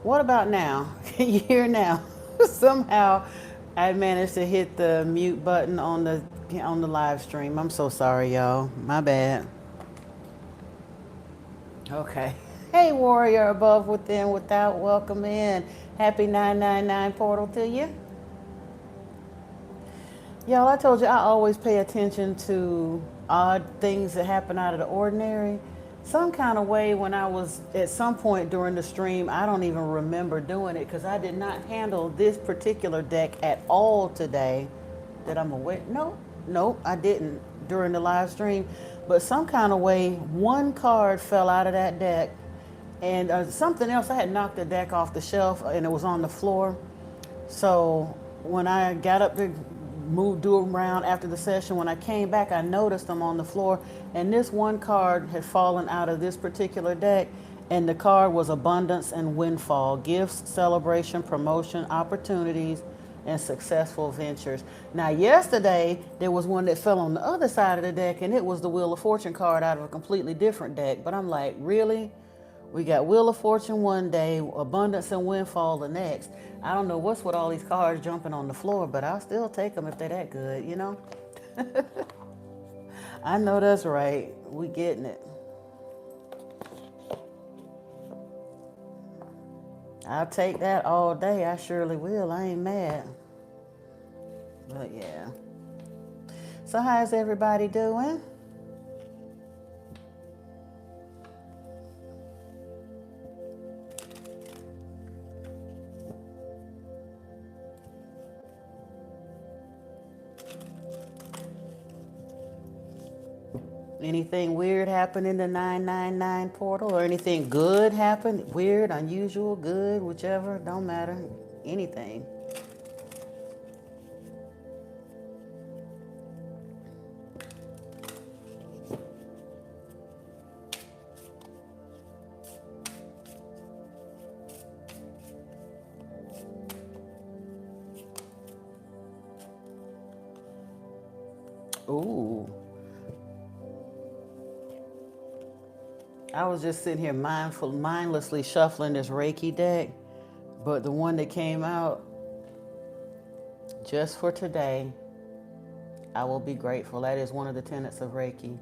What about now? Can you hear now? Somehow I managed to hit the mute button on the live stream. I'm so sorry, y'all. My bad. Okay. Hey, warrior above, within, without, welcome in. Happy 999 portal to you. Y'all, I told you I always pay attention to odd things that happen out of the ordinary. Some kind of way when I was at some point during the stream, I don't even remember doing it because I did not handle this particular deck at all today that I'm aware. Nope, I didn't during the live stream. But some kind of way, one card fell out of that deck and something else. I had knocked the deck off the shelf and it was on the floor. So when I got up to do around after the session, when I came back, I noticed them on the floor, and this one card had fallen out of this particular deck, and the card was abundance and windfall, gifts, celebration, promotion, opportunities, and successful ventures. Now, yesterday, there was one that fell on the other side of the deck, and it was the Wheel of Fortune card out of a completely different deck. But I'm like, really? We got Wheel of Fortune one day, Abundance and Windfall the next. I don't know what's with all these cards jumping on the floor, but I'll still take them if they're that good, you know? I know that's right. We getting it. I'll take that all day. I surely will. I ain't mad. But yeah. So how's everybody doing? Anything weird happen in the 999 portal, or anything good happen? Weird, unusual, good, whichever, don't matter. Anything. Ooh. I was just sitting here mindlessly shuffling this Reiki deck, but the one that came out just for today, I will be grateful. That is one of the tenets of Reiki.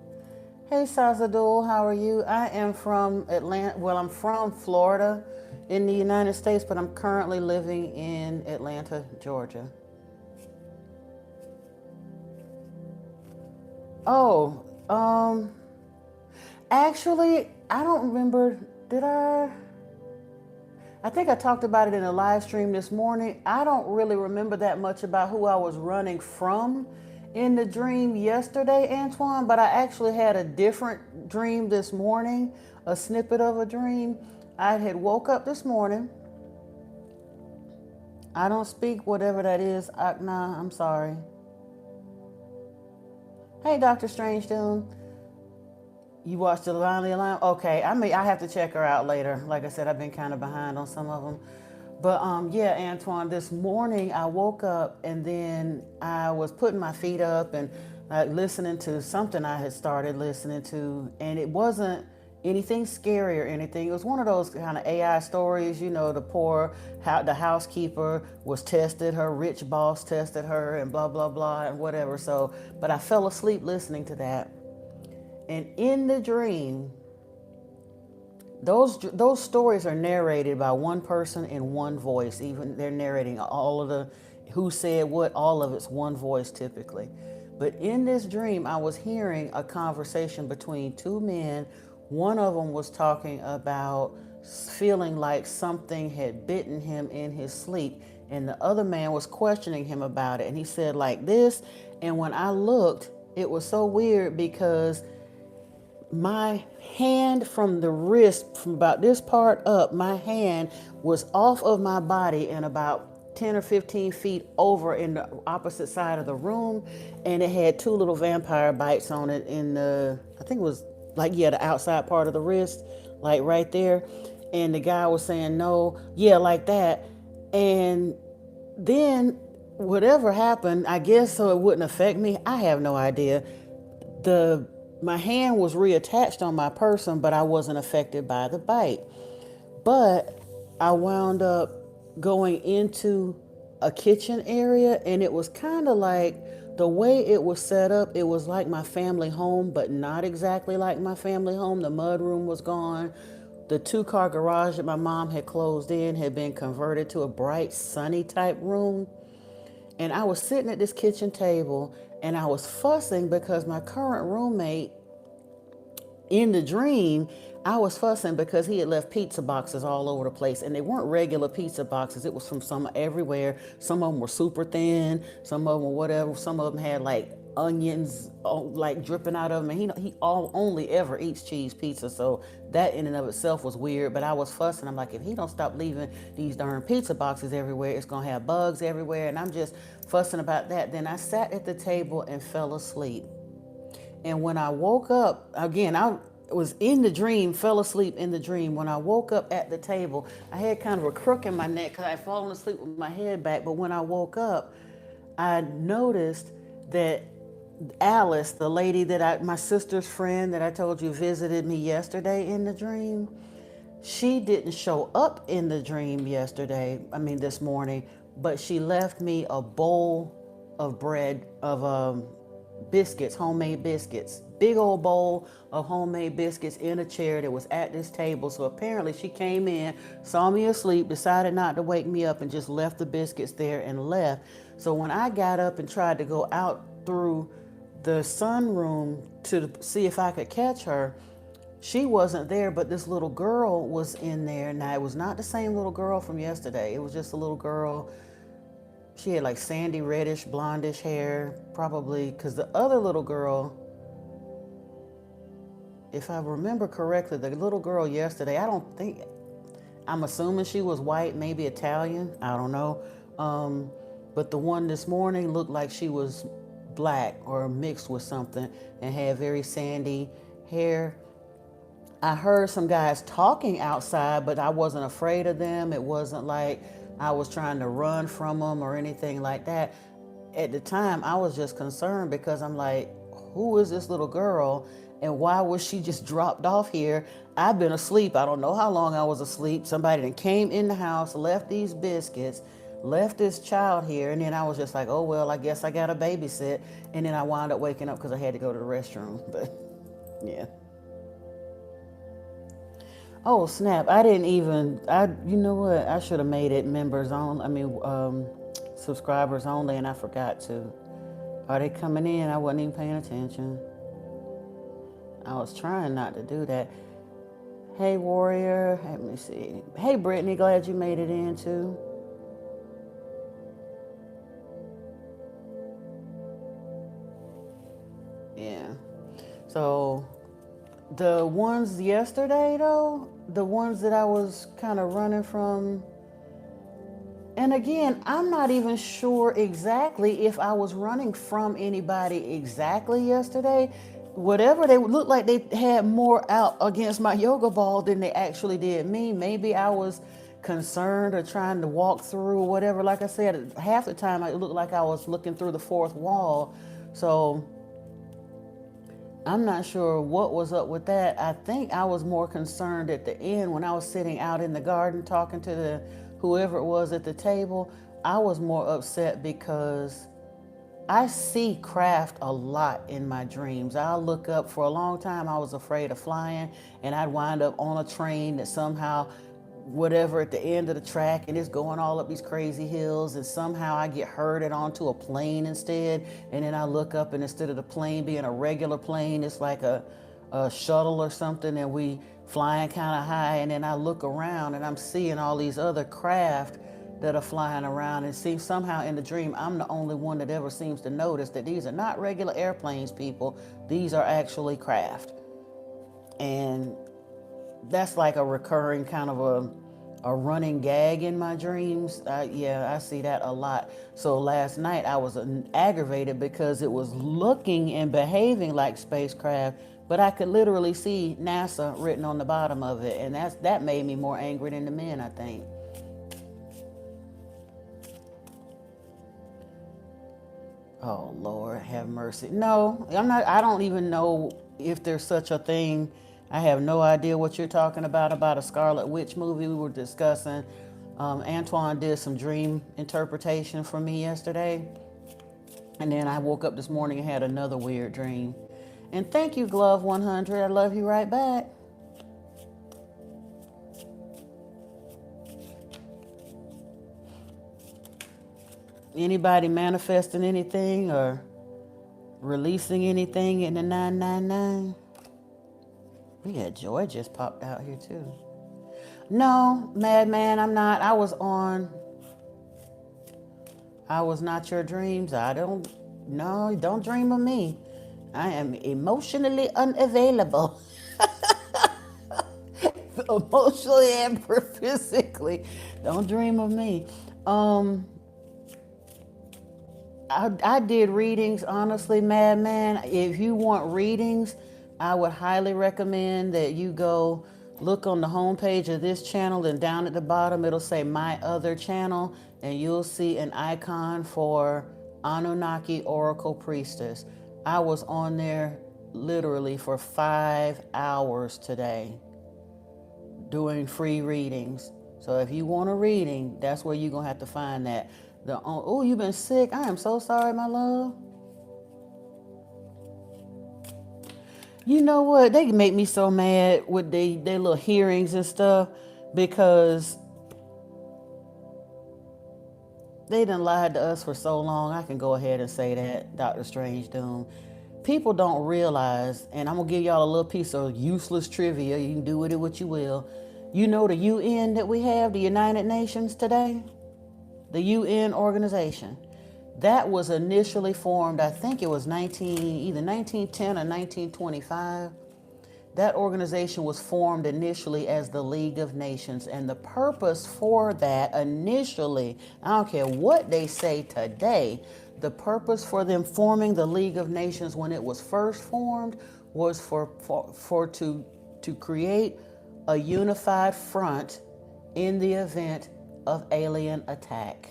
Hey, Sazadul, how are you? I am from Atlanta. Well, I'm from Florida in the United States, but I'm currently living in Atlanta, Georgia. Oh, actually, I don't remember. Did I? I think I talked about it in a live stream this morning. I don't really remember that much about who I was running from in the dream yesterday, Antoine, but I actually had a different dream this morning, a snippet of a dream. I had woke up this morning. I don't speak whatever that is. Nah, I'm sorry. Hey, Dr. Strange Doom. You watched the Line the Line? Okay, I have to check her out later. Like I said, I've been kind of behind on some of them. But yeah, Antoine, this morning I woke up and then I was putting my feet up and listening to something I had started listening to, and it wasn't anything scary or anything. It was one of those kind of AI stories, you know, the housekeeper was tested, her rich boss tested her, and blah blah blah and whatever. So, but I fell asleep listening to that. And in the dream, those stories are narrated by one person in one voice. Even they're narrating all of the who said what, all of it's one voice typically. But in this dream, I was hearing a conversation between two men. One of them was talking about feeling like something had bitten him in his sleep, and the other man was questioning him about it. And he said like this, and when I looked, it was so weird because my hand from the wrist, from about this part up, my hand was off of my body and about 10 or 15 feet over in the opposite side of the room. And it had two little vampire bites on it in I think it was like, yeah, the outside part of the wrist, like right there. And the guy was saying, no, yeah, like that. And then whatever happened, I guess so it wouldn't affect me. I have no idea. My hand was reattached on my person, but I wasn't affected by the bite. But I wound up going into a kitchen area, and it was kind of like the way it was set up. It was like my family home, but not exactly like my family home. The mud room was gone. The two-car garage that my mom had closed in had been converted to a bright, sunny type room. And I was sitting at this kitchen table and I was fussing because my current roommate in the dream, I was fussing because he had left pizza boxes all over the place, and they weren't regular pizza boxes. It was from some everywhere. Some of them were super thin. Some of them were whatever. Some of them had like onions, like dripping out of them. And he only ever eats cheese pizza, so that in and of itself was weird. But I was fussing. I'm like, if he don't stop leaving these darn pizza boxes everywhere, it's gonna have bugs everywhere. And I'm just fussing about that. Then I sat at the table and fell asleep. And when I woke up, again, I was in the dream, fell asleep in the dream. When I woke up at the table, I had kind of a crook in my neck because I had fallen asleep with my head back. But when I woke up, I noticed that Alice, the lady my sister's friend that I told you visited me yesterday in the dream, she didn't show up in the dream this morning, but she left me a bowl of bread, of biscuits, homemade biscuits. Big old bowl of homemade biscuits in a chair that was at this table. So apparently she came in, saw me asleep, decided not to wake me up, and just left the biscuits there and left. So when I got up and tried to go out through the sunroom to see if I could catch her, she wasn't there, but this little girl was in there. Now, it was not the same little girl from yesterday. It was just a little girl. She had like sandy, reddish, blondish hair, probably, because the other little girl, if I remember correctly, the little girl yesterday, I'm assuming she was white, maybe Italian, I don't know. But the one this morning looked like she was black or mixed with something and had very sandy hair. I heard some guys talking outside, but I wasn't afraid of them. It wasn't like I was trying to run from them or anything like that. At the time, I was just concerned because I'm like, who is this little girl and why was she just dropped off here? I've been asleep. I don't know how long I was asleep. Somebody that came in the house, left these biscuits, left this child here, and then I was just like, oh, well, I guess I got to babysit. And then I wound up waking up because I had to go to the restroom. But yeah. Oh snap! I didn't even. You know what? I should have made it members only. Subscribers only, and I forgot to. Are they coming in? I wasn't even paying attention. I was trying not to do that. Hey Warrior, let me see. Hey Brittany, glad you made it in too. Yeah. So the ones yesterday though, the ones that I was kind of running from, and again, I'm not even sure exactly if I was running from anybody exactly yesterday. Whatever, they looked like they had more out against my yoga ball than they actually did me. Maybe I was concerned or trying to walk through whatever. Like I said, half the time it looked like I was looking through the fourth wall. So I'm not sure what was up with that. I think I was more concerned at the end when I was sitting out in the garden talking to whoever it was at the table. I was more upset because I see craft a lot in my dreams. I'll look up. For a long time I was afraid of flying, and I'd wind up on a train that somehow, whatever, at the end of the track, and it's going all up these crazy hills, and somehow I get herded onto a plane instead. And then I look up, and instead of the plane being a regular plane, it's like a shuttle or something, and we flying kind of high. And then I look around and I'm seeing all these other craft that are flying around, and seems somehow in the dream I'm the only one that ever seems to notice that these are not regular airplanes, people. These are actually craft. And that's like a recurring kind of a running gag in my dreams. I see that a lot. So last night I was aggravated because it was looking and behaving like spacecraft, but I could literally see NASA written on the bottom of it, and that made me more angry than the men, I think. Oh Lord, have mercy. No, I'm not. I don't even know if there's such a thing. I have no idea what you're talking about a Scarlet Witch movie we were discussing. Antoine did some dream interpretation for me yesterday. And then I woke up this morning and had another weird dream. And thank you, Glove 100. I love you right back. Anybody manifesting anything or releasing anything in the 999? We had Joy just popped out here too. No, Madman, I'm not. I was not your dreams. No, don't dream of me. I am emotionally unavailable. Emotionally and physically. Don't dream of me. I did readings, honestly, Madman. If you want readings, I would highly recommend that you go look on the homepage of this channel, and down at the bottom it'll say My Other Channel, and you'll see an icon for Anunnaki Oracle Priestess. I was on there literally for 5 hours today doing free readings. So if you want a reading, that's where you're going to have to find that. Oh, you've been sick. I am so sorry, my love. You know what? They make me so mad with their little hearings and stuff because they done lied to us for so long. I can go ahead and say that, Dr. Strange Doom. People don't realize, and I'm going to give y'all a little piece of useless trivia. You can do with it what you will. You know the UN that we have, the United Nations today? The UN organization. That was initially formed, I think it was either 1910 or 1925. That organization was formed initially as the League of Nations, and the purpose for that initially, I don't care what they say today, the purpose for them forming the League of Nations when it was first formed was to create a unified front in the event of alien attack.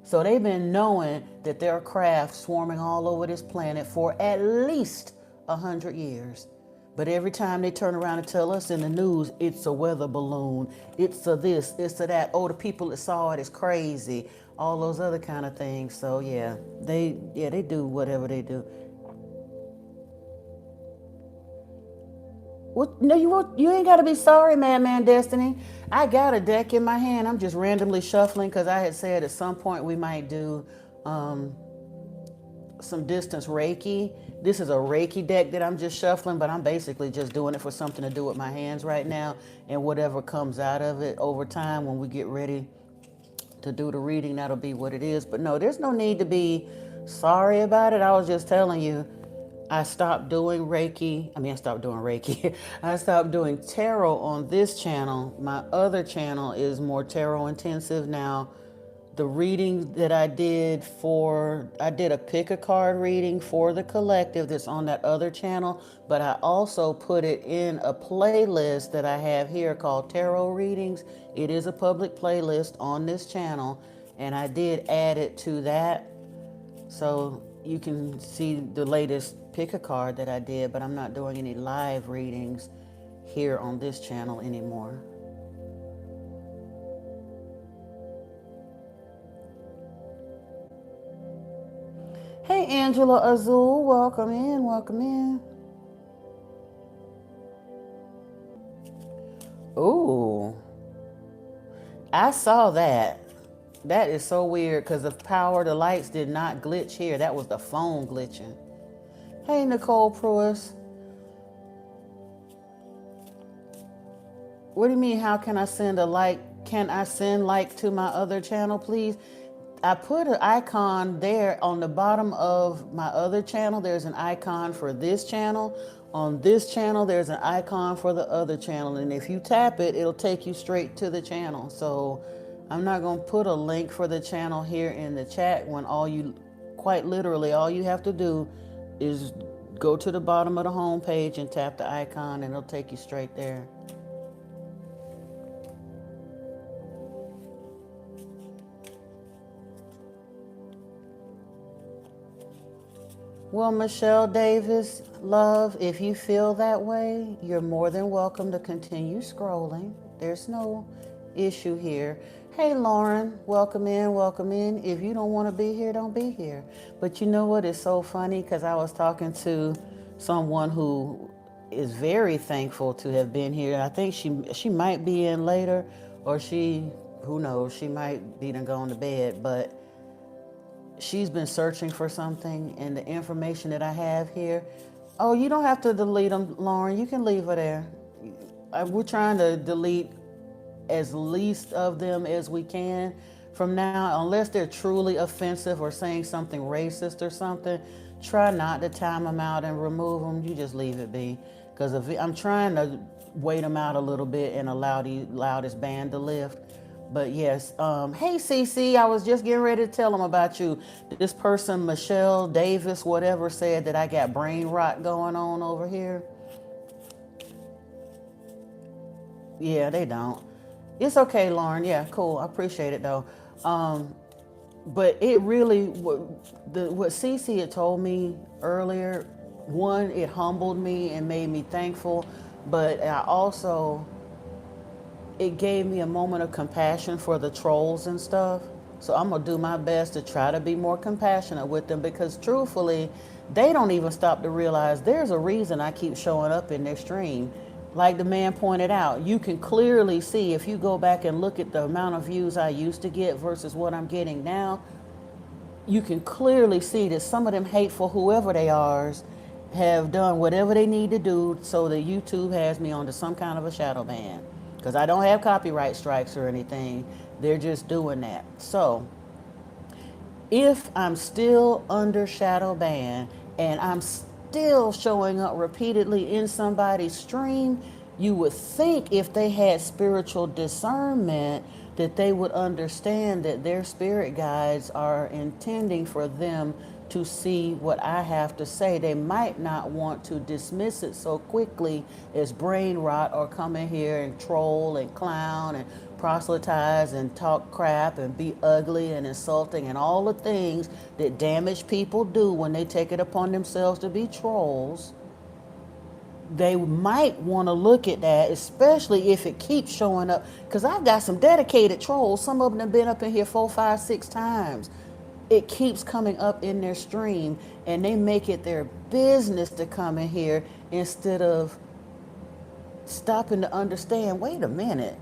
So they've been knowing that there are craft swarming all over this planet for at least 100 years. But every time they turn around and tell us in the news, it's a weather balloon, it's a this, it's a that, oh, the people that saw it is crazy, all those other kind of things. So yeah, they do whatever they do. What? No, you ain't got to be sorry, Madman Destiny. I got a deck in my hand. I'm just randomly shuffling because I had said at some point we might do some distance Reiki. This is a Reiki deck that I'm just shuffling, but I'm basically just doing it for something to do with my hands right now, and whatever comes out of it over time when we get ready to do the reading, that'll be what it is. But no, there's no need to be sorry about it. I was just telling you, I stopped doing Reiki. I stopped doing tarot on this channel. My other channel is more tarot intensive now. The reading that I did a pick a card reading for the collective that's on that other channel, but I also put it in a playlist that I have here called Tarot Readings. It is a public playlist on this channel, and I did add it to that. So you can see the latest pick a card that I did, but I'm not doing any live readings here on this channel anymore. Hey, Angela Azul, welcome in, welcome in. Ooh, I saw that. That is so weird because the power, the lights did not glitch here. That was the phone glitching. Hey, Nicole Pruis. What do you mean, how can I send a like? Can I send like to my other channel, please? I put an icon there on the bottom of my other channel. There's an icon for this channel. On this channel, there's an icon for the other channel. And if you tap it, it'll take you straight to the channel. So I'm not going to put a link for the channel here in the chat when quite literally, all you have to do is go to the bottom of the home page and tap the icon, and it'll take you straight there. Well, Michelle Davis, love, if you feel that way, you're more than welcome to continue scrolling. There's no issue here. Hey, Lauren, welcome in, welcome in. If you don't want to be here, don't be here. But you know what is so funny? Because I was talking to someone who is very thankful to have been here. I think she might be in later, or who knows, she might be done gone to bed, but she's been searching for something, and the information that I have here. Oh, you don't have to delete them, Lauren. You can leave her there. We're trying to delete as least of them as we can from now, unless they're truly offensive or saying something racist or something. Try not to time them out and remove them. You just leave it be. Because I'm trying to wait them out a little bit and allow this band to lift. But yes, hey CC, I was just getting ready to tell them about you. This person, Michelle Davis, whatever, said that I got brain rot going on over here. Yeah, they don't. It's okay, Lauren. Yeah, cool. I appreciate it though. But it really, what CC had told me earlier, one, it humbled me and made me thankful, but I also, it gave me a moment of compassion for the trolls and stuff. So I'm gonna do my best to try to be more compassionate with them, because truthfully, they don't even stop to realize there's a reason I keep showing up in their stream. Like the man pointed out, you can clearly see if you go back and look at the amount of views I used to get versus what I'm getting now, you can clearly see that some of them hateful, whoever they are, have done whatever they need to do so that YouTube has me onto some kind of a shadow ban. Because I don't have copyright strikes or anything. They're just doing that. So if I'm still under shadow ban and I'm still showing up repeatedly in somebody's stream, you would think if they had spiritual discernment that they would understand that their spirit guides are intending for them to see what I have to say. They might not want to dismiss it so quickly as brain rot, or come in here and troll and clown and proselytize and talk crap and be ugly and insulting and all the things that damaged people do when they take it upon themselves to be trolls. They might want to look at that, especially if it keeps showing up. Because I've got some dedicated trolls. Some of them have been up in here 4, 5, 6 times. It keeps coming up in their stream, and they make it their business to come in here instead of stopping to understand, wait a minute.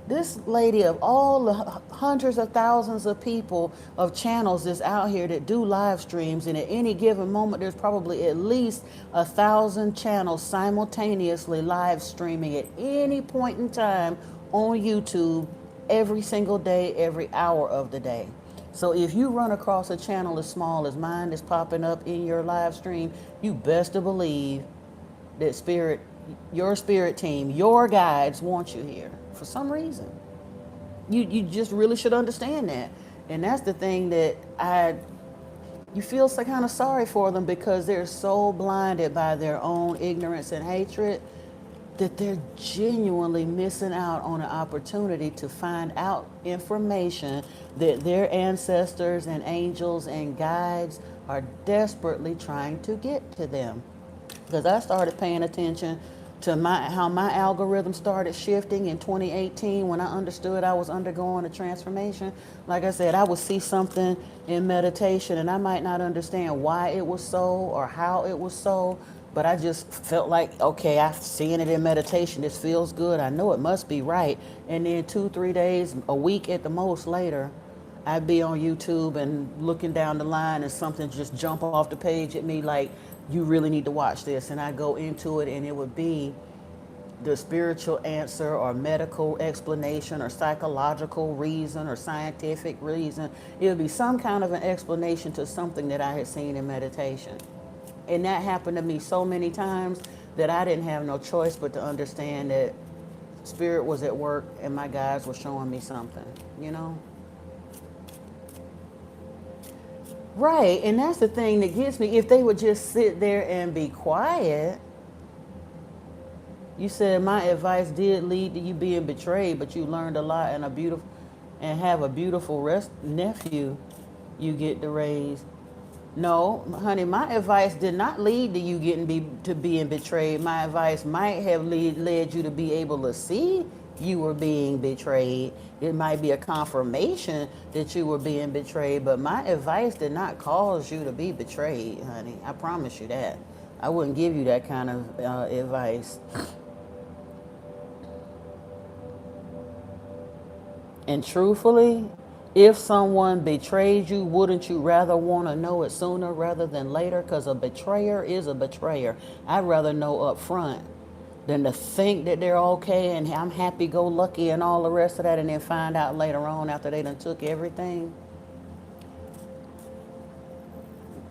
This lady, of all the hundreds of thousands of people, of channels that's out here that do live streams, and at any given moment there's probably at least 1,000 channels simultaneously live streaming at any point in time on YouTube every single day, every hour of the day. So if you run across a channel as small as mine that's popping up in your live stream, you best to believe that your spirit team, your guides want you here for some reason. You just really should understand that. And that's the thing that you feel so kind of sorry for them, because they're so blinded by their own ignorance and hatred that they're genuinely missing out on an opportunity to find out information that their ancestors and angels and guides are desperately trying to get to them. Because I started paying attention to how my algorithm started shifting in 2018 when I understood I was undergoing a transformation. Like I said, I would see something in meditation and I might not understand why it was so or how it was so, but I just felt like, okay, I've seen it in meditation. This feels good. I know it must be right. And then 2, 3 days, a week at the most later, I'd be on YouTube and looking down the line and something just jump off the page at me like, you really need to watch this. And I go into it and it would be the spiritual answer or medical explanation or psychological reason or scientific reason. It would be some kind of an explanation to something that I had seen in meditation. And that happened to me so many times that I didn't have no choice but to understand that spirit was at work and my guides were showing me something, you know? Right, and that's the thing that gets me. If they would just sit there and be quiet. You said my advice did lead to you being betrayed, but you learned a lot and have a beautiful nephew you get to raise. No, honey, my advice did not lead to you to being betrayed. My advice might have led you to be able to see you were being betrayed. It might be a confirmation that you were being betrayed, but my advice did not cause you to be betrayed, honey. I promise you that. I wouldn't give you that kind of advice. And truthfully, if someone betrayed you, wouldn't you rather want to know it sooner rather than later? Because a betrayer is a betrayer. I'd rather know up front than to think that they're okay and I'm happy go lucky and all the rest of that, and then find out later on after they done took everything.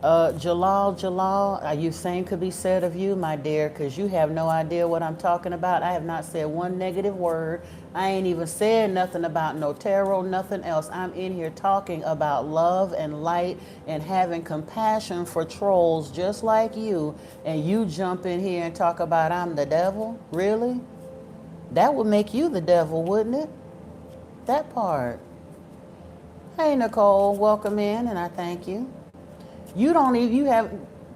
Jalal, you same could be said of you, my dear, because you have no idea what I'm talking about. I have not said one negative word. I ain't even said nothing about no tarot, nothing else. I'm in here talking about love and light and having compassion for trolls just like you. And you jump in here and talk about I'm the devil? Really? That would make you the devil, wouldn't it? That part. Hey, Nicole, welcome in, and I thank you. You don't even, you have,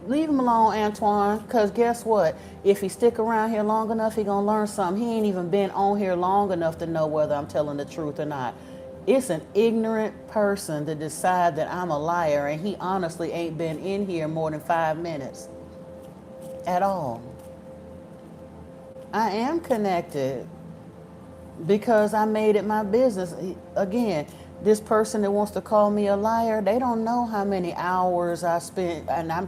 leave him alone, Antoine, because guess what? If he stick around here long enough, he gonna learn something. He ain't even been on here long enough to know whether I'm telling the truth or not. It's an ignorant person to decide that I'm a liar, and he honestly ain't been in here more than 5 minutes at all. I am connected because I made it my business. Again, this person that wants to call me a liar, they don't know how many hours I spent, and I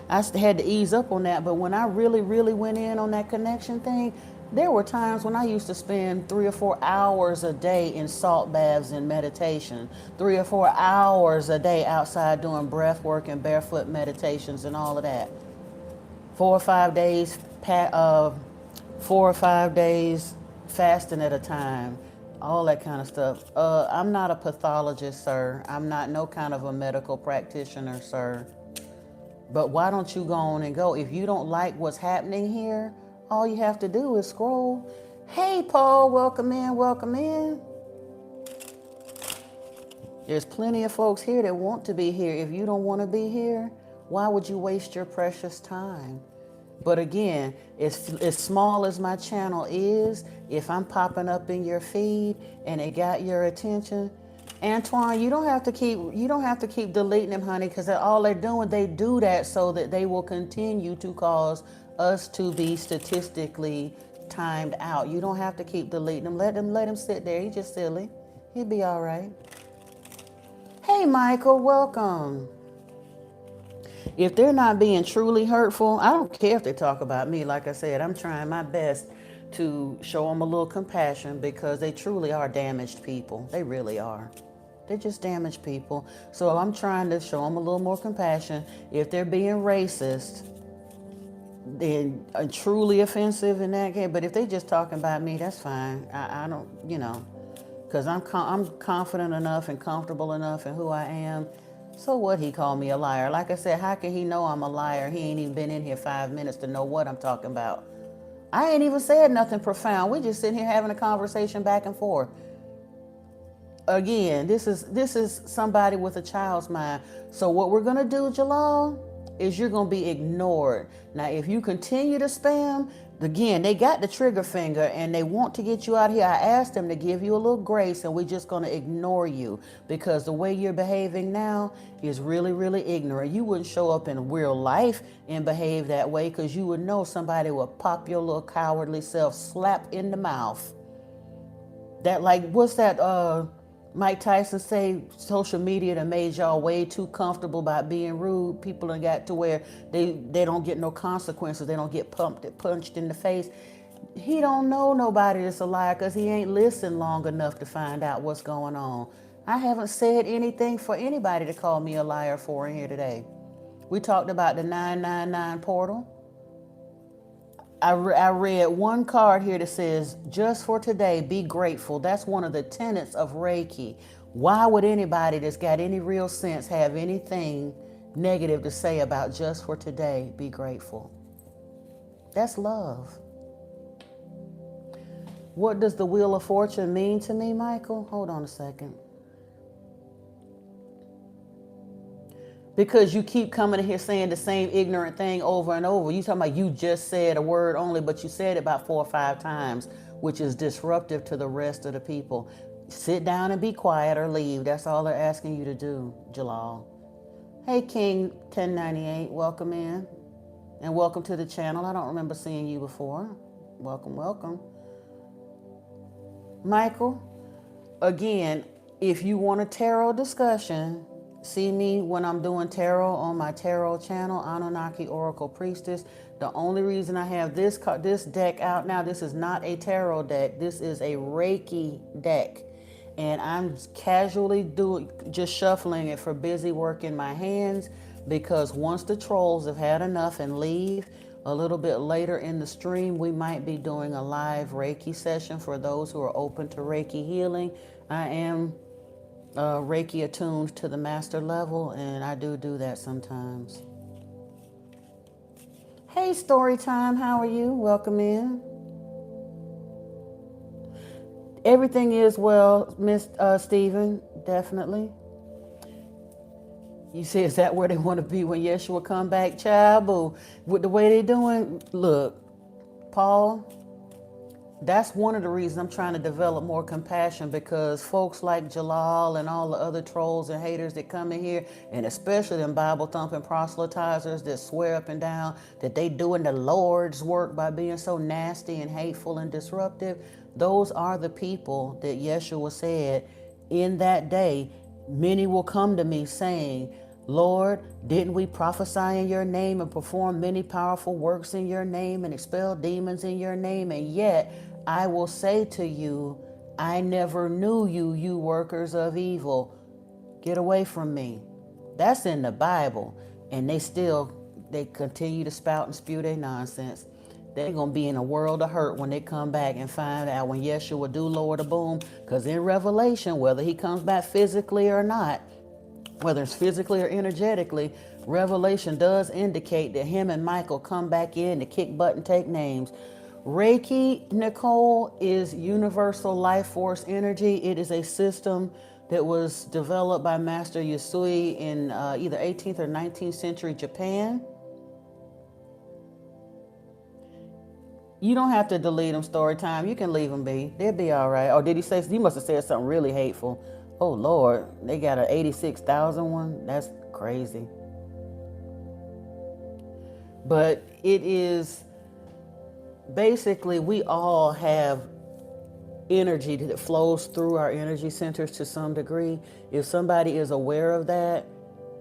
had to ease up on that, but when I really, really went in on that connection thing, there were times when I used to spend 3 or 4 hours a day in salt baths and meditation, 3 or 4 hours a day outside doing breath work and barefoot meditations and all of that. 4 or 5 days, 4 or 5 days fasting at a time, all that kind of stuff. I'm not a pathologist, sir. I'm not no kind of a medical practitioner, sir. But why don't you go on and go? If you don't like what's happening here, all you have to do is scroll. Hey, Paul, welcome in, welcome in. There's plenty of folks here that want to be here. If you don't want to be here, why would you waste your precious time? But again, as small as my channel is, if I'm popping up in your feed and it got your attention, Antoine, you don't have to keep deleting them, honey, because all they're doing, they do that so that they will continue to cause us to be statistically timed out. You don't have to keep deleting them. Let him sit there. He's just silly. He'll be all right. Hey, Michael, welcome. If they're not being truly hurtful, I don't care if they talk about me. Like I said, I'm trying my best to show them a little compassion because they truly are damaged people. They really are. They're just damaged people. So I'm trying to show them a little more compassion. If they're being racist, then truly offensive in that case. But if they just talking about me, that's fine. I don't, because I'm confident enough and comfortable enough in who I am. So what, he called me a liar. Like I said, how can he know I'm a liar? He ain't even been in here 5 minutes to know what I'm talking about. I ain't even said nothing profound. We just sitting here having a conversation back and forth. Again, this is somebody with a child's mind. So what we're gonna do, Jalal, is you're gonna be ignored. Now, if you continue to spam, again, they got the trigger finger and they want to get you out here. I asked them to give you a little grace, and we're just gonna ignore you because the way you're behaving now is really, really ignorant. You wouldn't show up in real life and behave that way because you would know somebody would pop your little cowardly self slap in the mouth. That, like, what's that Mike Tyson say, social media that made y'all way too comfortable by being rude. People done got to where they don't get no consequences. They don't get punched in the face. He don't know nobody that's a liar because he ain't listened long enough to find out what's going on. I haven't said anything for anybody to call me a liar for in here today. We talked about the 999 portal. I read one card here that says, just for today, be grateful. That's one of the tenets of Reiki. Why would anybody that's got any real sense have anything negative to say about just for today, be grateful? That's love. What does the Wheel of Fortune mean to me, Michael? Hold on a second. Because you keep coming in here saying the same ignorant thing over and over. You talking about you just said a word only, but you said it about 4 or 5 times, which is disruptive to the rest of the people. Sit down and be quiet or leave. That's all they're asking you to do, Jalal. Hey, King 1098, welcome in. And welcome to the channel. I don't remember seeing you before. Welcome, welcome. Michael, again, if you want a tarot discussion, see me when I'm doing tarot on my tarot channel, Anunnaki Oracle Priestess. The only reason I have this deck out now, this is not a tarot deck. This is a Reiki deck. And I'm casually just shuffling it for busy work in my hands, because once the trolls have had enough and leave, a little bit later in the stream, we might be doing a live Reiki session for those who are open to Reiki healing. I am Reiki attuned to the master level, and I do that sometimes. Hey, Storytime, how are you? Welcome in. Everything is well, Miss Stephen, definitely. You say, is that where they want to be when Yeshua come back? Child, boo. With the way they doing, look, Paul, that's one of the reasons I'm trying to develop more compassion, because folks like Jalal and all the other trolls and haters that come in here, and especially them Bible thumping proselytizers that swear up and down that they doing the Lord's work by being so nasty and hateful and disruptive, those are the people that Yeshua said in that day, many will come to me saying, Lord, didn't we prophesy in your name and perform many powerful works in your name and expel demons in your name? And yet I will say to you, I never knew you, you workers of evil. Get away from me. That's in the Bible. And they continue to spout and spew their nonsense. They're going to be in a world of hurt when they come back and find out when Yeshua do lower the boom. Because in Revelation, whether he comes back physically or not, whether it's physically or energetically, Revelation does indicate that him and Michael come back in to kick butt and take names. Reiki, Nicole, is universal life force energy. It is a system that was developed by Master Yusui in either 18th or 19th century Japan. You don't have to delete them, story time. You can leave them be. They'll be all right. Oh, did he say? He must have said something really hateful. Oh, Lord. They got an 86,000 one. That's crazy. But it is basically, we all have energy that flows through our energy centers to some degree. If somebody is aware of that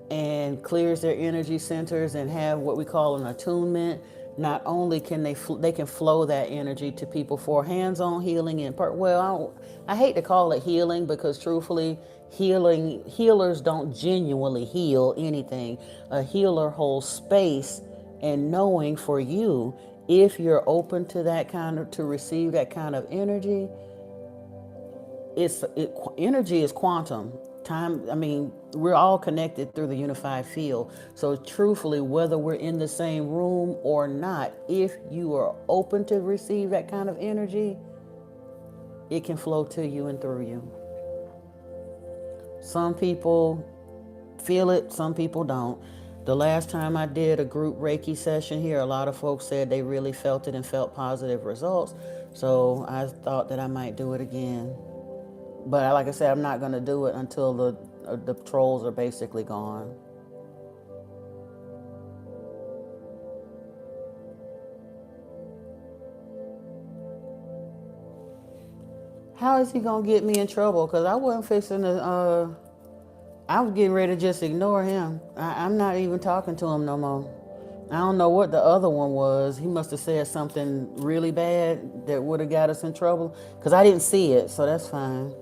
and clears their energy centers and have what we call an attunement, not only can they can flow that energy to people for hands-on healing and I hate to call it healing, because truthfully, healers don't genuinely heal anything. A healer holds space and knowing for you, if you're open to to receive that kind of energy. Energy is quantum. Time, I mean, we're all connected through the unified field. So truthfully, whether we're in the same room or not, if you are open to receive that kind of energy, it can flow to you and through you. Some people feel it, some people don't. The last time I did a group Reiki session here, a lot of folks said they really felt it and felt positive results. So I thought that I might do it again. But like I said, I'm not going to do it until the trolls are basically gone. How is he going to get me in trouble? Because I wasn't fixing to, I was getting ready to just ignore him. I'm not even talking to him no more. I don't know what the other one was. He must have said something really bad that would have got us in trouble. Because I didn't see it, so that's fine.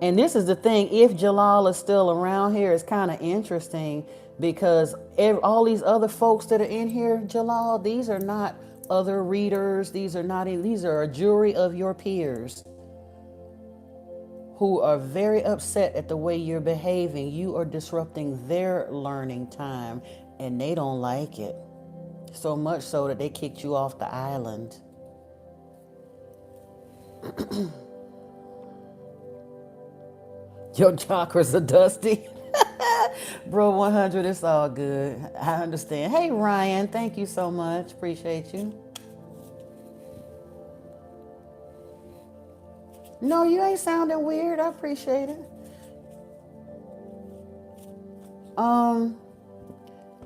And this is the thing, if Jalal is still around here, it's kind of interesting, because all these other folks that are in here, Jalal, these are not other readers. These are a jury of your peers who are very upset at the way you're behaving. You are disrupting their learning time, and they don't like it. So much so that they kicked you off the island. Your chakras are dusty. Bro, 100, it's all good. I understand. Hey, Ryan, thank you so much. Appreciate you. No, you ain't sounding weird. I appreciate it. Um,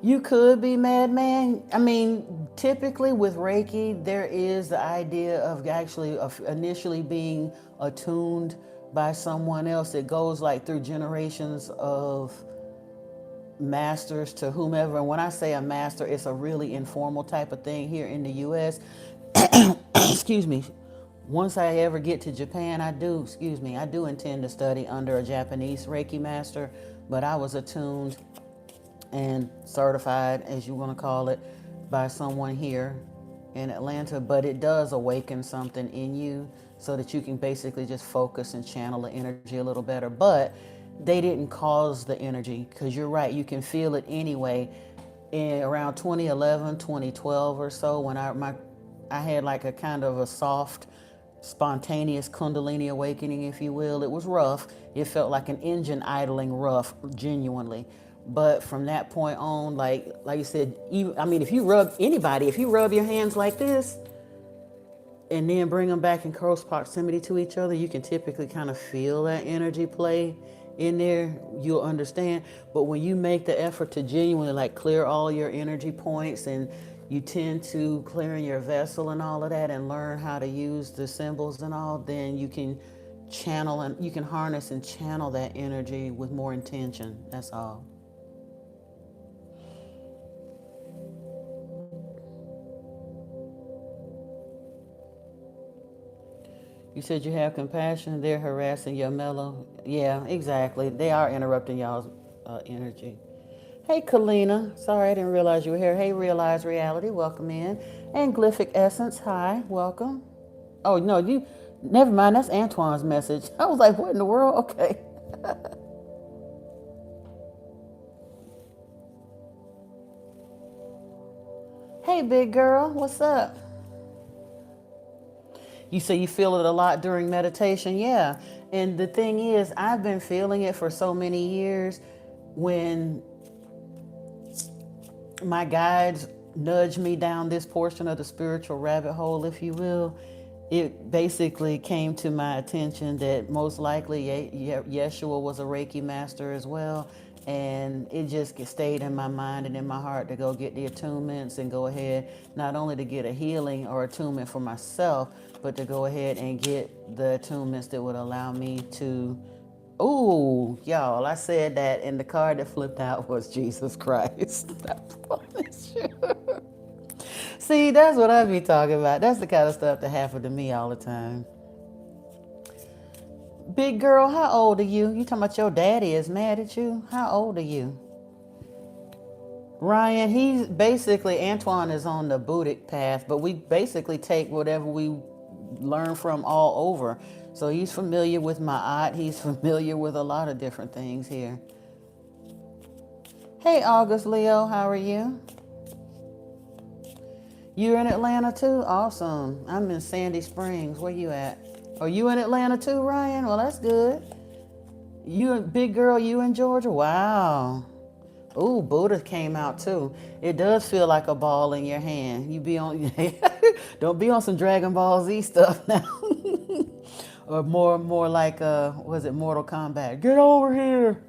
you could be madman. I mean, typically with Reiki, there is the idea of actually of initially being attuned by someone else. It goes like through generations of masters to whomever. And when I say a master, it's a really informal type of thing here in the US. Excuse me. Once I ever get to Japan, I do intend to study under a Japanese Reiki master, but I was attuned and certified, as you want to call it, by someone here in Atlanta. But it does awaken something in you so that you can basically just focus and channel the energy a little better. But they didn't cause the energy, because you're right, you can feel it anyway. In around 2011, 2012 or so, when I had like a kind of a soft, spontaneous Kundalini awakening, if you will. It was rough. It felt like an engine idling rough, genuinely. But from that point on, like you said, I mean, if you rub your hands like this and then bring them back in close proximity to each other, you can typically kind of feel that energy play in there. You'll understand. But when you make the effort to genuinely like clear all your energy points, and you tend to clearing your vessel and all of that, and learn how to use the symbols and all, then you can channel and you can harness and channel that energy with more intention. That's all. You said you have compassion. They're harassing your mellow. Yeah, exactly. They are interrupting y'all's energy. Hey, Kalina. Sorry, I didn't realize you were here. Hey, Realize Reality. Welcome in. And Glyphic Essence. Hi. Welcome. Oh, no, you. Never mind. That's Antoine's message. I was like, what in the world? Okay. Hey, big girl. What's up? You say you feel it a lot during meditation. Yeah. And the thing is, I've been feeling it for so many years. When my guides nudged me down this portion of the spiritual rabbit hole, if you will, it basically came to my attention that most likely Yeshua was a Reiki master as well. And it just stayed in my mind and in my heart to go get the attunements and go ahead, not only to get a healing or attunement for myself, but to go ahead and get the attunements that would allow me to. Oh, y'all, I said that, and the card that flipped out was Jesus Christ. I promise you. See, that's what I be talking about. That's the kind of stuff that happened to me all the time. Big girl, how old are you? You talking about your daddy is mad at you? How old are you? Ryan, he's basically, Antoine is on the Buddhic path, but we basically take whatever we learn from all over. So he's familiar with Ma'at. He's familiar with a lot of different things here. Hey, August Leo, how are you? You're in Atlanta too? Awesome. I'm in Sandy Springs. Where you at? Are you in Atlanta too, Ryan? Well, that's good. You, big girl, you in Georgia? Wow. Ooh, Buddha came out too. It does feel like a ball in your hand. You be on, don't be on some Dragon Ball Z stuff now. Or more like, was it Mortal Kombat? Get over here.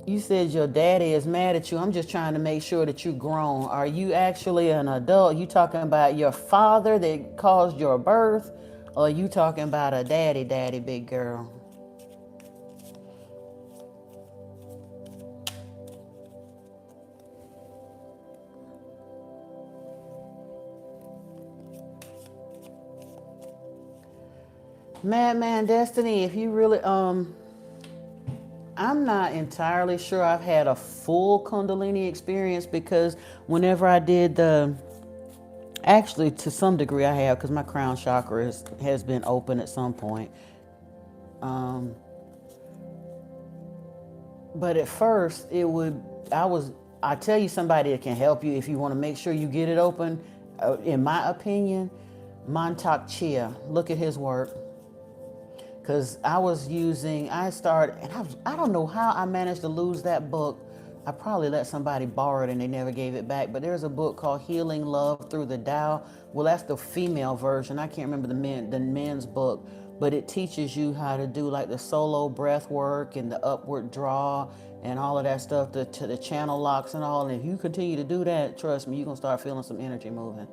You said your daddy is mad at you. I'm just trying to make sure that you're grown. Are you actually an adult? You talking about your father that caused your birth? Or are you talking about a daddy, big girl? Madman Destiny, if you really, I'm not entirely sure I've had a full Kundalini experience, because whenever I did actually to some degree I have, because my crown chakra has been open at some point. Um, but at first I tell you somebody that can help you if you want to make sure you get it open, in my opinion. Mantak Chia. Look at his work. Because I don't know how I managed to lose that book. I probably let somebody borrow it and they never gave it back. But there's a book called Healing Love Through the Tao. Well, that's the female version. I can't remember the men's book, but it teaches you how to do like the solo breath work and the upward draw and all of that stuff, to the channel locks and all. And if you continue to do that, trust me, you're gonna start feeling some energy moving,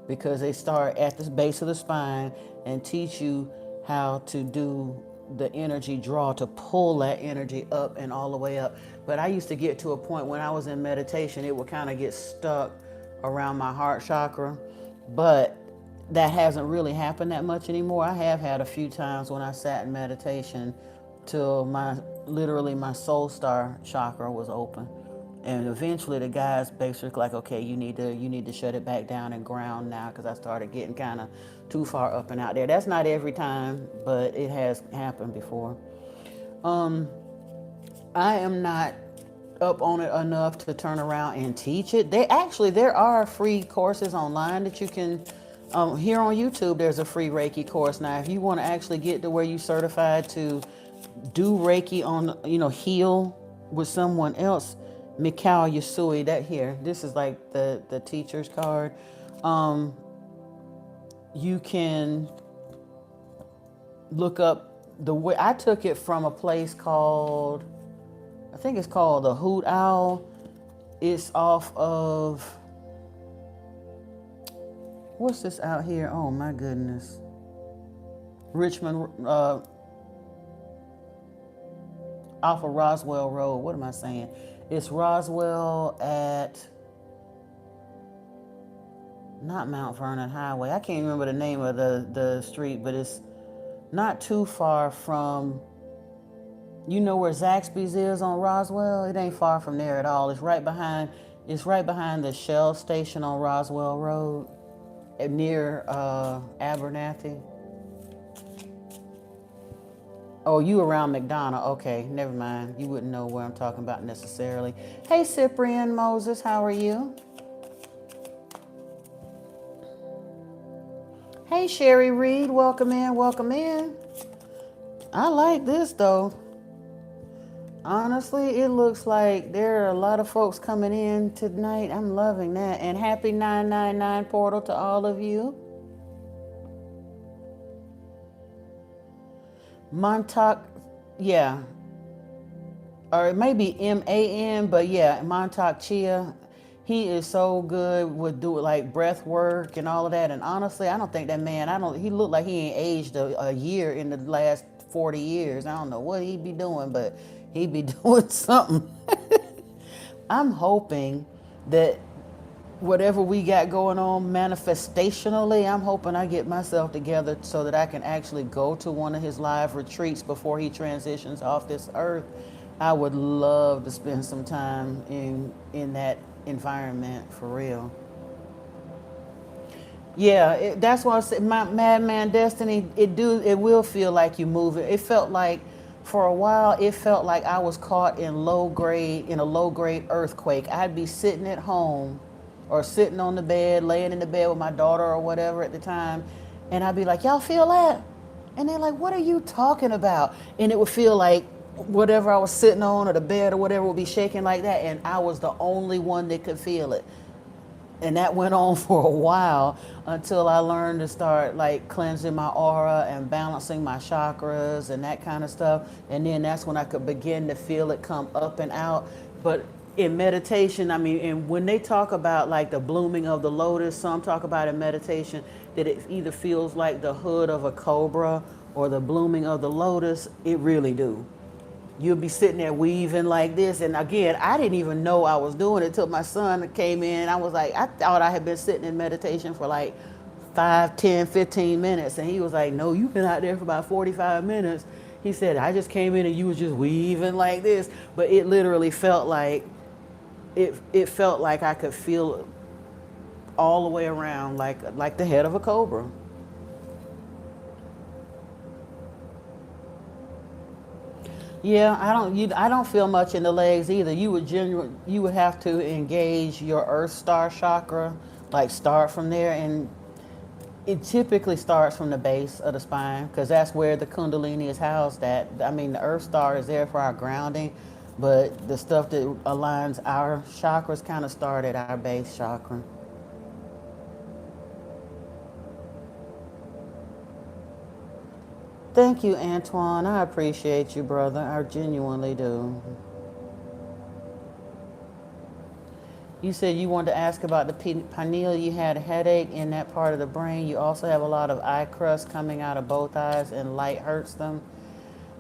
because they start at the base of the spine and teach you how to do the energy draw, to pull that energy up and all the way up. But I used to get to a point when I was in meditation, it would kind of get stuck around my heart chakra. But that hasn't really happened that much anymore. I have had a few times when I sat in meditation till literally my soul star chakra was open. And eventually the guys basically like, okay, you need to shut it back down and ground now, because I started getting kind of too far up and out there. That's not every time, but it has happened before. I am not up on it enough to turn around and teach it. There are free courses online that you can, here on YouTube, there's a free Reiki course. Now, if you want to actually get to where you certified to do Reiki on, heal with someone else, Mikao Yasui, this is like the teacher's card. You can look up the way I took it from a place called, I think it's called the Hoot Owl. It's off of, what's this out here? Oh my goodness. Richmond, off of Roswell Road. What am I saying? It's Roswell at, not Mount Vernon Highway. I can't remember the name of the street, but it's not too far from, you know where Zaxby's is on Roswell? It ain't far from there at all. It's right behind the Shell station on Roswell Road, near Abernathy. Oh, you around McDonough. Okay, never mind. You wouldn't know where I'm talking about necessarily. Hey, Cyprian Moses, how are you? Hey, Sherry Reed, welcome in, welcome in. I like this though. Honestly, it looks like there are a lot of folks coming in tonight. I'm loving that. And happy 999 portal to all of you. Montauk, yeah. Or it may be M-A-N, but yeah, Montauk Chia. He is so good with doing like breath work and all of that. And honestly, I don't think that man, he looked like he ain't aged a year in the last 40 years. I don't know what he'd be doing, but he'd be doing something. I'm hoping that whatever we got going on manifestationally, I'm hoping I get myself together so that I can actually go to one of his live retreats before he transitions off this earth. I would love to spend some time in that environment, for real. Yeah, that's why I said my Madman Destiny, it will feel like you moving. It felt like, for a while, it felt like I was caught in a low grade earthquake. I'd be sitting at home or sitting on the bed, laying in the bed with my daughter or whatever at the time, and I'd be like, y'all feel that? And they're like, what are you talking about? And it would feel like whatever I was sitting on or the bed or whatever would be shaking like that, and I was the only one that could feel it. And that went on for a while until I learned to start like cleansing my aura and balancing my chakras and that kind of stuff. And then that's when I could begin to feel it come up and out. But in meditation, I mean, and when they talk about like the blooming of the lotus, some talk about in meditation that it either feels like the hood of a cobra or the blooming of the lotus. It really do. You'll be sitting there weaving like this. And again, I didn't even know I was doing it till my son came in. I was like, I thought I had been sitting in meditation for like 5, 10, 15 minutes. And he was like, no, you've been out there for about 45 minutes. He said, I just came in and you was just weaving like this. But it literally felt like, it felt like I could feel it all the way around, like the head of a cobra. Yeah, I don't feel much in the legs either. You would have to engage your Earth Star chakra, like start from there, and It typically starts from the base of the spine because that's where the Kundalini is housed at. I mean, the Earth Star is there for our grounding, but the stuff that aligns our chakras kind of start at our base chakra. Thank you, Antoine. I appreciate you, brother. I genuinely do. You said you wanted to ask about the pineal. You had a headache in that part of the brain. You also have a lot of eye crust coming out of both eyes, and light hurts them.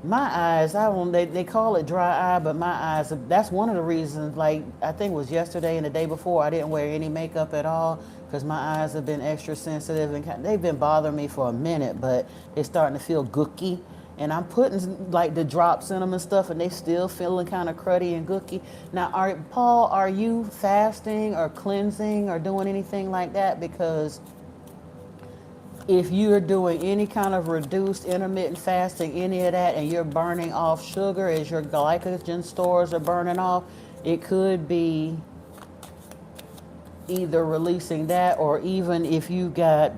My eyes, I don't. They call it dry eye, but my eyes. That's one of the reasons. Like I think it was yesterday and the day before, I didn't wear any makeup at all because my eyes have been extra sensitive and they've been bothering me for a minute, but they're starting to feel gooky. And I'm putting like the drops in them and stuff, and they still feeling kind of cruddy and gooky. Now, Paul, are you fasting or cleansing or doing anything like that? Because if you're doing any kind of reduced intermittent fasting, any of that, and you're burning off sugar as your glycogen stores are burning off, it could be either releasing that, or even if you got,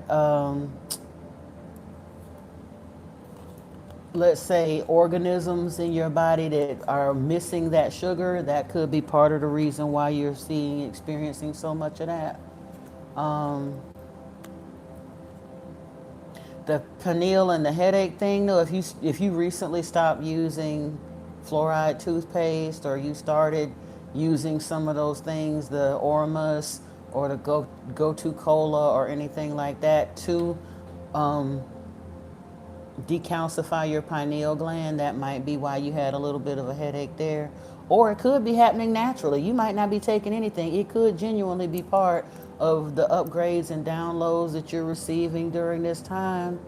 let's say, organisms in your body that are missing that sugar, that could be part of the reason why you're experiencing so much of that. Um, the pineal and the headache thing, though, if you recently stopped using fluoride toothpaste, or you started using some of those things, the Ormus or the go to cola or anything like that, to um, decalcify your pineal gland, that might be why you had a little bit of a headache there. Or it could be happening naturally. You might not be taking anything. It could genuinely be part of the upgrades and downloads that you're receiving during this time.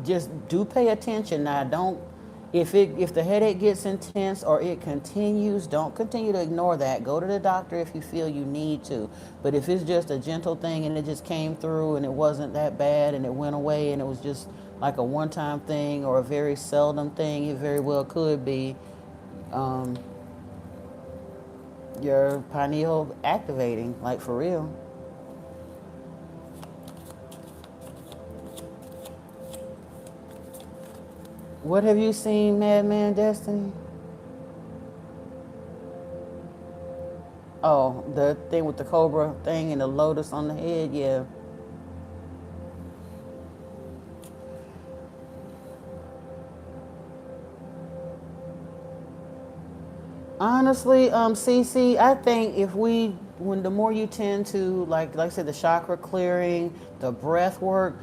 Just do pay attention now. Don't, if the headache gets intense or it continues, don't continue to ignore that. Go to the doctor if you feel you need to. But if it's just a gentle thing and it just came through and it wasn't that bad and it went away and it was just like a one-time thing or a very seldom thing, it very well could be um, your pineal activating, like for real. What have you seen, Madman Destiny? Oh, the thing with the cobra thing and the lotus on the head, yeah. Honestly, Cece, I think when the more you tend to, like I said, the chakra clearing, the breath work,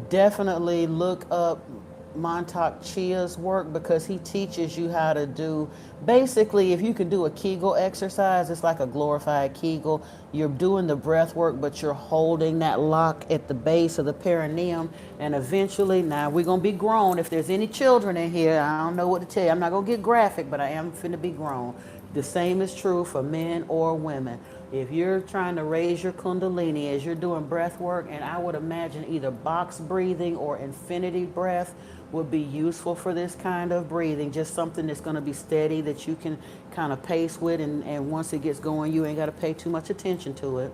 definitely look up Montauk Chia's work, because he teaches you how to do, basically, if you can do a Kegel exercise, it's like a glorified Kegel. You're doing the breath work, but you're holding that lock at the base of the perineum, and eventually, now we're going to be grown. If there's any children in here, I don't know what to tell you. I'm not going to get graphic, but I am finna be grown. The same is true for men or women. If you're trying to raise your Kundalini as you're doing breath work, and I would imagine either box breathing or infinity breath would be useful for this kind of breathing. Just something that's going to be steady that you can kind of pace with, and once it gets going, you ain't got to pay too much attention to it.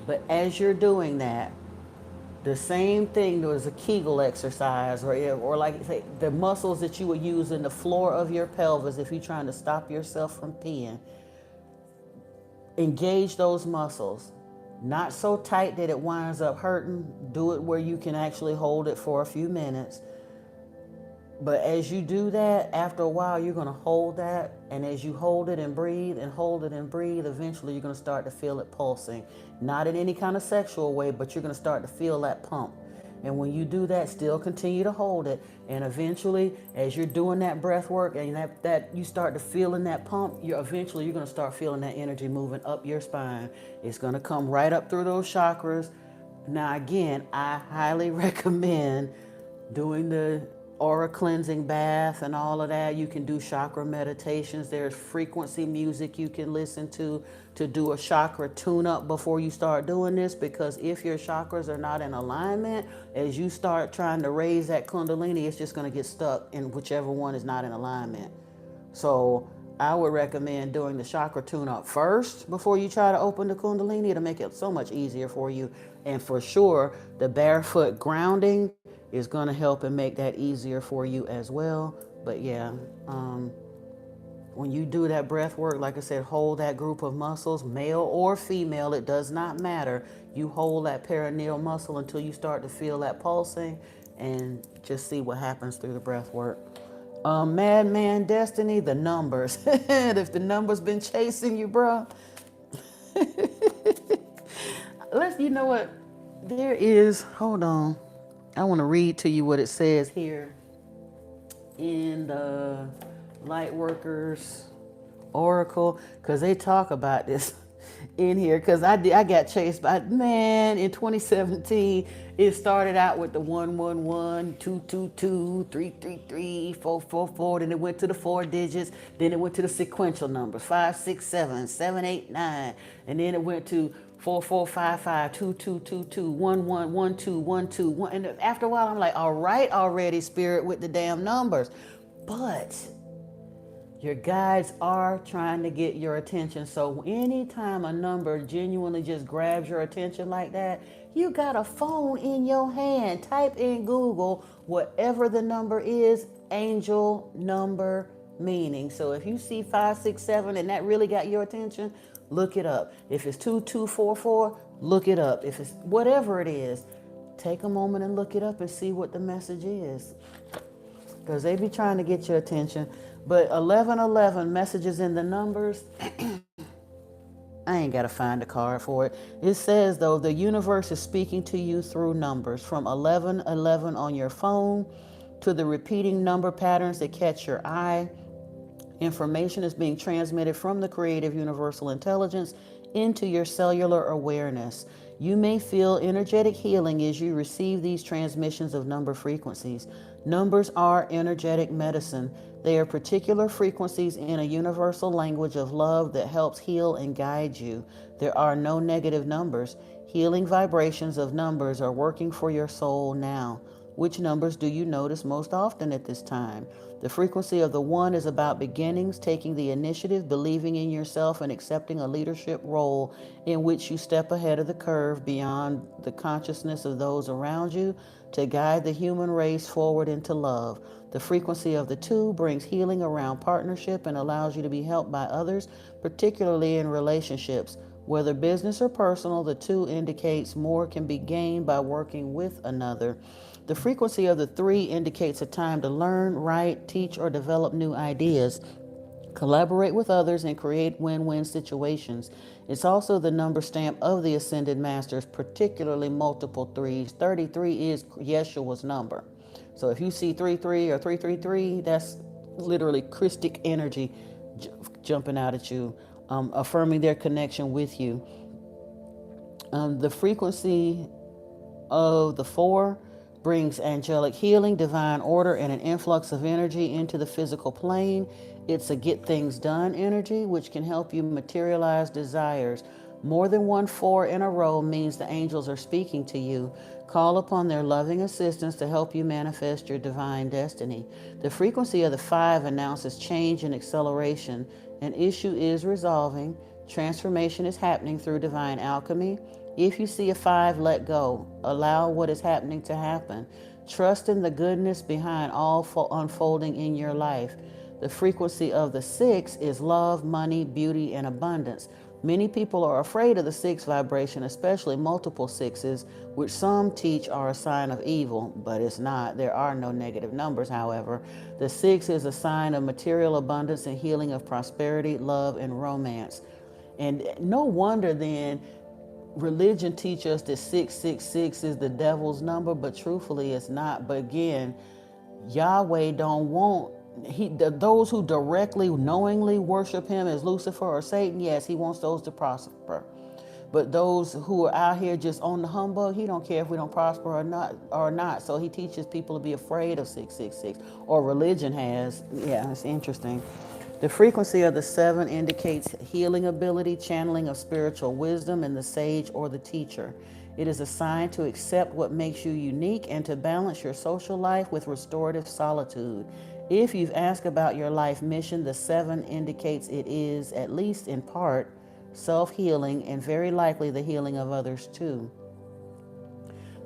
But as you're doing that, the same thing, there was a Kegel exercise, or like say, the muscles that you would use in the floor of your pelvis if you're trying to stop yourself from peeing. Engage those muscles. Not so tight that it winds up hurting. Do it where you can actually hold it for a few minutes. But as you do that, after a while, you're going to hold that. And as you hold it and breathe and hold it and breathe, eventually you're going to start to feel it pulsing. Not in any kind of sexual way, but you're going to start to feel that pump. And when you do that, still continue to hold it. And eventually, as you're doing that breath work and that you start to feeling that pump, you're going to start feeling that energy moving up your spine. It's going to come right up through those chakras. Now, again, I highly recommend doing the aura cleansing bath and all of that. You can do chakra meditations. There's frequency music you can listen to do a chakra tune up before you start doing this, because if your chakras are not in alignment, as you start trying to raise that Kundalini, it's just going to get stuck in whichever one is not in alignment. So I would recommend doing the chakra tune up first before you try to open the Kundalini. It'll make it so much easier for you. And for sure, the barefoot grounding is going to help and make that easier for you as well. But yeah, when you do that breath work, like I said, hold that group of muscles, male or female, it does not matter. You hold that perineal muscle until you start to feel that pulsing and just see what happens through the breath work. Madman Destiny, the numbers. If the numbers been chasing you, bro, you know what? There is, hold on. I want to read to you what it says here in the Lightworkers Oracle, because they talk about this in here. Because I got chased by, man, in 2017. It started out with the 111, 222, 333, 444. Then it went to the 4 digits. Then it went to the sequential numbers 567, 789, and then it went to 4455, 2222, 1112, and after a while, I'm like, all right, already, spirit, with the damn numbers. But your guides are trying to get your attention. So anytime a number genuinely just grabs your attention like that, you got a phone in your hand. Type in Google whatever the number is, angel number meaning. So if you see 567 and that really got your attention, look it up. If it's 2244, look it up. If it's whatever it is, take a moment and look it up and see what the message is, because they be trying to get your attention. But 1111, messages in the numbers, I ain't got to find a card for it. It says, though, the universe is speaking to you through numbers, from 1111 on your phone to the repeating number patterns that catch your eye. Information is being transmitted from the creative universal intelligence into your cellular awareness. You may feel energetic healing as you receive these transmissions of number frequencies. Numbers are energetic medicine. They are particular frequencies in a universal language of love that helps heal and guide you. There are no negative numbers. Healing vibrations of numbers are working for your soul now. Which numbers do you notice most often at this time? The frequency of the 1 is about beginnings, taking the initiative, believing in yourself, and accepting a leadership role in which you step ahead of the curve beyond the consciousness of those around you to guide the human race forward into love. The frequency of the 2 brings healing around partnership and allows you to be helped by others, particularly in relationships. Whether business or personal, the 2 indicates more can be gained by working with another. The frequency of the 3 indicates a time to learn, write, teach, or develop new ideas, collaborate with others, and create win-win situations. It's also the number stamp of the Ascended Masters, particularly multiple 3s. 33 is Yeshua's number. So if you see 33 or 333, that's literally Christic energy jumping out at you, affirming their connection with you. The frequency of the 4 brings angelic healing, divine order, and an influx of energy into the physical plane. It's a get things done energy, which can help you materialize desires. More than 1 4 in a row means the angels are speaking to you. Call upon their loving assistance to help you manifest your divine destiny. The frequency of the 5 announces change and acceleration. An issue is resolving. Transformation is happening through divine alchemy. If you see a 5, let go. Allow what is happening to happen. Trust in the goodness behind all unfolding in your life. The frequency of the 6 is love, money, beauty, and abundance. Many people are afraid of the 6 vibration, especially multiple 6s, which some teach are a sign of evil, but it's not. There are no negative numbers, however. The 6 is a sign of material abundance and healing of prosperity, love, and romance. And no wonder then religion teaches us that 666 is the devil's number, but truthfully it's not. But again, Yahweh don't want those who directly, knowingly worship him as Lucifer or Satan. Yes, he wants those to prosper. But those who are out here just on the humbug, he don't care if we don't prosper or not. So he teaches people to be afraid of 666, or religion has. Yeah, it's interesting. The frequency of the 7 indicates healing ability, channeling of spiritual wisdom, and the sage or the teacher. It is a sign to accept what makes you unique and to balance your social life with restorative solitude. If you've asked about your life mission, the 7 indicates it is, at least in part, self-healing and very likely the healing of others too.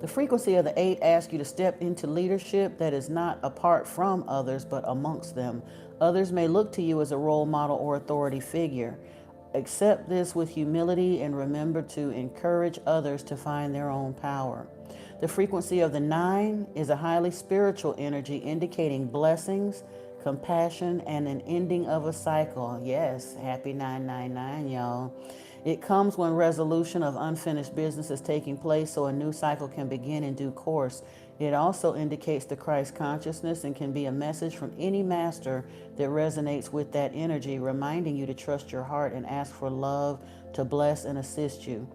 The frequency of the 8 asks you to step into leadership that is not apart from others but amongst them. Others may look to you as a role model or authority figure. Accept this with humility and remember to encourage others to find their own power. The frequency of the 9 is a highly spiritual energy indicating blessings, compassion, and an ending of a cycle. Yes, happy 999, y'all. It comes when resolution of unfinished business is taking place so a new cycle can begin in due course. It also indicates the Christ consciousness and can be a message from any master that resonates with that energy, reminding you to trust your heart and ask for love to bless and assist you.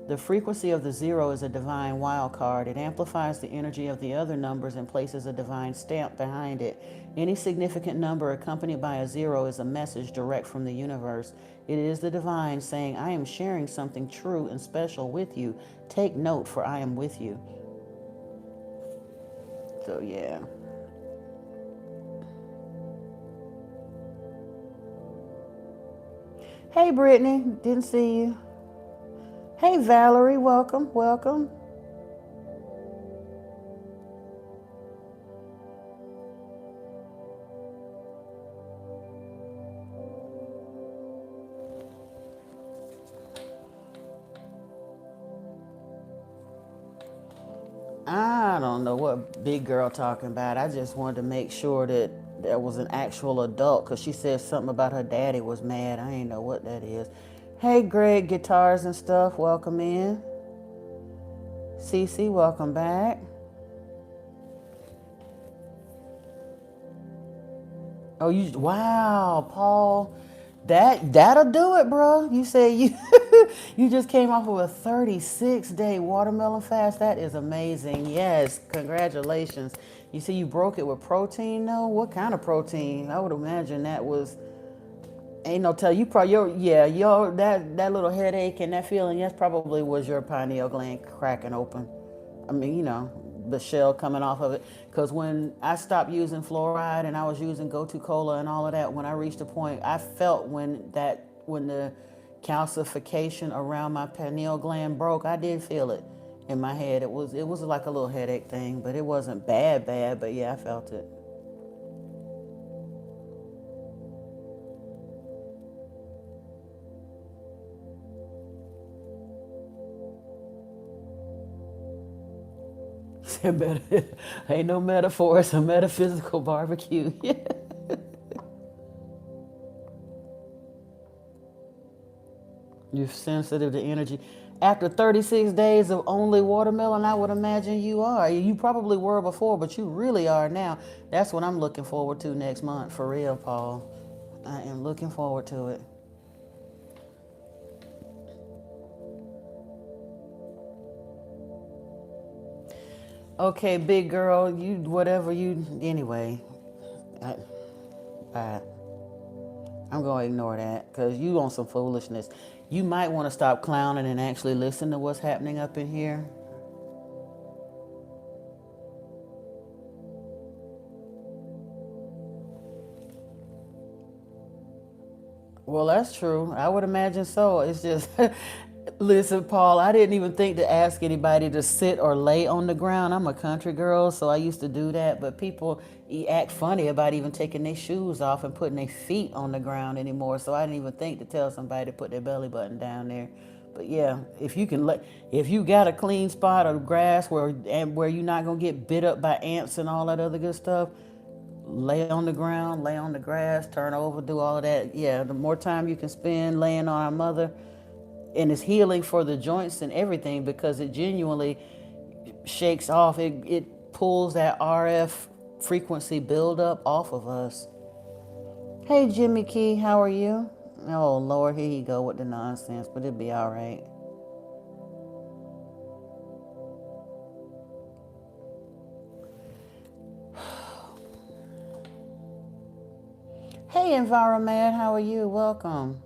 The frequency of the 0 is a divine wild card. It amplifies the energy of the other numbers and places a divine stamp behind it. Any significant number accompanied by a 0 is a message direct from the universe. It is the divine saying, I am sharing something true and special with you. Take note, for I am with you. So, yeah. Hey, Brittany. Didn't see you. Hey, Valerie. Welcome. Welcome. I don't know what big girl talking about. I just wanted to make sure that there was an actual adult because she said something about her daddy was mad. I ain't know what that is. Hey, Greg, guitars and stuff. Welcome in. Cece, welcome back. Oh, wow, Paul. That'll do it, bro. You say you you just came off of a 36-day watermelon fast. That is amazing. Yes, congratulations. You see, you broke it with protein, though. What kind of protein? I would imagine that was ain't no tell you probably your that little headache and that feeling. Yes, probably was your pineal gland cracking open. I mean, the shell coming off of it. Because when I stopped using fluoride and I was using Go-To Cola and all of that, when I reached a point, I felt when the calcification around my pineal gland broke, I did feel it in my head. It was like a little headache thing, but it wasn't bad, but yeah, I felt it. Ain't no metaphor, it's a metaphysical barbecue. You're sensitive to energy. After 36 days of only watermelon, I would imagine you are. You probably were before, but you really are now. That's what I'm looking forward to next month, for real, Paul. I am looking forward to it. Okay, big girl, anyway. I, I, I'm going to ignore that because you on some foolishness. You might want to stop clowning and actually listen to what's happening up in here. Well, that's true. I would imagine so. It's just, listen, Paul, I didn't even think to ask anybody to sit or lay on the ground. I'm a country girl, so I used to do that. But people act funny about even taking their shoes off and putting their feet on the ground anymore. So I didn't even think to tell somebody to put their belly button down there. But yeah, if you got a clean spot of grass where you're not gonna get bit up by ants and all that other good stuff, lay on the ground, lay on the grass, turn over, do all of that. Yeah, the more time you can spend laying on our mother, and it's healing for the joints and everything because it genuinely shakes off, it pulls that RF frequency buildup off of us. Hey, Jimmy Key, how are you? Oh, Lord, here you go with the nonsense, but it'll be all right. Hey, Environment, how are you? Welcome.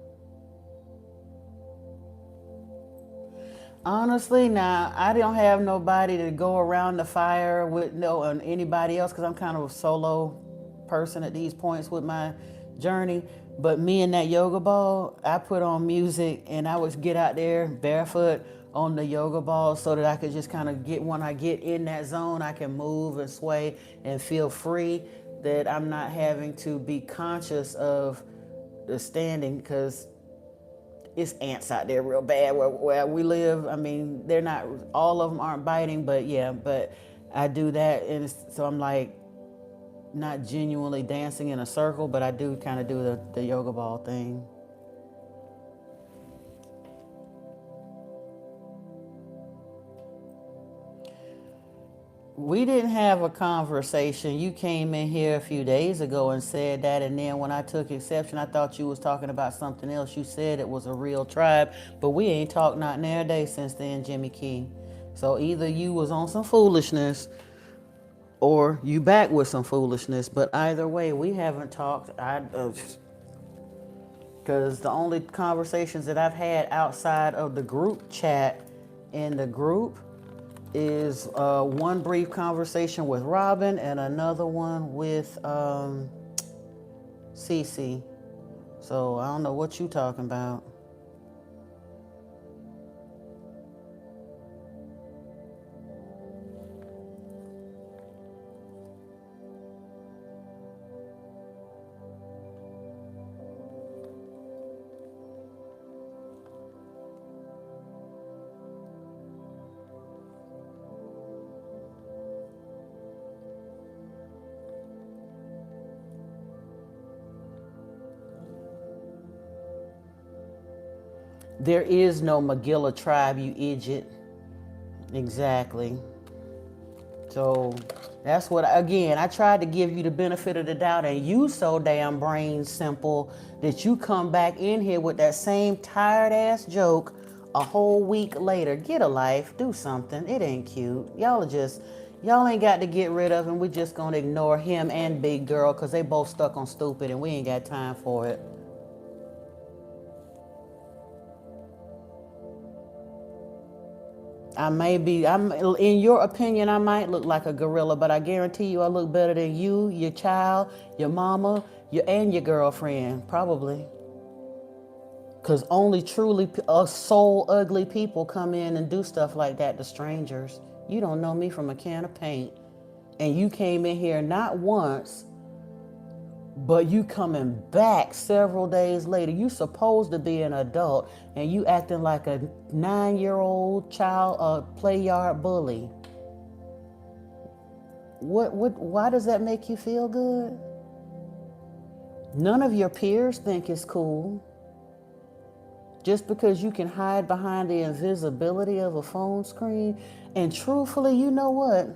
Honestly, now I don't have nobody to go around the fire with, no, and anybody else because I'm kind of a solo person at these points with my journey. But me and that yoga ball, I put on music and I would get out there barefoot on the yoga ball so that I could just kind of get, when I get in that zone, I can move and sway and feel free, that I'm not having to be conscious of the standing, because it's ants out there real bad where we live. I mean, they're not, all of them aren't biting, but yeah, but I do that. And so I'm like not genuinely dancing in a circle, but I do kind of do the yoga ball thing. We didn't have a conversation. You came in here a few days ago and said that, and then when I took exception, I thought you was talking about something else. You said it was a real tribe, but we ain't talked not near a day since then, Jimmy Key. So either you was on some foolishness or you back with some foolishness, but either way, we haven't talked. Because the only conversations that I've had outside of the group chat in the group is one brief conversation with Robin and another one with Cece. So I don't know what you talking about. There is no Magilla tribe, you idiot. Exactly. So that's what, again, I tried to give you the benefit of the doubt, and you so damn brain simple that you come back in here with that same tired ass joke a whole week later. Get a life, do something. It ain't cute. Y'all ain't got to get rid of him. We just gonna ignore him and Big Girl because they both stuck on stupid and we ain't got time for it. I'm in your opinion, I might look like a gorilla, but I guarantee you I look better than you, your child, your mama, and your girlfriend, probably. Because only truly soul ugly people come in and do stuff like that to strangers. You don't know me from a can of paint. And you came in here not once, but you coming back several days later. You supposed to be an adult and you acting like a 9-year-old child, play yard bully. Why does that make you feel good? None of your peers think it's cool. Just because you can hide behind the invisibility of a phone screen. And truthfully, you know what?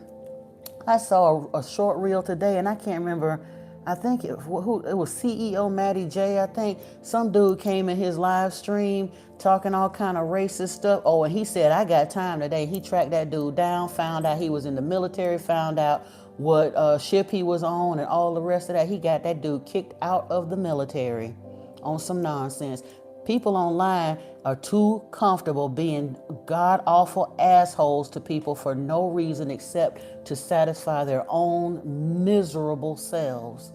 I saw a short reel today, and I can't remember. I think it was CEO Matty J. I think some dude came in his live stream talking all kind of racist stuff. Oh, and he said, I got time today. He tracked that dude down, found out he was in the military, found out what ship he was on and all the rest of that. He got that dude kicked out of the military on some nonsense. People online are too comfortable being god-awful assholes to people for no reason except to satisfy their own miserable selves.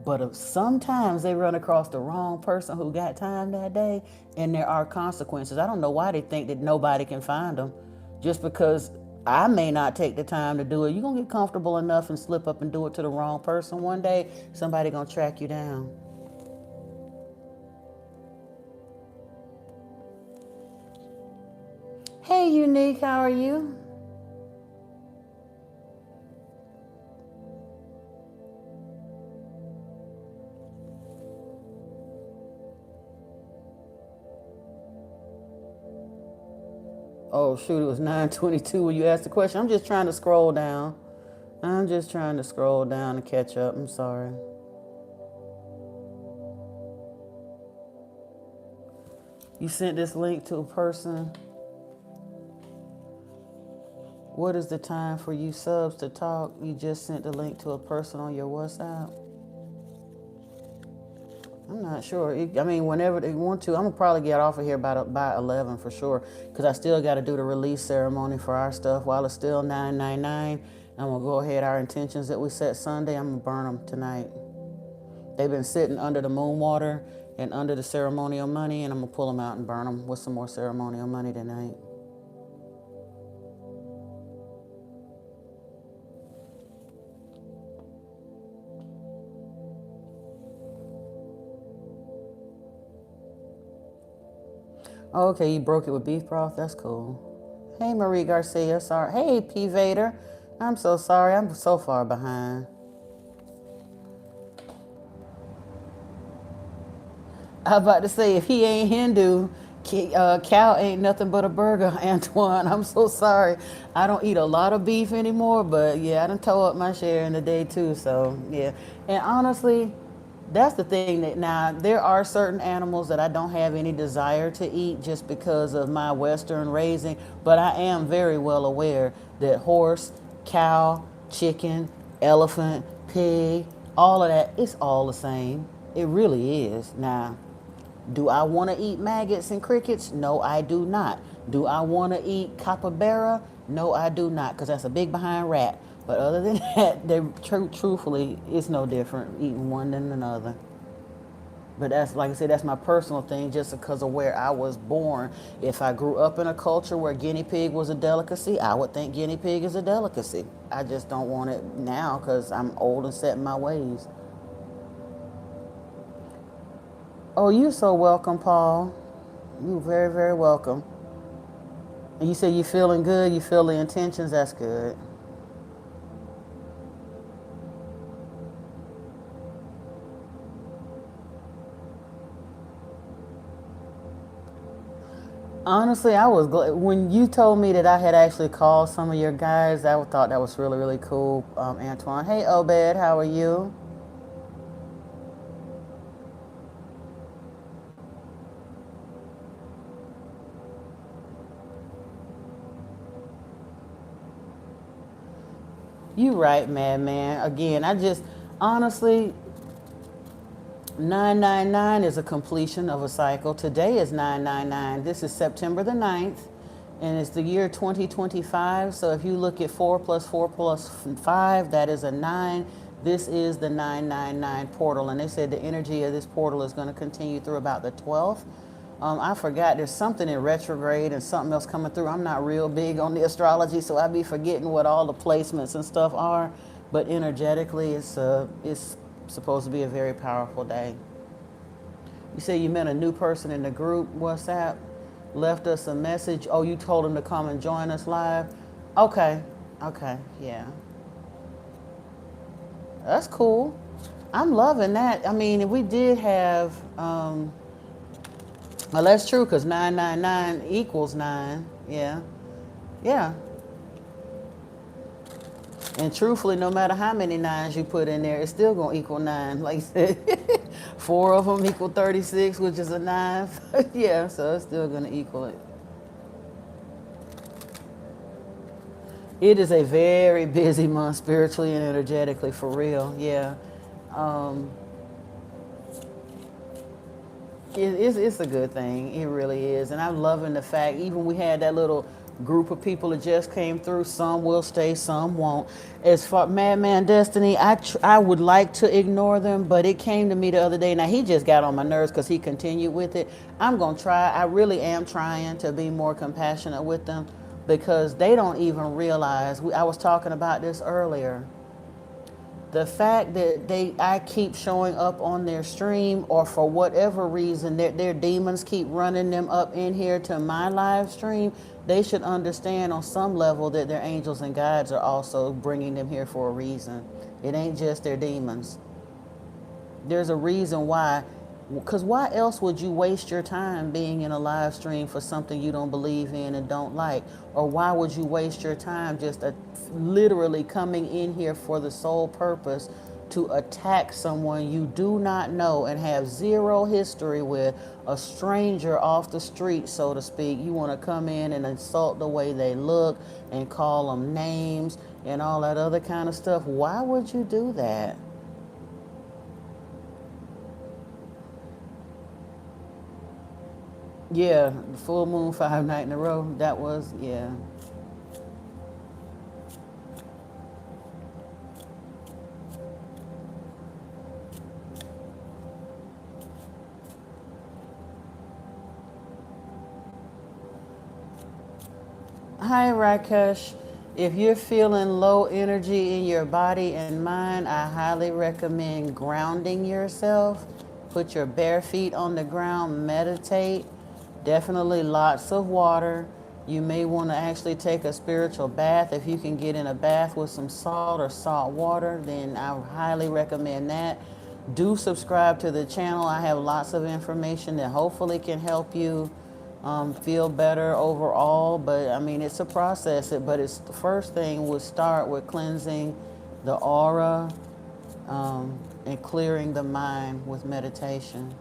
But sometimes they run across the wrong person who got time that day, and there are consequences. I don't know why they think that nobody can find them. Just because I may not take the time to do it, you're going to get comfortable enough and slip up and do it to the wrong person. One day, somebody going to track you down. Hey, Unique, how are you? Oh, shoot, it was 9:22 when you asked the question. I'm just trying to scroll down. I'm just trying to scroll down and catch up. I'm sorry. You sent this link to a person. What is the time for you subs to talk? You just sent the link to a person on your WhatsApp? I'm not sure. I mean, whenever they want to, I'm gonna probably get off of here by 11 for sure, because I still got to do the release ceremony for our stuff while it's still 9.99, I'm going to go ahead, our intentions that we set Sunday, I'm going to burn them tonight. They've been sitting under the moon water and under the ceremonial money, and I'm going to pull them out and burn them with some more ceremonial money tonight. Oh, okay, you broke it with beef broth? That's cool. Hey, Marie Garcia, sorry. Hey, P. Vader. I'm so sorry. I'm so far behind. I was about to say, if he ain't Hindu, cow ain't nothing but a burger, Antoine. I'm so sorry. I don't eat a lot of beef anymore, but yeah, I done tore up my share in the day too. So yeah, and honestly, that's the thing that now there are certain animals that I don't have any desire to eat just because of my Western raising, but I am very well aware that horse, cow, chicken, elephant, pig, all of that, it's all the same. It really is. Now, do I want to eat maggots and crickets? No, I do not. Do I want to eat capybara? No, I do not, because that's a big behind rat. But other than that, truthfully, it's no different eating one than another. But that's, like I said, that's my personal thing just because of where I was born. If I grew up in a culture where guinea pig was a delicacy, I would think guinea pig is a delicacy. I just don't want it now because I'm old and set in my ways. Oh, you're so welcome, Paul. You're very, very welcome. And you say you're feeling good, you feel the intentions, that's good. Honestly, I was glad when you told me that I had actually called some of your guys. I thought that was really, really cool, Antoine. Hey, Obed, how are you? You right, madman. Again, I just honestly, 999 is a completion of a cycle. Today is 999. This is September the 9th, and it's the year 2025. So if you look at 4 plus 4 plus 5, that is a 9. This is the 999 portal, and they said the energy of this portal is going to continue through about the 12th. I forgot there's something in retrograde and something else coming through. I'm not real big on the astrology, so I be forgetting what all the placements and stuff are. But energetically, it's supposed to be a very powerful day. You say you met a new person in the group WhatsApp, left us a message. Oh, you told them to come and join us live. Okay, okay, yeah, that's cool. I'm loving that. I mean, if we did have, well, that's true because 999 equals 9. Yeah, yeah. And truthfully, no matter how many nines you put in there, it's still gonna equal 9. Like I said, 4 of them equal 36, which is a 9. Yeah, so it's still gonna equal it. It is a very busy month spiritually and energetically, for real. Yeah. Um, it's a good thing. It really is. And I'm loving the fact, even we had that little group of people that just came through. Some will stay, some won't. As far Madman Destiny, I would like to ignore them, but it came to me the other day. Now, he just got on my nerves because he continued with it. I'm going to try. I really am trying to be more compassionate with them because they don't even realize. I was talking about this earlier, the fact that I keep showing up on their stream, or for whatever reason their demons keep running them up in here to my live stream, they should understand on some level that their angels and guides are also bringing them here for a reason. It ain't just their demons. There's a reason why. Because why else would you waste your time being in a live stream for something you don't believe in and don't like? Or why would you waste your time just literally coming in here for the sole purpose to attack someone you do not know and have zero history with, a stranger off the street, so to speak? You want to come in and insult the way they look and call them names and all that other kind of stuff. Why would you do that? Yeah, full moon 5 night in a row. That was, yeah. Hi, Rakesh. If you're feeling low energy in your body and mind, I highly recommend grounding yourself. Put your bare feet on the ground, meditate. Definitely lots of water. You may want to actually take a spiritual bath. If you can get in a bath with some salt or salt water, then I highly recommend that. Do subscribe to the channel. I have lots of information that hopefully can help you feel better overall. But I mean, it's a process. But it's the first thing would start with cleansing the aura and clearing the mind with meditation.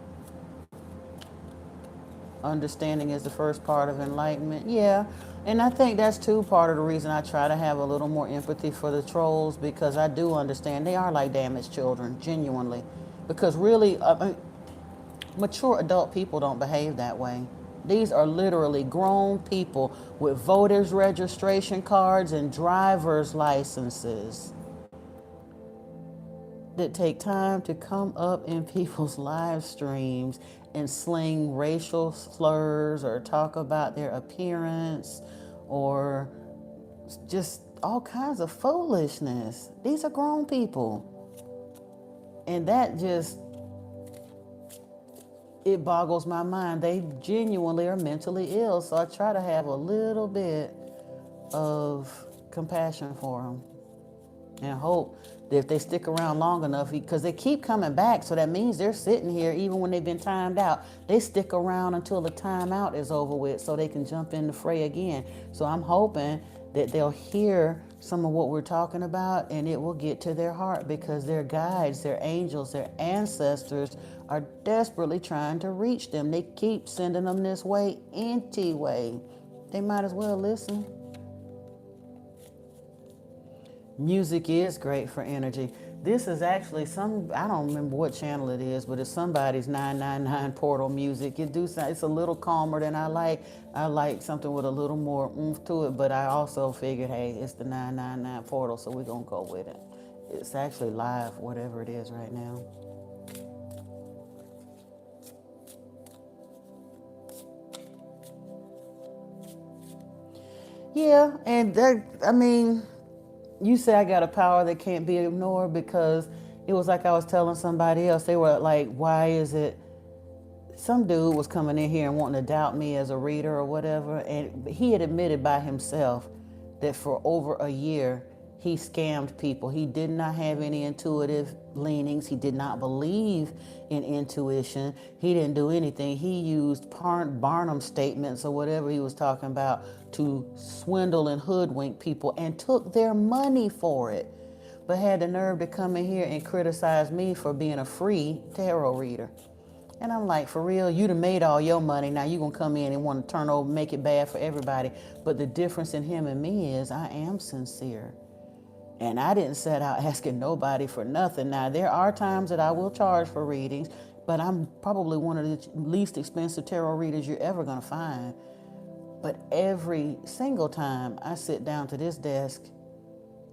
Understanding is the first part of enlightenment. Yeah. And I think that's too part of the reason I try to have a little more empathy for the trolls, because I do understand they are like damaged children, genuinely. Because really, mature adult people don't behave that way. These are literally grown people with voters' registration cards and driver's licenses that take time to come up in people's live streams and sling racial slurs or talk about their appearance or just all kinds of foolishness. These are grown people. And that just, it boggles my mind. They genuinely are mentally ill. So I try to have a little bit of compassion for them and hope that if they stick around long enough, because they keep coming back, so that means they're sitting here even when they've been timed out. They stick around until the timeout is over with so they can jump in the fray again. So I'm hoping that they'll hear some of what we're talking about and it will get to their heart, because their guides, their angels, their ancestors are desperately trying to reach them. They keep sending them this way anyway. They might as well listen. Music is great for energy. This is actually I don't remember what channel it is, but it's somebody's 999 portal music. It's a little calmer than I like. I like something with a little more oomph to it, but I also figured, hey, it's the 999 portal, so we're going to go with it. It's actually live, whatever it is right now. Yeah, and I mean, you say I got a power that can't be ignored, because it was like I was telling somebody else. They were like, why is it some dude was coming in here and wanting to doubt me as a reader or whatever, and he had admitted by himself that for over a year he scammed people. He did not have any intuitive leanings. He did not believe in intuition. He didn't do anything. He used Barnum statements or whatever he was talking about to swindle and hoodwink people and took their money for it, but had the nerve to come in here and criticize me for being a free tarot reader. And I'm like, for real, you done made all your money. Now you gonna come in and want to turn over, make it bad for everybody. But the difference in him and me is I am sincere. And I didn't set out asking nobody for nothing. Now, there are times that I will charge for readings, but I'm probably one of the least expensive tarot readers you're ever gonna find. But every single time I sit down to this desk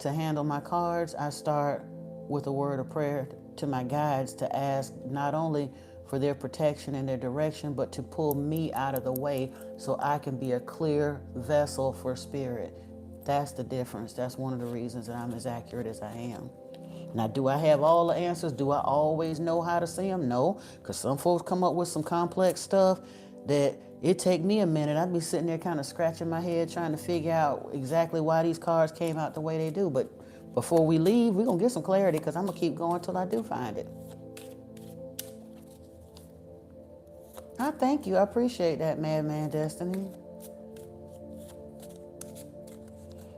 to handle my cards, I start with a word of prayer to my guides to ask not only for their protection and their direction, but to pull me out of the way so I can be a clear vessel for spirit. That's the difference. That's one of the reasons that I'm as accurate as I am. Now, do I have all the answers? Do I always know how to see them? No, because some folks come up with some complex stuff that it take me a minute. I'd be sitting there kind of scratching my head trying to figure out exactly why these cards came out the way they do. But before we leave, we're going to get some clarity, because I'm going to keep going until I do find it. I thank you. I appreciate that, Madman Destiny.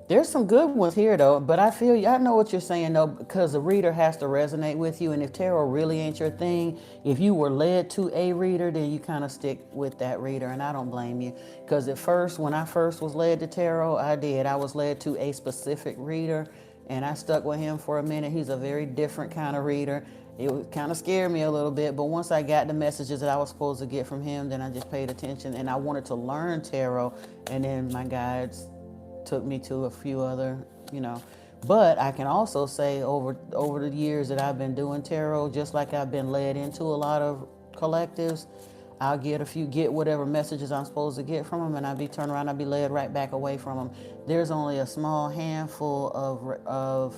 There's some good ones here, though, but I feel you. I know what you're saying, though, because the reader has to resonate with you. And if tarot really ain't your thing, if you were led to a reader, then you kind of stick with that reader. And I don't blame you, because at first, when I first was led to tarot, I was led to a specific reader, and I stuck with him for a minute. He's a very different kind of reader. It kind of scared me a little bit, but once I got the messages that I was supposed to get from him, then I just paid attention, and I wanted to learn tarot. And then my guides took me to a few other, but I can also say over the years that I've been doing tarot, just like I've been led into a lot of collectives, I'll get whatever messages I'm supposed to get from them, and I'll be turned around, I'll be led right back away from them. There's only a small handful of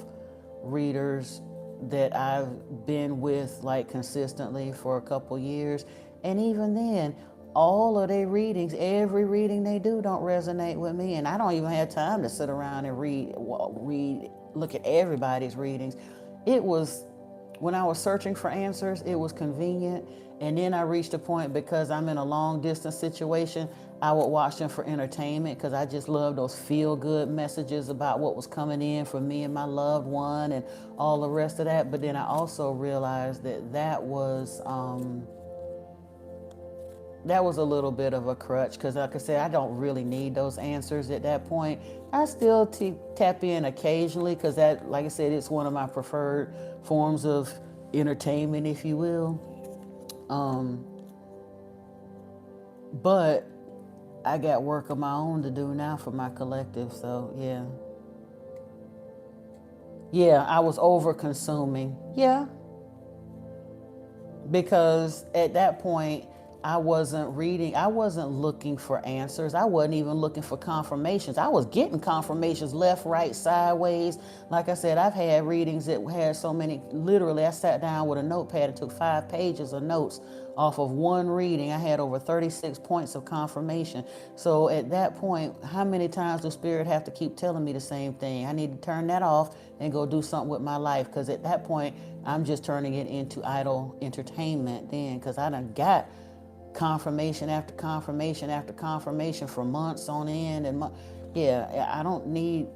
readers that I've been with like consistently for a couple years. And even then, all of their readings, every reading they do don't resonate with me. And I don't even have time to sit around and look at everybody's readings. It was, when I was searching for answers, it was convenient. And then I reached a point, because I'm in a long distance situation, I would watch them for entertainment, because I just love those feel good messages about what was coming in for me and my loved one and all the rest of that. But then I also realized that was a little bit of a crutch, because like I said, I don't really need those answers at that point. I still tap in occasionally, because that, like I said, it's one of my preferred forms of entertainment, if you will. But I got work of my own to do now for my collective, so yeah. Yeah, I was over consuming. Yeah, because at that point, I wasn't looking for answers. I wasn't even looking for confirmations. I was getting confirmations left, right, sideways. Like I said, I've had readings that had so many, literally I sat down with a notepad and took 5 pages of notes off of one reading. I had over 36 points of confirmation. So at that point, how many times does Spirit have to keep telling me the same thing? I need to turn that off and go do something with my life, because at that point, I'm just turning it into idle entertainment then, because I done got confirmation after confirmation after confirmation for months on end. And yeah, I don't need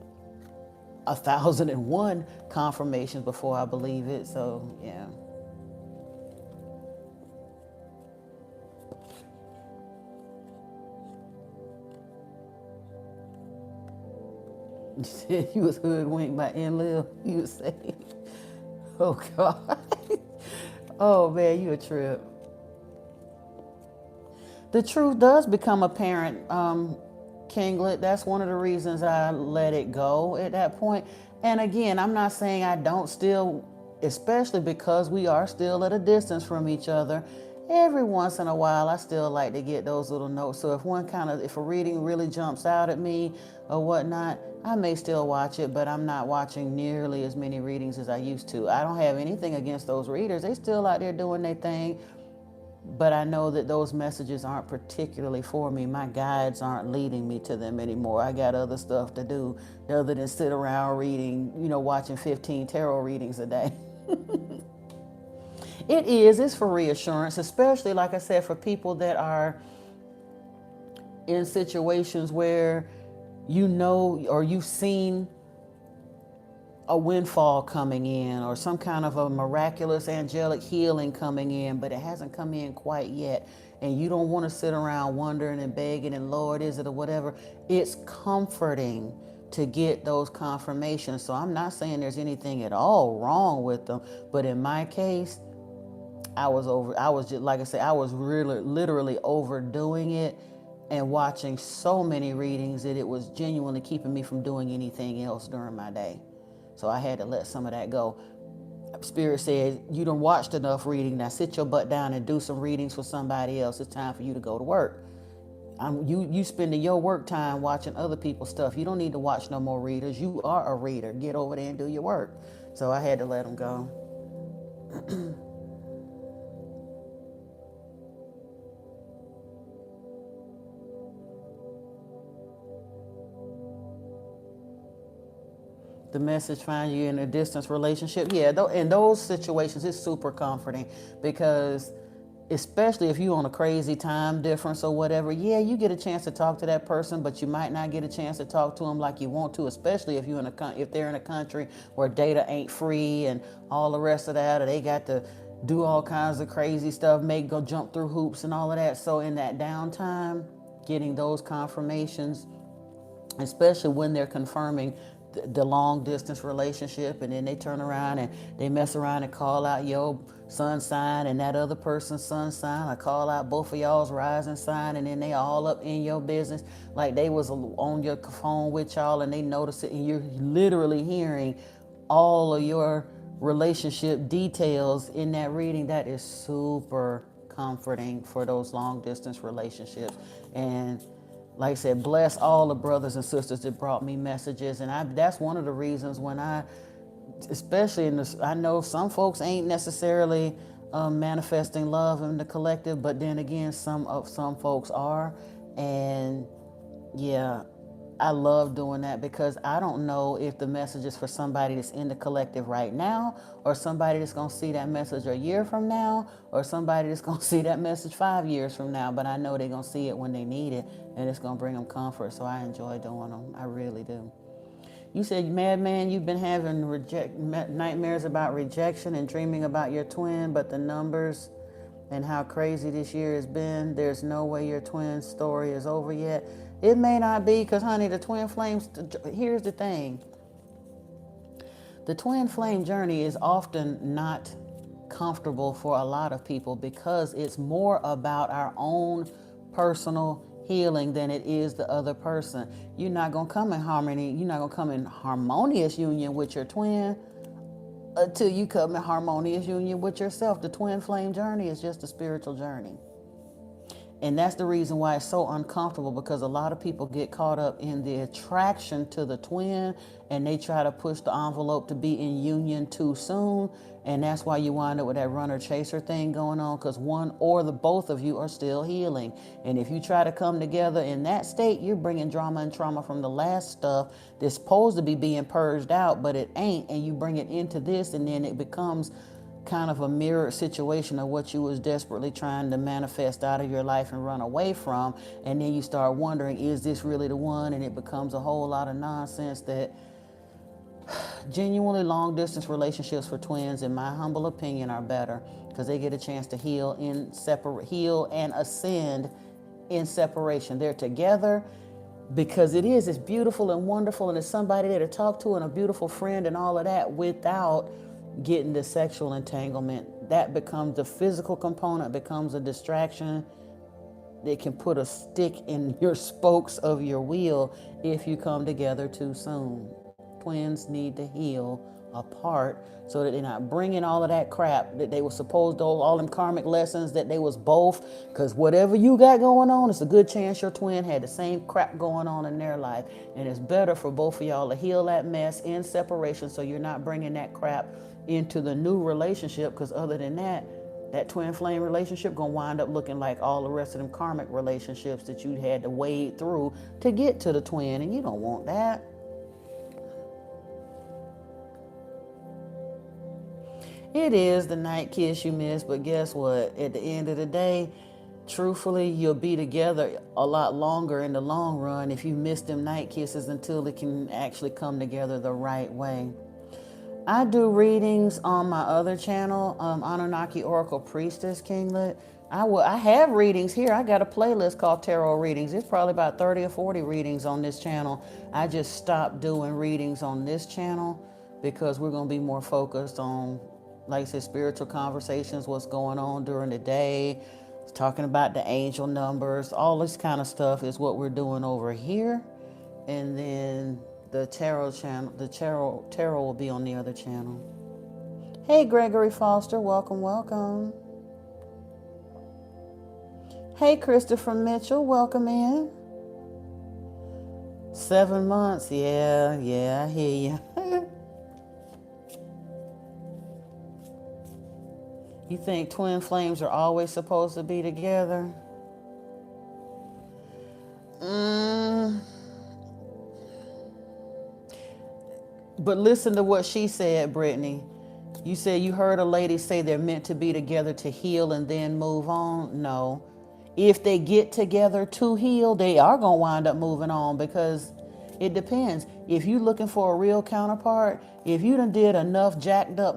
1,001 confirmations before I believe it. So yeah. You said you was hoodwinked by Enlil, you was saying. Oh God. Oh man, you a trip. The truth does become apparent, Kinglet. That's one of the reasons I let it go at that point. And again, I'm not saying I don't still, especially because we are still at a distance from each other. Every once in a while, I still like to get those little notes. So if a reading really jumps out at me or whatnot, I may still watch it, but I'm not watching nearly as many readings as I used to. I don't have anything against those readers. They still out there doing their thing. But I know that those messages aren't particularly for me. My guides aren't leading me to them anymore. I got other stuff to do other than sit around reading, watching 15 tarot readings a day. It's for reassurance, especially, like I said, for people that are in situations where or you've seen a windfall coming in, or some kind of a miraculous angelic healing coming in, but it hasn't come in quite yet. And you don't want to sit around wondering and begging and Lord, is it, or whatever. It's comforting to get those confirmations. So I'm not saying there's anything at all wrong with them, but in my case, I was just, like I said, I was really literally overdoing it and watching so many readings that it was genuinely keeping me from doing anything else during my day. So I had to let some of that go. Spirit said, you done watched enough reading. Now sit your butt down and do some readings for somebody else. It's time for you to go to work. You spending your work time watching other people's stuff. You don't need to watch no more readers. You are a reader. Get over there and do your work. So I had to let them go. The message find you in a distance relationship. Yeah, in those situations, it's super comforting, because especially if you're on a crazy time difference or whatever, yeah, you get a chance to talk to that person, but you might not get a chance to talk to them like you want to, especially if they're in a country where data ain't free and all the rest of that, or they got to do all kinds of crazy stuff, go jump through hoops and all of that. So in that downtime, getting those confirmations, especially when they're confirming the long distance relationship, and then they turn around and they mess around and call out your sun sign and that other person's sun sign, or call out both of y'all's rising sign, and then they all up in your business like they was on your phone with y'all, and they notice it, and you're literally hearing all of your relationship details in that reading. That is super comforting for those long distance relationships. And like I said, bless all the brothers and sisters that brought me messages. And that's one of the reasons when especially in this, I know some folks ain't necessarily manifesting love in the collective, but then again, some folks are. And yeah, I love doing that because I don't know if the message is for somebody that's in the collective right now, or somebody that's going to see that message a year from now, or somebody that's going to see that message 5 years from now. But I know they're going to see it when they need it, and it's going to bring them comfort. So I enjoy doing them. I really do. You said, Madman, you've been having nightmares about rejection and dreaming about your twin, but the numbers and how crazy this year has been, there's no way your twin story is over yet. It may not be, because, honey, the twin flames, here's the thing. The twin flame journey is often not comfortable for a lot of people because it's more about our own personal healing than it is the other person. You're not going to come in harmony. You're not going to come in harmonious union with your twin until you come in harmonious union with yourself. The twin flame journey is just a spiritual journey. And that's the reason why it's so uncomfortable, because a lot of people get caught up in the attraction to the twin and they try to push the envelope to be in union too soon. And that's why you wind up with that runner chaser thing going on, because one or the both of you are still healing. And if you try to come together in that state, you're bringing drama and trauma from the last stuff that's supposed to be being purged out, but it ain't. And you bring it into this, and then it becomes kind of a mirrored situation of what you was desperately trying to manifest out of your life and run away from. And then you start wondering, is this really the one? And it becomes a whole lot of nonsense. That genuinely long distance relationships for twins, in my humble opinion, are better because they get a chance to heal and ascend in separation. They're together because it's beautiful and wonderful, and it's somebody there to talk to and a beautiful friend and all of that without getting the sexual entanglement. That becomes the physical component, becomes a distraction. They can put a stick in your spokes of your wheel if you come together too soon. Twins need to heal apart so that they're not bringing all of that crap that they were supposed to, all them karmic lessons that they was both, because whatever you got going on, it's a good chance your twin had the same crap going on in their life. And it's better for both of y'all to heal that mess in separation so you're not bringing that crap into the new relationship, because other than that, that twin flame relationship gonna wind up looking like all the rest of them karmic relationships that you had to wade through to get to the twin, and you don't want that. It is the night kiss you miss, but guess what? At the end of the day, truthfully, you'll be together a lot longer in the long run if you miss them night kisses until it can actually come together the right way. I do readings on my other channel, Anunnaki Oracle Priestess Kinglet. I have readings here. I got a playlist called Tarot Readings. It's probably about 30 or 40 readings on this channel. I just stopped doing readings on this channel because we're going to be more focused on, like I said, spiritual conversations, what's going on during the day, talking about the angel numbers, all this kind of stuff is what we're doing over here. And then the tarot channel, the tarot will be on the other channel. Hey, Gregory Foster, welcome, welcome. Hey, Christopher Mitchell, welcome in. 7 months, yeah, I hear you. You think twin flames are always supposed to be together? But listen to what she said, Brittany. You said you heard a lady say they're meant to be together to heal and then move on. No. If they get together to heal, they are going to wind up moving on, because it depends. If you're looking for a real counterpart, if you done did enough jacked up,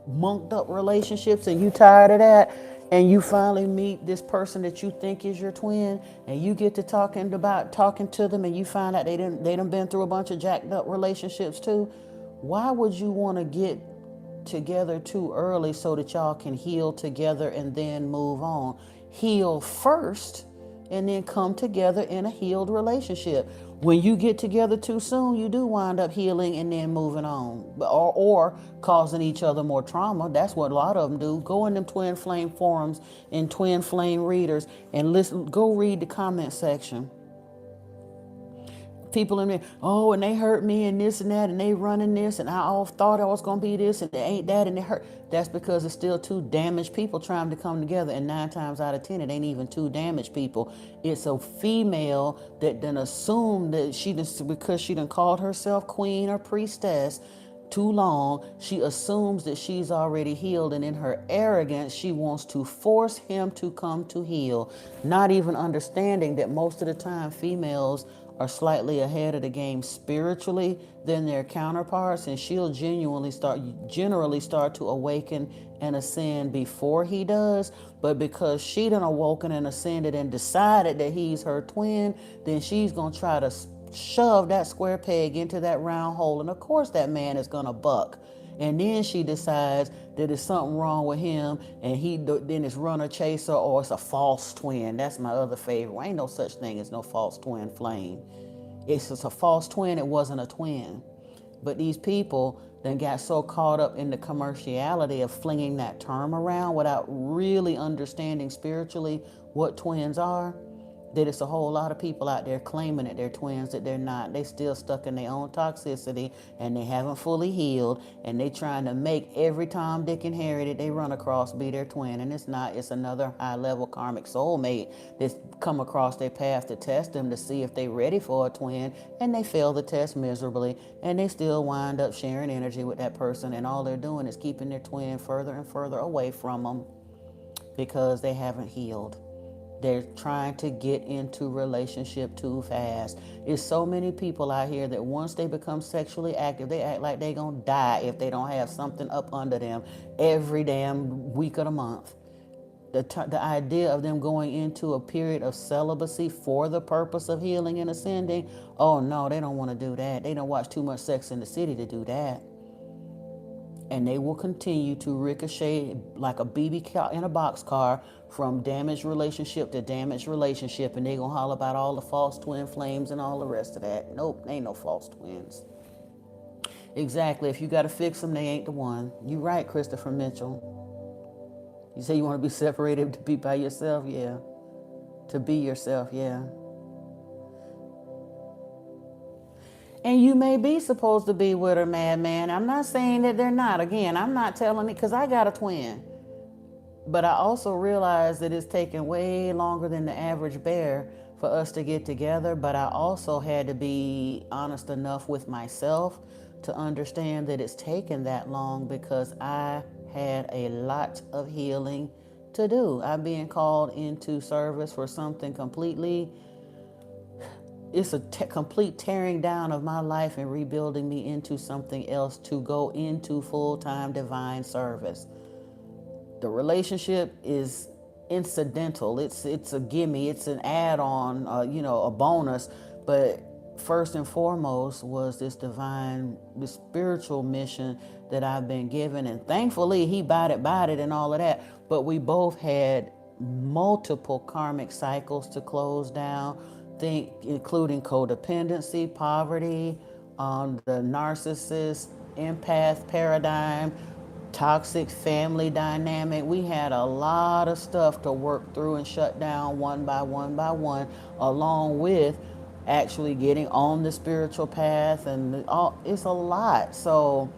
monked up relationships and you tired of that, and you finally meet this person that you think is your twin, and you get to talking to them, and you find out they done been through a bunch of jacked up relationships too, why would you want to get together too early so that y'all can heal together and then move on? Heal first and then come together in a healed relationship. When you get together too soon, you do wind up healing and then moving on, or causing each other more trauma. That's what a lot of them do. Go in them twin flame forums and twin flame readers and listen. Go read the comment section. People in there, oh, and they hurt me and this and that, and they running this, and I all thought I was gonna be this, and it ain't that, and it hurt. That's because it's still two damaged people trying to come together, and 9 times out of 10, it ain't even two damaged people. It's a female that then assumed that she just because she done called herself queen or priestess too long, she assumes that she's already healed, and in her arrogance, she wants to force him to come to heal, not even understanding that most of the time females are slightly ahead of the game spiritually than their counterparts, and she'll generally start to awaken and ascend before he does. But because she done awoken and ascended and decided that he's her twin, then she's gonna try to shove that square peg into that round hole, and of course that man is gonna buck. And then she decides that there's something wrong with him, and then it's runner chaser, or it's a false twin. That's my other favorite. Well, ain't no such thing as no false twin flame. It's just a false twin. It wasn't a twin. But these people then got so caught up in the commerciality of flinging that term around without really understanding spiritually what twins are, that it's a whole lot of people out there claiming that they're twins that they're not. They still stuck in their own toxicity, and they haven't fully healed, and they trying to make every Tom, Dick, and Harry that they run across be their twin, and it's not. It's another high-level karmic soulmate that's come across their path to test them to see if they're ready for a twin, and they fail the test miserably, and they still wind up sharing energy with that person, and all they're doing is keeping their twin further and further away from them because they haven't healed. They're trying to get into relationship too fast. There's so many people out here that once they become sexually active, they act like they're going to die if they don't have something up under them every damn week of the month. The idea of them going into a period of celibacy for the purpose of healing and ascending, oh no, they don't want to do that. They don't watch too much Sex in the City to do that. And they will continue to ricochet like a BB in a boxcar from damaged relationship to damaged relationship, and they gonna holler about all the false twin flames and all the rest of that. Nope, ain't no false twins. Exactly. If you gotta fix them, they ain't the one. You right, Christopher Mitchell. You say you want to be separated to be by yourself, yeah. To be yourself, yeah. And you may be supposed to be with her, madman. I'm not saying that they're not. Again, I'm not telling it because I got a twin. But I also realize that it's taken way longer than the average bear for us to get together. But I also had to be honest enough with myself to understand that it's taken that long because I had a lot of healing to do. I'm being called into service for something completely. It's a complete tearing down of my life and rebuilding me into something else to go into full-time divine service. The relationship is incidental. It's a gimme. It's an add-on, a bonus. But first and foremost was this spiritual mission that I've been given. And thankfully, he bought it and all of that. But we both had multiple karmic cycles to close down, including codependency, poverty, the narcissist, empath paradigm, toxic family dynamic. We had a lot of stuff to work through and shut down one by one, along with actually getting on the spiritual path, and it's a lot. So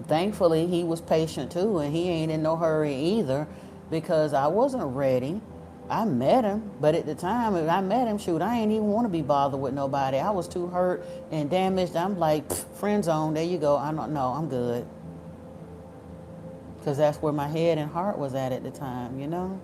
thankfully he was patient too, and he ain't in no hurry either, because I wasn't ready. I met him, but at the time I met him, shoot, I ain't even want to be bothered with nobody. I was too hurt and damaged. I'm like, friend zone, there you go. I don't know, I'm good. Because that's where my head and heart was at the time, you know?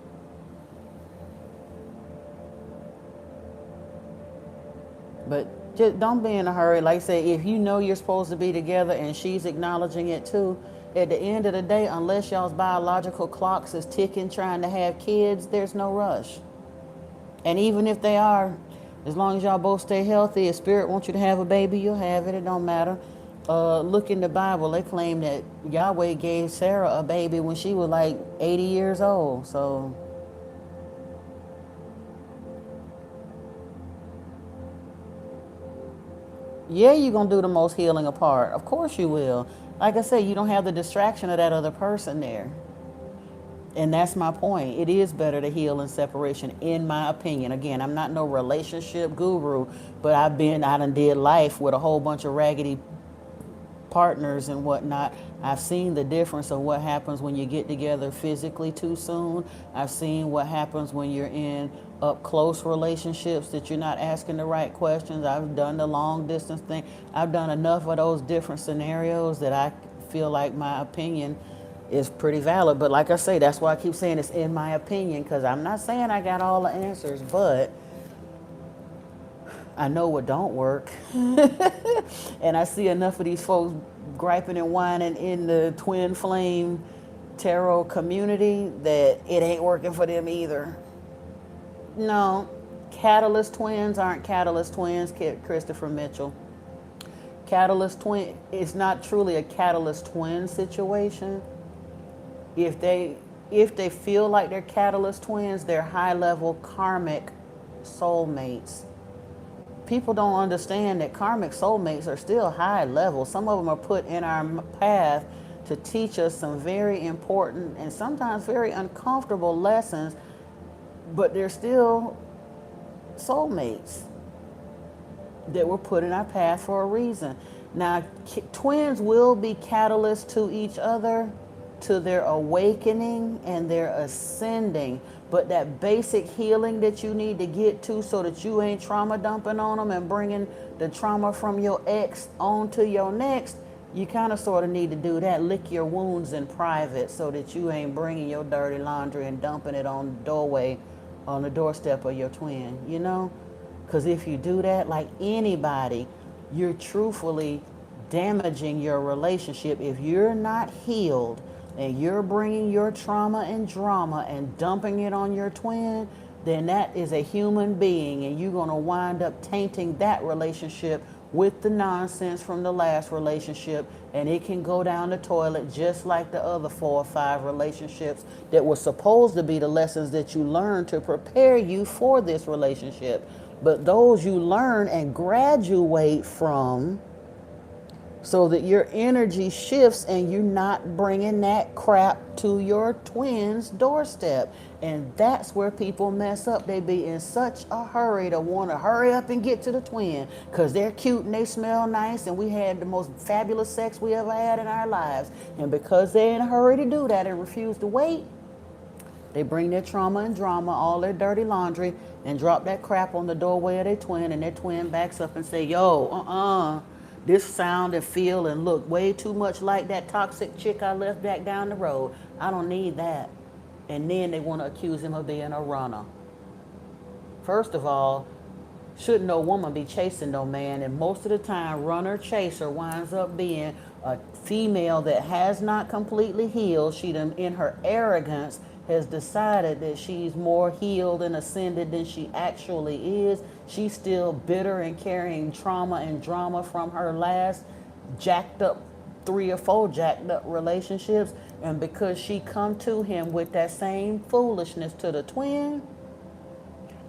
But just don't be in a hurry. Like I say, if you know you're supposed to be together and she's acknowledging it too, at the end of the day, unless y'all's biological clocks is ticking trying to have kids, there's no rush. And even if they are, as long as y'all both stay healthy, if spirit wants you to have a baby, you'll have it. It don't matter. Look in the Bible. They claim that Yahweh gave Sarah a baby when she was like 80 years old. So Yeah, you're going to do the most healing apart. Of course you will. Like I said, you don't have the distraction of that other person there. And that's my point. It is better to heal in separation, in my opinion. Again, I'm not no relationship guru, but I done did life with a whole bunch of raggedy partners and whatnot. I've seen the difference of what happens when you get together physically too soon. I've seen what happens when you're in up close relationships that you're not asking the right questions. I've done the long distance thing. I've done enough of those different scenarios that I feel like my opinion is pretty valid. But like I say, that's why I keep saying it's in my opinion, because I'm not saying I got all the answers, but I know what don't work. And I see enough of these folks griping and whining in the twin flame tarot community that it ain't working for them either. No, catalyst twins aren't catalyst twins, Christopher Mitchell. Catalyst twin, it's not truly a catalyst twin situation. If they if they feel like they're catalyst twins, they're high level karmic soulmates. People don't understand that karmic soulmates are still high level. Some of them are put in our path to teach us some very important and sometimes very uncomfortable lessons, but they're still soulmates that were put in our path for a reason. Now, twins will be catalysts to each other, to their awakening and their ascending. But that basic healing that you need to get to so that you ain't trauma dumping on them and bringing the trauma from your ex onto your next, you kind of sort of need to do that. Lick your wounds in private so that you ain't bringing your dirty laundry and dumping it on the doorway, on the doorstep of your twin, you know? Because if you do that, like anybody, you're truthfully damaging your relationship. If you're not healed and you're bringing your trauma and drama and dumping it on your twin, then that is a human being, and you're going to wind up tainting that relationship with the nonsense from the last relationship, and it can go down the toilet just like the other 4 or 5 relationships that were supposed to be the lessons that you learned to prepare you for this relationship. But those you learn and graduate from so that your energy shifts and you're not bringing that crap to your twin's doorstep. And that's where people mess up. They be in such a hurry to want to hurry up and get to the twin because they're cute and they smell nice and we had the most fabulous sex we ever had in our lives. And because they're in a hurry to do that and refuse to wait, they bring their trauma and drama, all their dirty laundry, and drop that crap on the doorway of their twin, and their twin backs up and say, yo, this sound and feel and look way too much like that toxic chick I left back down the road. I don't need that. And then they want to accuse him of being a runner. First of all, shouldn't no woman be chasing no man, and most of the time runner chaser winds up being a female that has not completely healed. She done, in her arrogance, has decided that she's more healed and ascended than she actually is. She's still bitter and carrying trauma and drama from her last jacked up 3 or 4 jacked up relationships, and because she come to him with that same foolishness to the twin,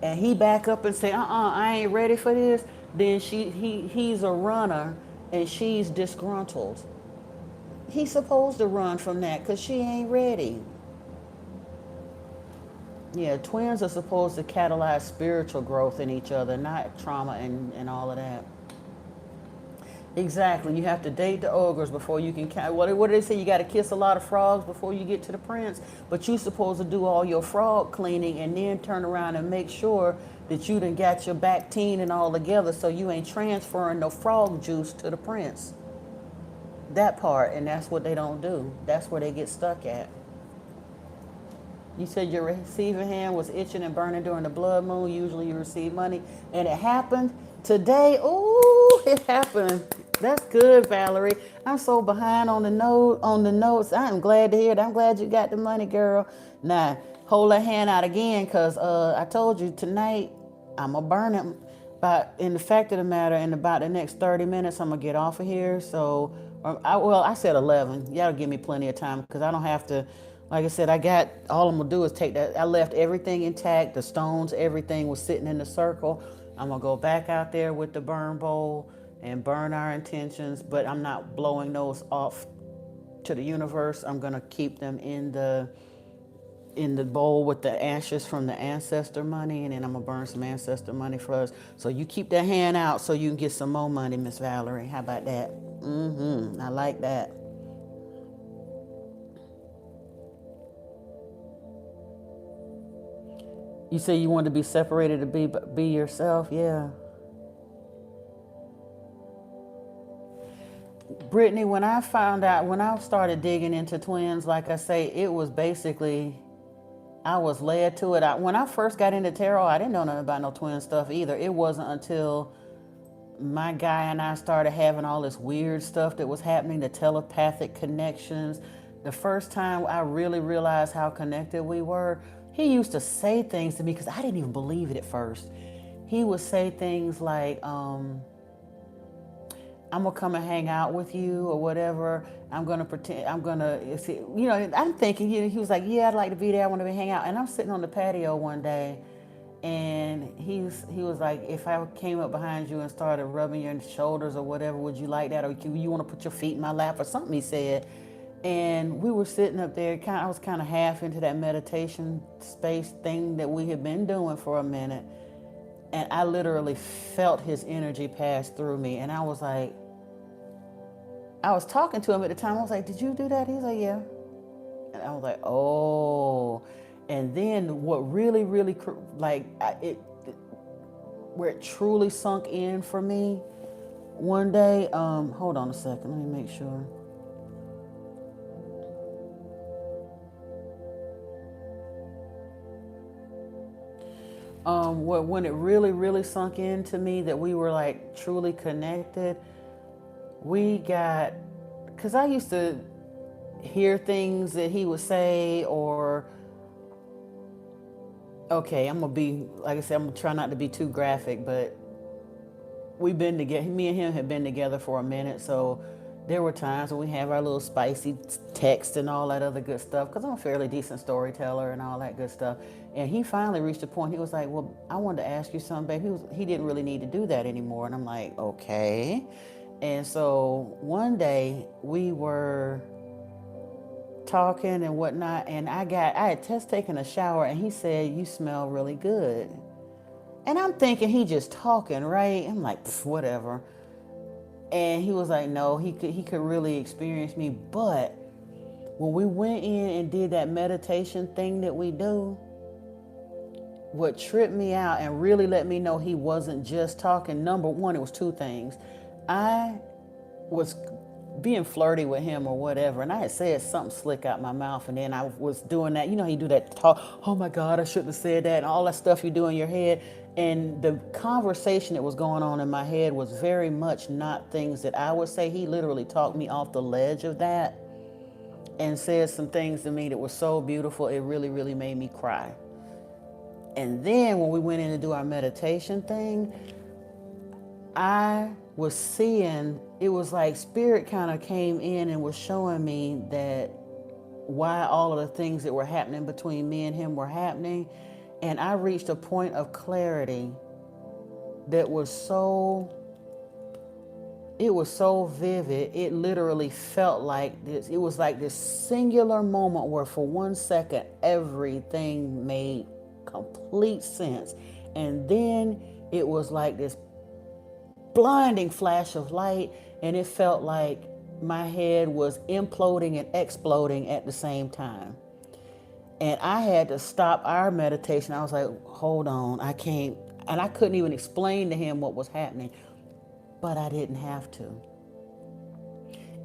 and he back up and say, I ain't ready for this, then he's a runner and she's disgruntled. He's supposed to run from that because she ain't ready. Yeah, twins are supposed to catalyze spiritual growth in each other, not trauma and all of that. Exactly. You have to date the ogres before you can. What do they say? You got to kiss a lot of frogs before you get to the prince. But you supposed to do all your frog cleaning and then turn around and make sure that you done got your Bactine and all together, so you ain't transferring no frog juice to the prince. That part, and that's what they don't do. That's where they get stuck at. You said your receiving hand was itching and burning during the blood moon. Usually you receive money, and it happened today. Ooh, it happened. That's good, Valerie. I'm so behind on the notes. I'm glad to hear that. I'm glad you got the money, girl. Now hold that hand out again, cause I told you tonight I'm gonna burn it. But in the fact of the matter, in about the next 30 minutes, I'm gonna get off of here. So, I said 11. Y'all give me plenty of time because I don't have to. Like I said, all I'm gonna do is take that. I left everything intact. The stones, everything was sitting in the circle. I'm gonna go back out there with the burn bowl and burn our intentions, but I'm not blowing those off to the universe. I'm gonna keep them in the bowl with the ashes from the ancestor money, and then I'm gonna burn some ancestor money for us. So you keep that hand out so you can get some more money, Miss Valerie. How about that? I like that. You say you want to be separated to be yourself, yeah. Brittany, when I found out, when I started digging into twins, like I say, it was basically I was led to it. When I first got into tarot, I didn't know nothing about no twin stuff either. It wasn't until my guy and I started having all this weird stuff that was happening, the telepathic connections. The first time I really realized how connected we were, he used to say things to me because I didn't even believe it at first. He would say things like, I'm gonna come and hang out with you or whatever. I'm gonna pretend I'm gonna, I'm thinking, he was like, yeah, I'd like to be there. I want to hang out. And I'm sitting on the patio one day, and he was like, if I came up behind you and started rubbing your shoulders or whatever, would you like that? Or you want to put your feet in my lap or something? He said. And we were sitting up there. I was kind of half into that meditation space thing that we had been doing for a minute, and I literally felt his energy pass through me, and I was like, I was talking to him at the time. I was like, did you do that? He's like, yeah. And I was like, oh. And then what really, really, where it truly sunk in for me one day, hold on a second, let me make sure. When it really, really sunk into me that we were like truly connected, we got, because I used to hear things that he would say, or, okay, I'm gonna be, like I said, I'm gonna try not to be too graphic, but we've been together, me and him have been together for a minute, so there were times when we have our little spicy text and all that other good stuff, because I'm a fairly decent storyteller and all that good stuff. And he finally reached a point, he was like, well, I wanted to ask you something, babe. He didn't really need to do that anymore. And I'm like, okay. And so one day we were talking and whatnot, and I had just taken a shower, and he said, you smell really good. And I'm thinking he just talking, right? I'm like, whatever. And he was like, no, he could really experience me. But when we went in and did that meditation thing that we do, what tripped me out and really let me know he wasn't just talking, number one, it was two things. I was being flirty with him or whatever, and I had said something slick out my mouth, and then I was doing that, you do that talk, oh my God, I shouldn't have said that, and all that stuff you do in your head. And the conversation that was going on in my head was very much not things that I would say. He literally talked me off the ledge of that and said some things to me that were so beautiful, it really, really made me cry. And then when we went in to do our meditation thing, I was seeing, it was like spirit kind of came in and was showing me that why all of the things that were happening between me and him were happening. And I reached a point of clarity that was it was so vivid. It literally felt like this. It was like this singular moment where for 1 second, everything made complete sense. And then it was like this blinding flash of light, and it felt like my head was imploding and exploding at the same time. And I had to stop our meditation. I was like, hold on, I can't. And I couldn't even explain to him what was happening, but I didn't have to.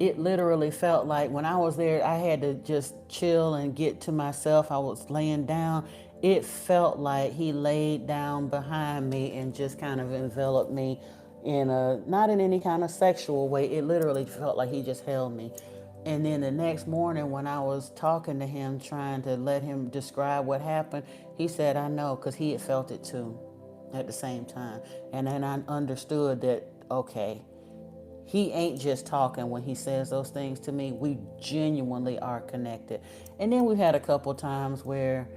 It literally felt like when I was there, I had to just chill and get to myself. I was laying down. It felt like he laid down behind me and just kind of enveloped me not in any kind of sexual way. It literally felt like he just held me. And then the next morning when I was talking to him, trying to let him describe what happened, he said, I know, because he had felt it too at the same time. And then I understood that, okay, he ain't just talking when he says those things to me. We genuinely are connected. And then we've had a couple times where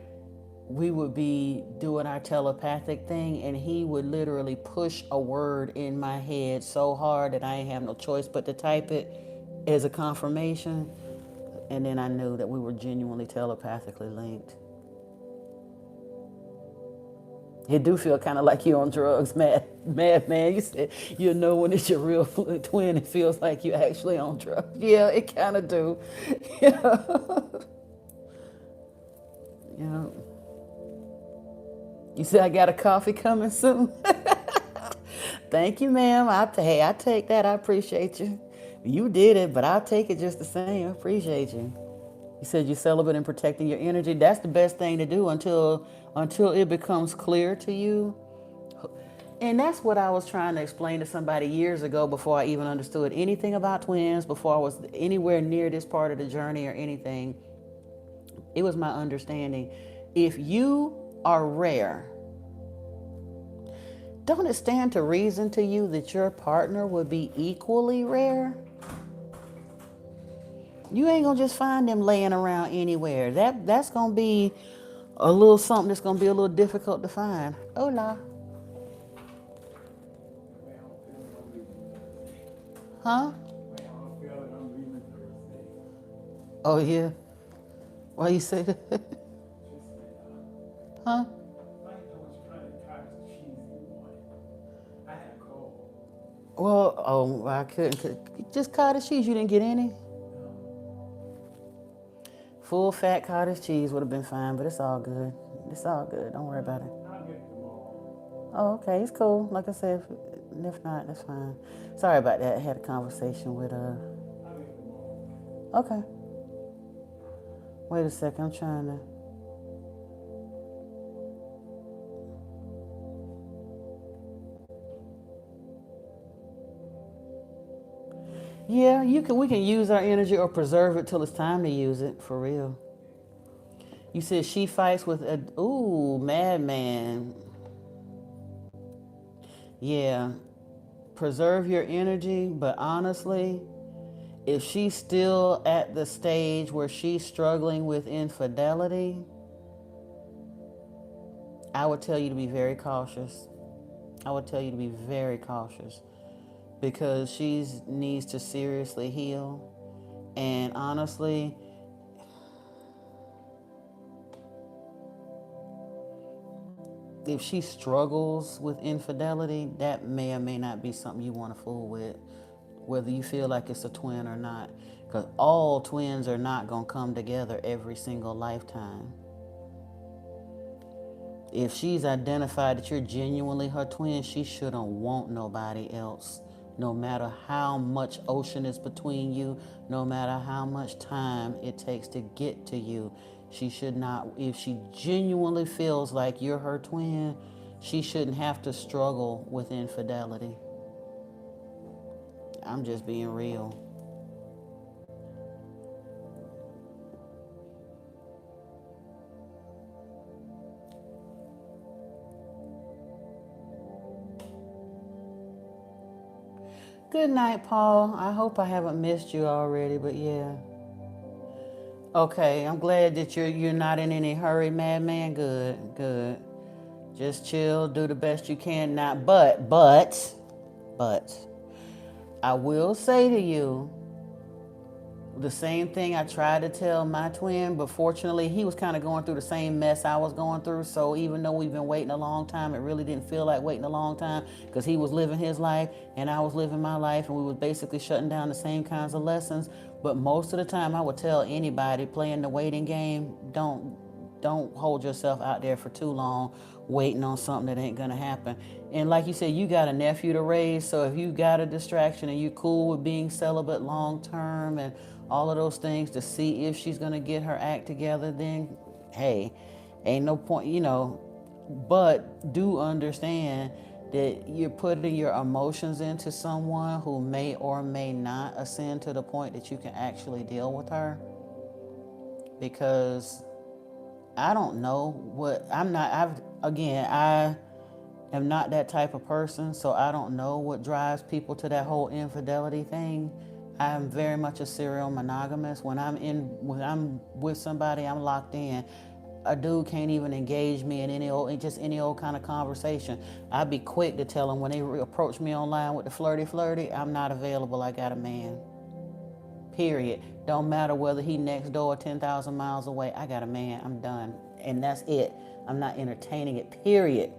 we would be doing our telepathic thing, and he would literally push a word in my head so hard that I ain't have no choice but to type it as a confirmation. And then I knew that we were genuinely telepathically linked. It do feel kind of like you're on drugs, mad man. You said you know when it's your real twin. It feels like you're actually on drugs. Yeah, it kind of do. Yeah, yeah. You said I got a coffee coming soon. Thank you, ma'am. Hey, I take that. I appreciate you. You did it, but I'll take it just the same. I appreciate you. You said you're celibate and protecting your energy. That's the best thing to do until it becomes clear to you. And that's what I was trying to explain to somebody years ago before I even understood anything about twins, before I was anywhere near this part of the journey or anything. It was my understanding. If you are rare, don't it stand to reason to you that your partner would be equally rare? You ain't gonna just find them laying around anywhere. That's gonna be a little something that's gonna be a little difficult to find. Hola. Huh? Oh yeah. Why you say that? Huh? Well, oh, I couldn't. Just cottage cheese. You didn't get any? Full fat cottage cheese would have been fine, but it's all good. It's all good. Don't worry about it. Oh, okay. It's cool. Like I said, if not, that's fine. Sorry about that. I had a conversation with Okay. Wait a second. I'm trying to. Yeah, we can use our energy or preserve it till it's time to use it for real. You said she fights with a madman. Yeah. Preserve your energy, but honestly, if she's still at the stage where she's struggling with infidelity, I would tell you to be very cautious. I would tell you to be very cautious because she needs to seriously heal. And honestly, if she struggles with infidelity, that may or may not be something you want to fool with, whether you feel like it's a twin or not. Because all twins are not going to come together every single lifetime. If she's identified that you're genuinely her twin, she shouldn't want nobody else. No matter how much ocean is between you, no matter how much time it takes to get to you, she should not, if she genuinely feels like you're her twin, she shouldn't have to struggle with infidelity. I'm just being real. Good night, Paul. I hope I haven't missed you already, but yeah. Okay, I'm glad that you're not in any hurry, madman. Good, good. Just chill, do the best you can. Not, but, I will say to you the same thing I tried to tell my twin, but fortunately he was kind of going through the same mess I was going through. So even though we've been waiting a long time, it really didn't feel like waiting a long time because he was living his life and I was living my life, and we was basically shutting down the same kinds of lessons. But most of the time I would tell anybody playing the waiting game, don't hold yourself out there for too long waiting on something that ain't gonna happen. And like you said, you got a nephew to raise, so if you got a distraction and you cool with being celibate long term and all of those things to see if she's gonna get her act together, then hey, ain't no point, but do understand that you're putting your emotions into someone who may or may not ascend to the point that you can actually deal with her. Because I don't know what I am not that type of person, so I don't know what drives people to that whole infidelity thing. I am very much a serial monogamist. When I'm with somebody, I'm locked in. a dude can't even engage me in any old kind of conversation, I'd be quick to tell them when they approach me online with the flirty, I'm not available. I got a man. Period. Don't matter whether he next door 10,000 miles away. I got a man. I'm done. And that's it. I'm not entertaining it. Period.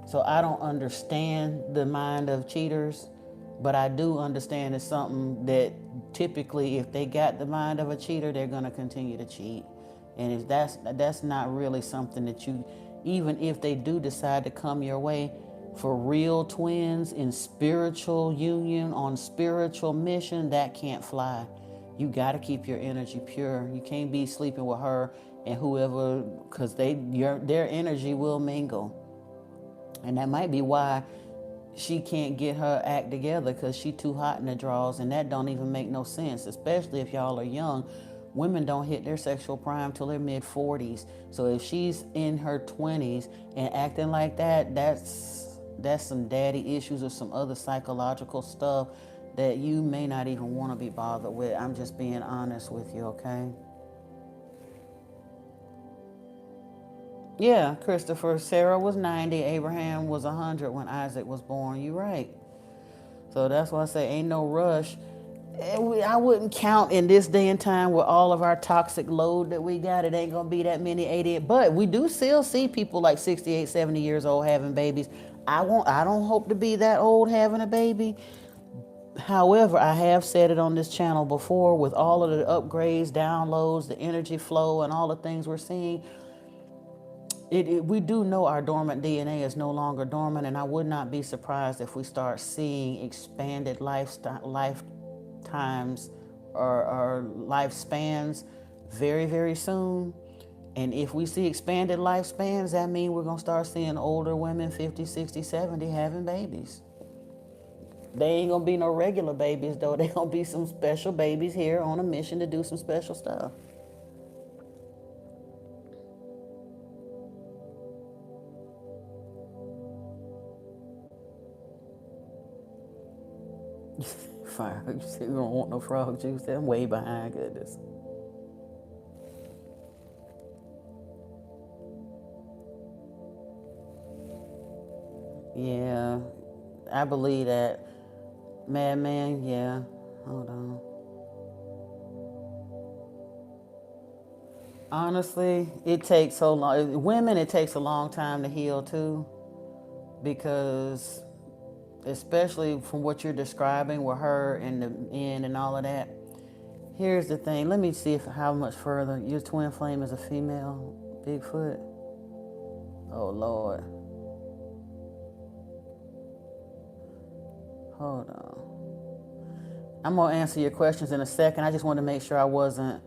So I don't understand the mind of cheaters, but I do understand it's something that typically, if they got the mind of a cheater, they're going to continue to cheat. And if that's not really something that you, even if they do decide to come your way, for real twins in spiritual union on spiritual mission, that can't fly. You got to keep your energy pure. You can't be sleeping with her and whoever, because their energy will mingle. And that might be why she can't get her act together, because she too hot in the draws, and that don't even make no sense, especially if y'all are young. Women don't hit their sexual prime till their mid-40s. So if she's in her 20s and acting like that, that's some daddy issues or some other psychological stuff that you may not even want to be bothered with. I'm just being honest with you, okay? Yeah, Christopher, Sarah was 90, Abraham was 100 when Isaac was born. You right. So that's why I say ain't no rush. I wouldn't count in this day and time with all of our toxic load that we got. It ain't going to be that many 88. But we do still see people like 68, 70 years old having babies. I don't hope to be that old having a baby. However, I have said it on this channel before, with all of the upgrades, downloads, the energy flow, and all the things we're seeing, we do know our dormant DNA is no longer dormant, and I would not be surprised if we start seeing expanded lifetimes or lifespans very, very soon. And if we see expanded lifespans, that means we're going to start seeing older women, 50, 60, 70, having babies. They ain't going to be no regular babies, though. They going to be some special babies here on a mission to do some special stuff. Fire. You say you don't want no frog juice? I'm way behind, goodness. Yeah, I believe that. Madman, yeah. Hold on. Honestly, it takes so long. Women, it takes a long time to heal too, because especially from what you're describing with her and the end and all of that. Here's the thing. Let me see how much further. Your twin flame is a female Bigfoot. Oh Lord. Hold on. I'm gonna answer your questions in a second. I just want to make sure I wasn't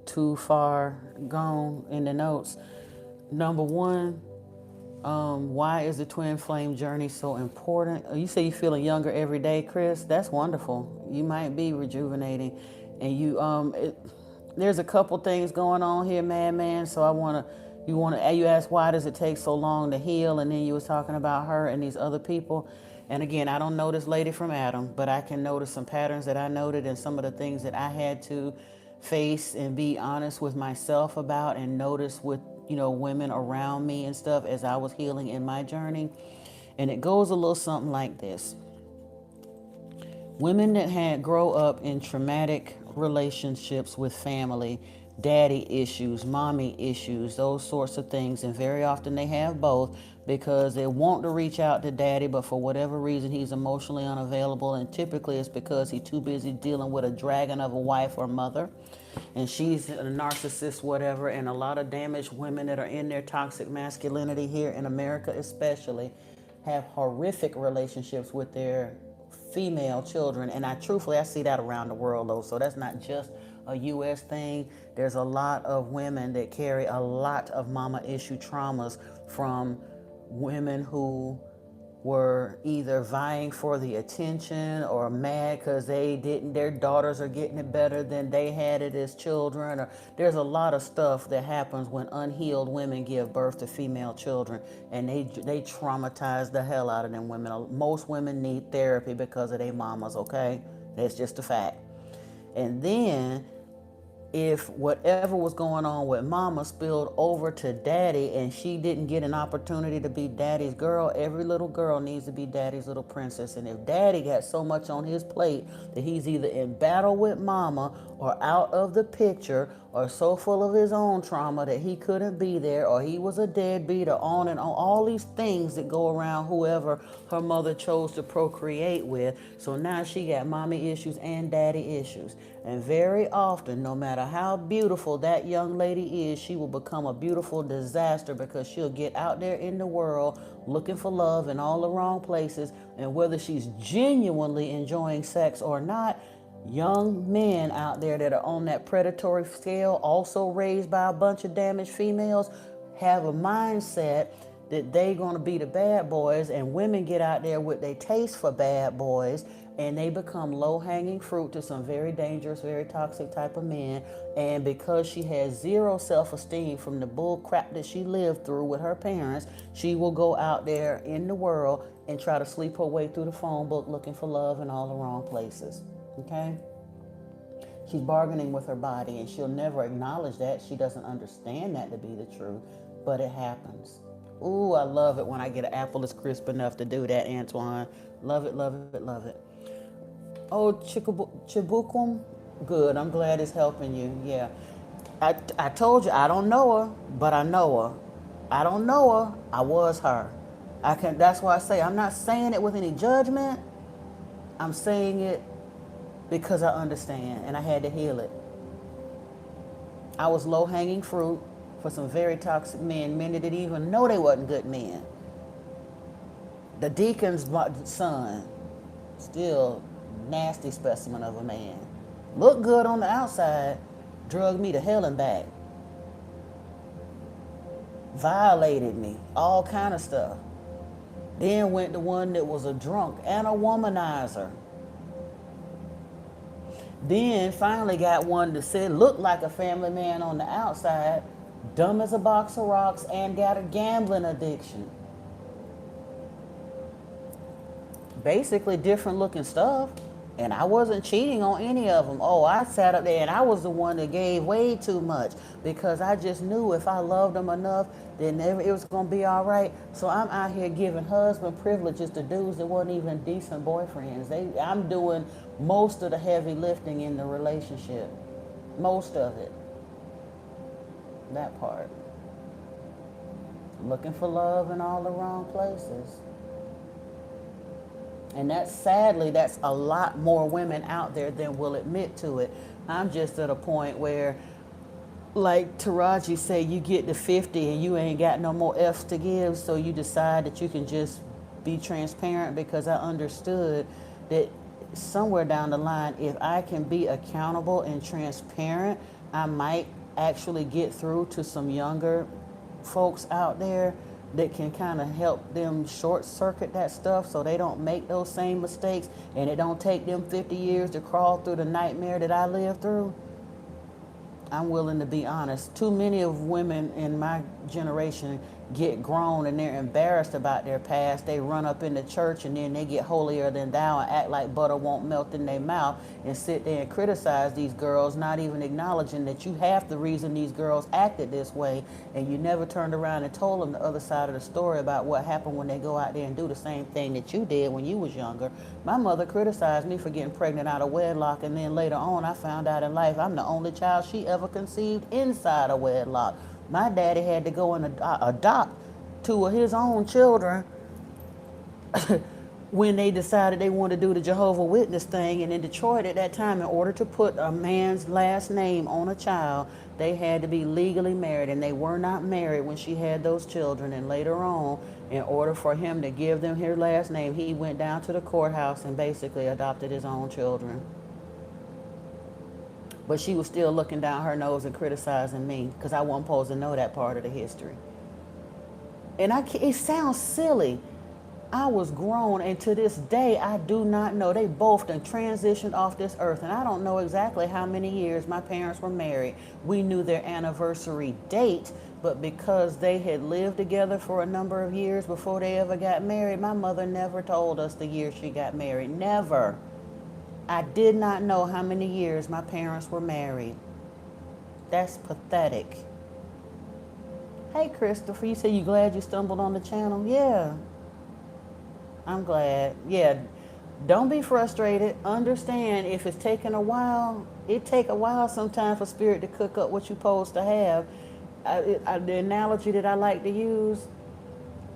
too far gone in the notes. Number one, why is the twin flame journey so important? You say you're feeling younger every day, Chris. That's wonderful. You might be rejuvenating, and there's a couple things going on here, Madman. So you asked why does it take so long to heal, and then you was talking about her and these other people. And again, I don't know this lady from Adam, but I can notice some patterns that I noted and some of the things that I had to face and be honest with myself about, and notice with women around me and stuff as I was healing in my journey. And it goes a little something like this. Women that had grow up in traumatic relationships with family, daddy issues, mommy issues, those sorts of things, and very often they have both, because they want to reach out to daddy, but for whatever reason he's emotionally unavailable, and typically it's because he's too busy dealing with a dragon of a wife or mother, and she's a narcissist, whatever. And a lot of damaged women that are in their toxic masculinity here in America especially have horrific relationships with their female children. And I see that around the world though, so that's not just a US thing. There's a lot of women that carry a lot of mama issue traumas from women who were either vying for the attention or mad because their daughters are getting it better than they had it as children. Or there's a lot of stuff that happens when unhealed women give birth to female children, and they traumatize the hell out of them women. Most women need therapy because of their mamas, okay? That's just a fact. And then if whatever was going on with mama spilled over to daddy and she didn't get an opportunity to be daddy's girl, every little girl needs to be daddy's little princess. And if daddy got so much on his plate that he's either in battle with mama or out of the picture or so full of his own trauma that he couldn't be there, or he was a deadbeat, or on and on, all these things that go around whoever her mother chose to procreate with. So now she got mommy issues and daddy issues. And very often, no matter how beautiful that young lady is, she will become a beautiful disaster because she'll get out there in the world looking for love in all the wrong places. And whether she's genuinely enjoying sex or not, young men out there that are on that predatory scale, also raised by a bunch of damaged females, have a mindset that they gonna be the bad boys, and women get out there with their taste for bad boys, and they become low-hanging fruit to some very dangerous, very toxic type of men. And because she has zero self-esteem from the bull crap that she lived through with her parents, she will go out there in the world and try to sleep her way through the phone book looking for love in all the wrong places. Okay? She's bargaining with her body, and she'll never acknowledge that. She doesn't understand that to be the truth, but it happens. Ooh, I love it when I get an apple that's crisp enough to do that, Antoine. Love it, love it, love it. Oh, Chibukum? Good, I'm glad it's helping you. Yeah. I told you, I don't know her, but I know her. I don't know her, I was her. That's why I say, I'm not saying it with any judgment. I'm saying it because I understand, and I had to heal it. I was low-hanging fruit for some very toxic men that didn't even know they wasn't good men. The deacon's son, still nasty specimen of a man. Looked good on the outside, drugged me to hell and back. Violated me, all kind of stuff. Then went to one that was a drunk and a womanizer. Then finally got one that said looked like a family man on the outside, dumb as a box of rocks, and got a gambling addiction. Basically different looking stuff. And I wasn't cheating on any of them. Oh, I sat up there and I was the one that gave way too much because I just knew if I loved them enough, then it was going to be all right. So I'm out here giving husband privileges to dudes that weren't even decent boyfriends. I'm doing most of the heavy lifting in the relationship. Most of it. That part. Looking for love in all the wrong places. And sadly, that's a lot more women out there than will admit to it. I'm just at a point where, like Taraji say, you get to 50 and you ain't got no more F's to give, so you decide that you can just be transparent, because I understood that somewhere down the line, if I can be accountable and transparent, I might actually get through to some younger folks out there that can kind of help them short circuit that stuff so they don't make those same mistakes, and it don't take them 50 years to crawl through the nightmare that I lived through. I'm willing to be honest. Too many of women in my generation get grown and they're embarrassed about their past. They run up in the church and then they get holier than thou and act like butter won't melt in their mouth and sit there and criticize these girls, not even acknowledging that you half the reason these girls acted this way, and you never turned around and told them the other side of the story about what happened when they go out there and do the same thing that you did when you was younger. My mother criticized me for getting pregnant out of wedlock, and then later on I found out in life I'm the only child she ever conceived inside a wedlock. My daddy had to go and adopt two of his own children when they decided they wanted to do the Jehovah's Witness thing. And in Detroit at that time, in order to put a man's last name on a child, they had to be legally married, and they were not married when she had those children. And later on, in order for him to give them his last name, he went down to the courthouse and basically adopted his own children. But she was still looking down her nose and criticizing me because I wasn't supposed to know that part of the history. And it sounds silly. I was grown, and to this day, I do not know. They both done transitioned off this earth, and I don't know exactly how many years my parents were married. We knew their anniversary date, but because they had lived together for a number of years before they ever got married, my mother never told us the year she got married. Never. I did not know how many years my parents were married. That's pathetic. Hey, Christopher, you say you glad you stumbled on the channel? Yeah, I'm glad. Yeah, don't be frustrated. Understand if it's taking a while, it take a while sometimes for spirit to cook up what you're supposed to have. The analogy that I like to use,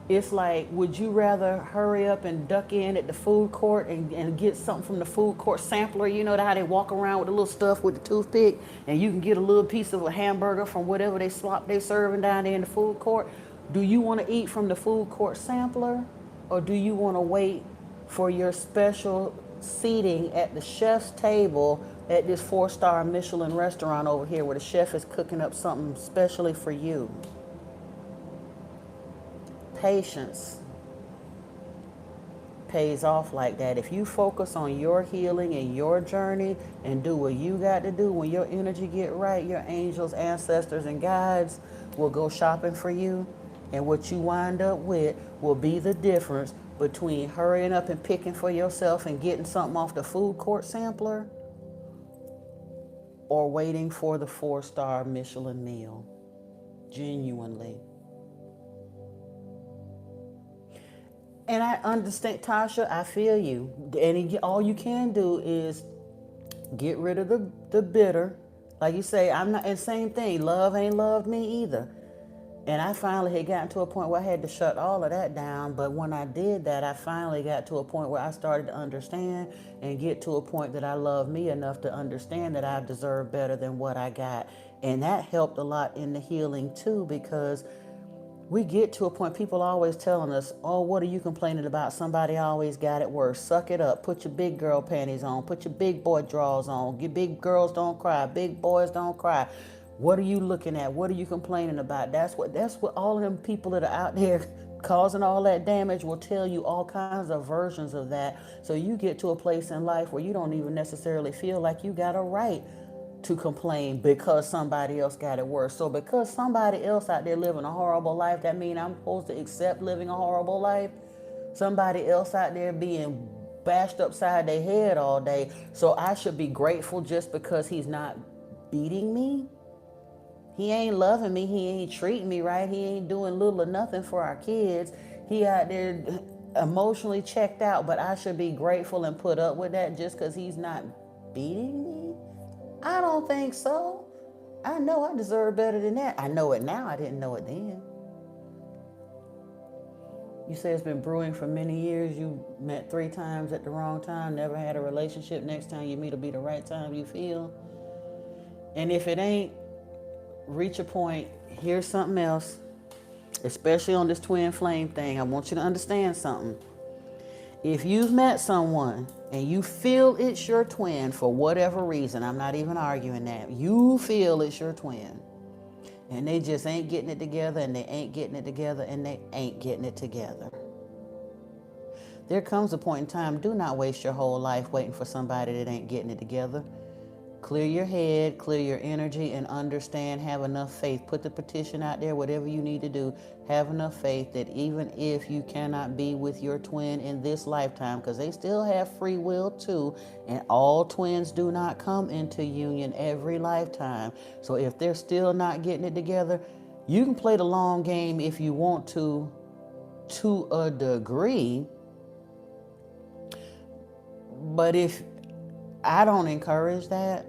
it's like, would you rather hurry up and duck in at the food court and get something from the food court sampler? You know how they walk around with the little stuff with the toothpick, and you can get a little piece of a hamburger from whatever they serving down there in the food court. Do you want to eat from the food court sampler, or do you want to wait for your special seating at the chef's table at this 4-star Michelin restaurant over here where the chef is cooking up something specially for you? Patience pays off like that. If you focus on your healing and your journey and do what you got to do, when your energy get right, your angels, ancestors, and guides will go shopping for you. And what you wind up with will be the difference between hurrying up and picking for yourself and getting something off the food court sampler or waiting for the 4-star Michelin meal. Genuinely. And I understand, Tasha, I feel you. And all you can do is get rid of the bitter. Like you say, I'm not, and same thing, love ain't loved me either. And I finally had gotten to a point where I had to shut all of that down. But when I did that, I finally got to a point where I started to understand and get to a point that I love me enough to understand that I deserve better than what I got. And that helped a lot in the healing too, because we get to a point, people always telling us, oh, what are you complaining about? Somebody always got it worse. Suck it up. Put your big girl panties on. Put your big boy drawers on. Your big girls don't cry. Big boys don't cry. What are you looking at? What are you complaining about? That's what all of them people that are out there causing all that damage will tell you, all kinds of versions of that. So you get to a place in life where you don't even necessarily feel like you got a right to complain because somebody else got it worse. So because somebody else out there living a horrible life, that means I'm supposed to accept living a horrible life? Somebody else out there being bashed upside their head all day, so I should be grateful just because he's not beating me? He ain't loving me. He ain't treating me right. He ain't doing little or nothing for our kids. He out there emotionally checked out, but I should be grateful and put up with that just because he's not beating me? I don't think so. I know I deserve better than that. I know it now. I didn't know it then. You say it's been brewing for many years. You met 3 times at the wrong time, never had a relationship. Next time you meet will be the right time you feel. And if it ain't, reach a point. Here's something else, especially on this twin flame thing. I want you to understand something. If you've met someone and you feel it's your twin for whatever reason, I'm not even arguing that. You feel it's your twin and they just ain't getting it together and they ain't getting it together and they ain't getting it together. There comes a point in time, do not waste your whole life waiting for somebody that ain't getting it together. Clear your head, clear your energy, and understand, have enough faith. Put the petition out there, whatever you need to do. Have enough faith that even if you cannot be with your twin in this lifetime, because they still have free will too, and all twins do not come into union every lifetime. So if they're still not getting it together, you can play the long game if you want to a degree. But if I don't encourage that,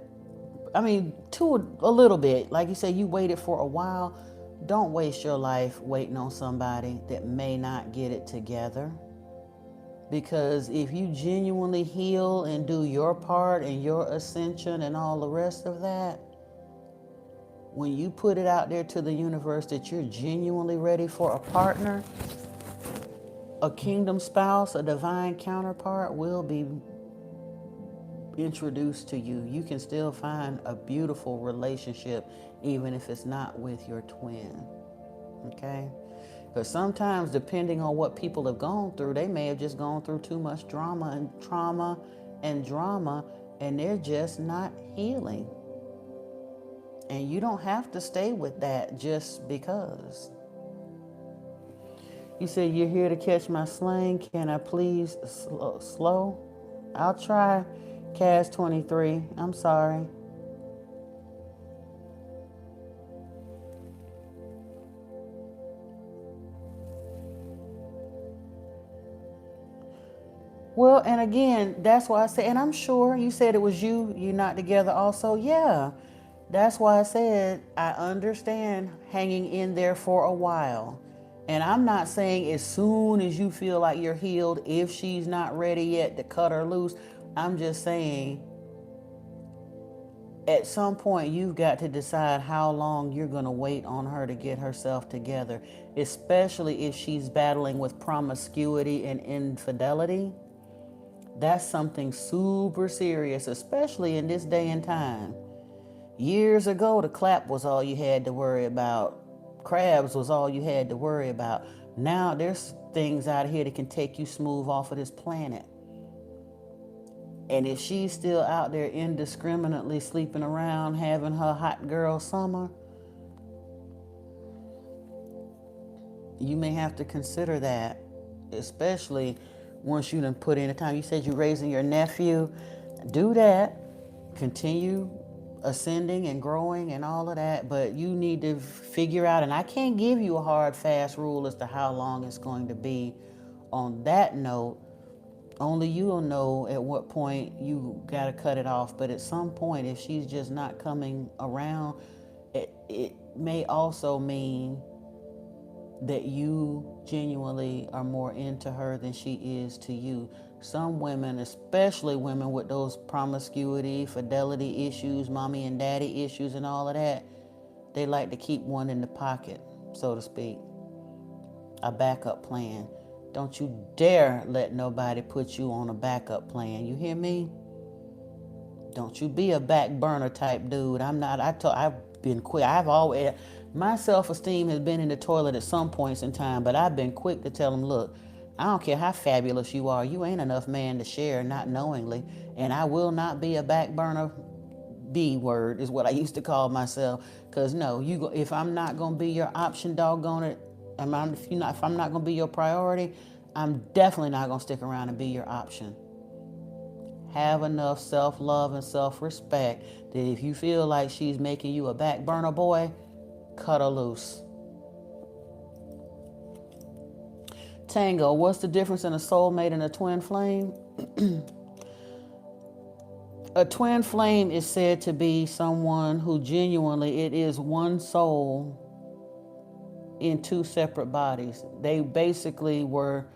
I mean, to a little bit. Like you say, you waited for a while. Don't waste your life waiting on somebody that may not get it together. Because if you genuinely heal and do your part and your ascension and all the rest of that, when you put it out there to the universe that you're genuinely ready for a partner, a kingdom spouse, a divine counterpart will be introduced to you. You can still find a beautiful relationship even if it's not with your twin. Okay? Because sometimes, depending on what people have gone through, they may have just gone through too much drama and trauma and drama, and they're just not healing. And you don't have to stay with that just because. You said you're here to catch my slang. Can I please slow? I'll try. Cas 23, I'm sorry. Well, and again, that's why I said, and I'm sure you said it was you not together also. Yeah. That's why I said I understand hanging in there for a while. And I'm not saying as soon as you feel like you're healed, if she's not ready yet to cut her loose. I'm just saying at some point you've got to decide how long you're going to wait on her to get herself together, especially if she's battling with promiscuity and infidelity. That's something super serious, especially in this day and time. Years ago, the clap was all you had to worry about. Crabs was all you had to worry about. Now there's things out here that can take you smooth off of this planet. And if she's still out there indiscriminately sleeping around, having her hot girl summer, you may have to consider that, especially once you done put in the time. You said you're raising your nephew. Do that. Continue ascending and growing and all of that, but you need to figure out, and I can't give you a hard, fast rule as to how long it's going to be on that note. Only you'll know at what point you got to cut it off. But at some point, if she's just not coming around, it may also mean that you genuinely are more into her than she is to you. Some women, especially women with those promiscuity, fidelity issues, mommy and daddy issues and all of that, they like to keep one in the pocket, so to speak, a backup plan. Don't you dare let nobody put you on a backup plan. You hear me? Don't you be a back burner type dude. I'm not. I've been quick. My self-esteem has been in the toilet at some points in time, but I've been quick to tell them, look, I don't care how fabulous you are. You ain't enough man to share, not knowingly. And I will not be a back burner. B word is what I used to call myself. Cause no, if I'm not gonna be your option, doggone it. If I'm not gonna be your priority, I'm definitely not gonna stick around and be your option. Have enough self-love and self-respect that if you feel like she's making you a back burner boy, cut her loose. Tango, what's the difference in a soulmate and a twin flame? A twin flame is said to be someone who genuinely, it is one soul in two separate bodies. They basically were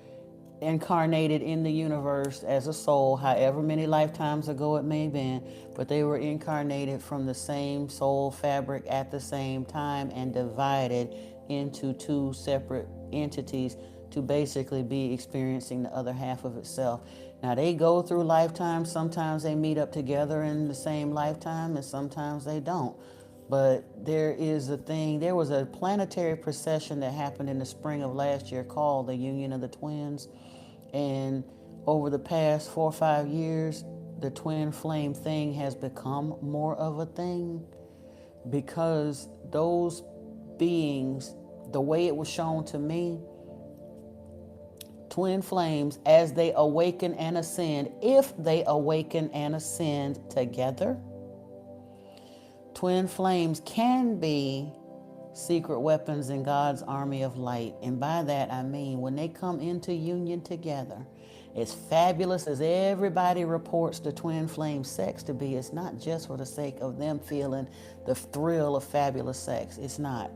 incarnated in the universe as a soul, however many lifetimes ago it may have been, but they were incarnated from the same soul fabric at the same time and divided into two separate entities to basically be experiencing the other half of itself. Now they go through lifetimes. Sometimes they meet up together in the same lifetime and sometimes they don't. But there was a planetary procession that happened in the spring of last year called the Union of the Twins. And over the past 4 or 5 years, the twin flame thing has become more of a thing because those beings, the way it was shown to me, twin flames, as they awaken and ascend, if they awaken and ascend together, twin flames can be secret weapons in God's army of light. And by that I mean when they come into union together, as fabulous as everybody reports the twin flame sex to be, it's not just for the sake of them feeling the thrill of fabulous sex. It's not.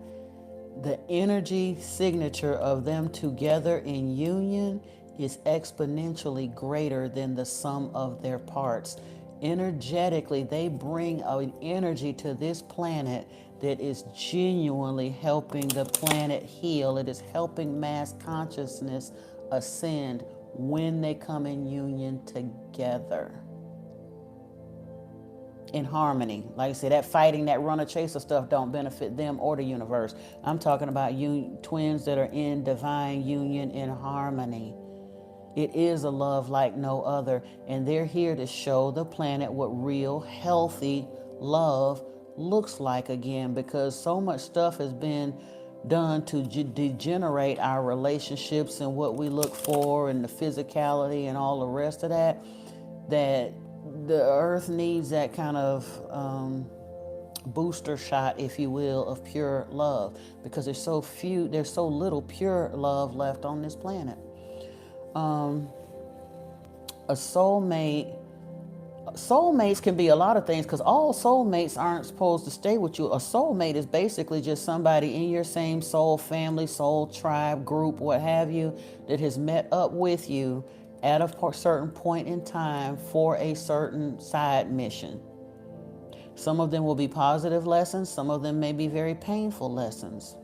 The energy signature of them together in union is exponentially greater than the sum of their parts. Energetically, they bring an energy to this planet that is genuinely helping the planet heal. It is helping mass consciousness ascend when they come in union together. In harmony. Like I said, that fighting, that runner chaser stuff don't benefit them or the universe. I'm talking about twins that are in divine union in harmony. It is a love like no other, and they're here to show the planet what real, healthy love looks like again, because so much stuff has been done to degenerate our relationships and what we look for and the physicality and all the rest of that, that the earth needs that kind of booster shot, if you will, of pure love, because there's so little pure love left on this planet. a soulmates can be a lot of things, because all soulmates aren't supposed to stay with you. A soulmate is basically just somebody in your same soul family, soul tribe, group, what have you, that has met up with you at a certain point in time for a certain side mission. Some of them will be positive lessons, some of them may be very painful lessons.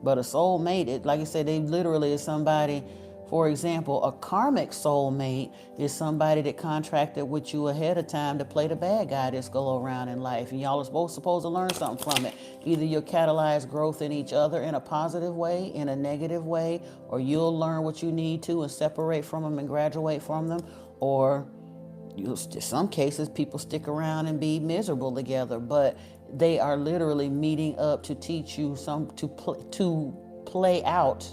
But a soulmate, like I said, they literally is somebody. For example, a karmic soulmate is somebody that contracted with you ahead of time to play the bad guy this go around in life. And y'all are supposed to learn something from it. Either you'll catalyze growth in each other in a positive way, in a negative way, or you'll learn what you need to and separate from them and graduate from them. Or in some cases, people stick around and be miserable together, but they are literally meeting up to teach you to play out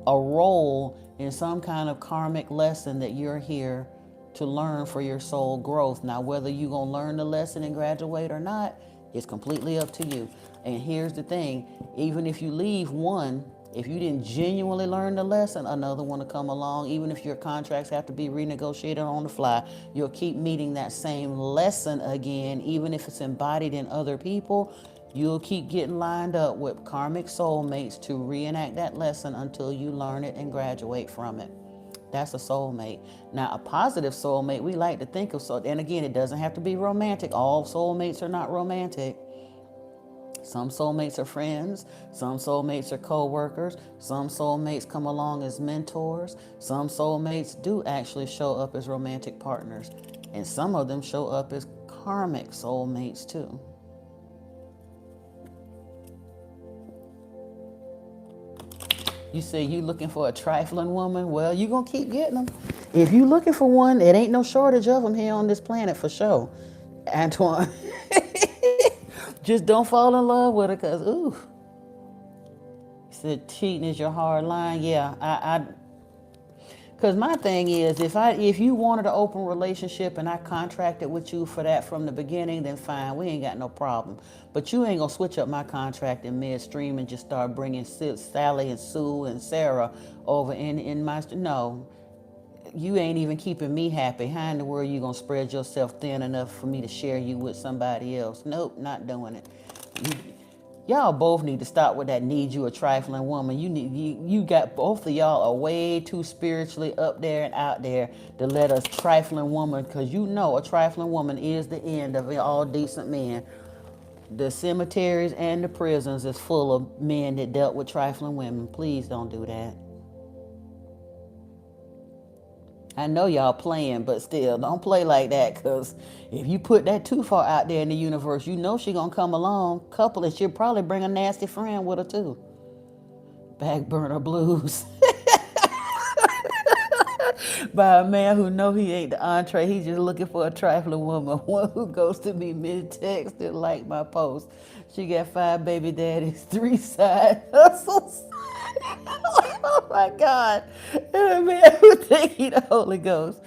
a role in some kind of karmic lesson that you're here to learn for your soul growth. Now, whether you're going to learn the lesson and graduate or not, it's completely up to you. And here's the thing, even if you leave one, if you didn't genuinely learn the lesson, another one will come along. Even if your contracts have to be renegotiated on the fly, you'll keep meeting that same lesson again. Even if it's embodied in other people, you'll keep getting lined up with karmic soulmates to reenact that lesson until you learn it and graduate from it. That's a soulmate. Now, a positive soulmate, we like to think of, and again, it doesn't have to be romantic. All soulmates are not romantic. Some soulmates are friends, some soulmates are co-workers, some soulmates come along as mentors, some soulmates do actually show up as romantic partners, and some of them show up as karmic soulmates too. You say you looking for a trifling woman? Well, you're going to keep getting them. If you looking for one, it ain't no shortage of them here on this planet for sure, Antoine. Just don't fall in love with her, because, ooh. He said cheating is your hard line. Yeah, because my thing is, if you wanted an open relationship and I contracted with you for that from the beginning, then fine, we ain't got no problem. But you ain't going to switch up my contract in midstream and just start bringing Sally and Sue and Sarah over in my, no. You ain't even keeping me happy. How in the world you gonna spread yourself thin enough for me to share you with somebody else? Nope, not doing it. Y'all both need to stop with that need you a trifling woman. You got, both of y'all are way too spiritually up there and out there to let a trifling woman, because you know a trifling woman is the end of all decent men. The cemeteries and the prisons is full of men that dealt with trifling women. Please don't do that. I know y'all playing, but still, don't play like that, because if you put that too far out there in the universe, you know she gonna come along, couple, and she'll probably bring a nasty friend with her too. Back burner blues. By a man who know he ain't the entree, he's just looking for a trifling woman, one who goes to me mid-text and like my post. She got 5 baby daddies, 3 side hustles. Oh my God. And a man who think he the Holy Ghost.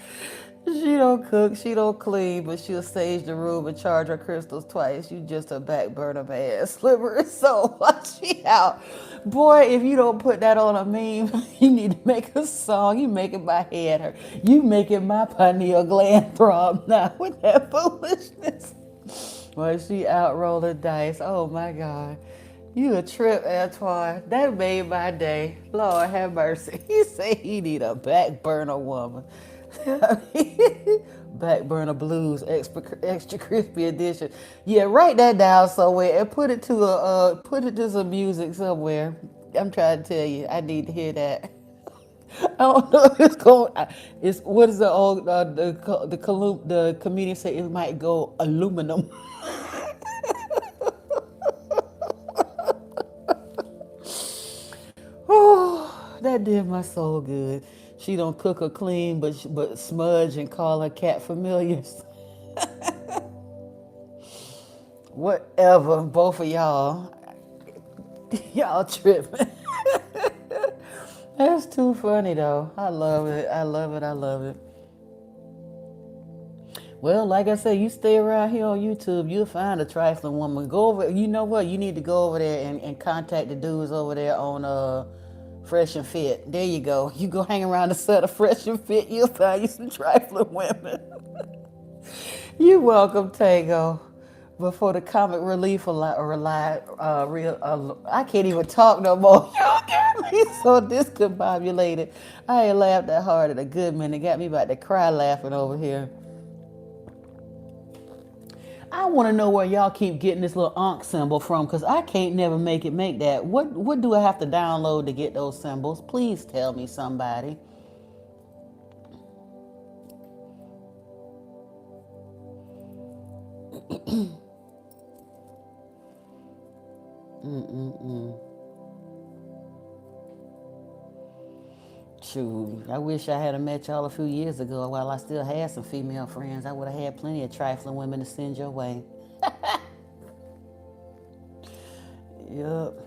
She don't cook, she don't clean, but she'll sage the room and charge her crystals twice. You just a back burner man. Sliver is so watch me out. Boy, if you don't put that on a meme, you need to make a song. You making my head hurt. You making my pineal gland throb now with that foolishness. Boy, she out rolling dice. Oh my God. You a trip, Antoine. That made my day. Lord have mercy. He say he need a back burner woman. Back burner blues, extra crispy edition. Yeah, write that down somewhere and put it to some music somewhere. I'm trying to tell you, I need to hear that. I don't know if it's going. It's what is the old the comedian say? It might go aluminum. Oh, that did my soul good. She don't cook or clean, but smudge and call her cat familiars. Whatever, both of y'all. Y'all tripping. That's too funny though. I love it. I love it. I love it. Well, like I said, you stay around here on YouTube, you'll find a trifling woman. Go over. You know what? You need to go over there and contact the dudes over there on Fresh and Fit. There you go. You go hang around the set of Fresh and Fit, you'll find you some trifling women. You're welcome, Tango. Before the comic relief I can't even talk no more. You got me so discombobulated. I ain't laughed that hard in a good minute. Got me about to cry laughing over here. I want to know where y'all keep getting this little Ankh symbol from, because I can't never make that. What do I have to download to get those symbols? Please tell me, somebody. Shoot, I wish I had met y'all a few years ago while I still had some female friends. I would have had plenty of trifling women to send your way. Yup.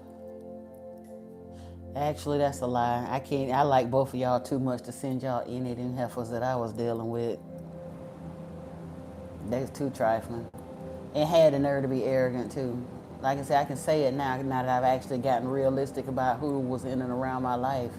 Actually, that's a lie. I can't. I like both of y'all too much to send y'all any of them heifers that I was dealing with. That's too trifling. And had the nerve to be arrogant too. Like I said, I can say it now that I've actually gotten realistic about who was in and around my life.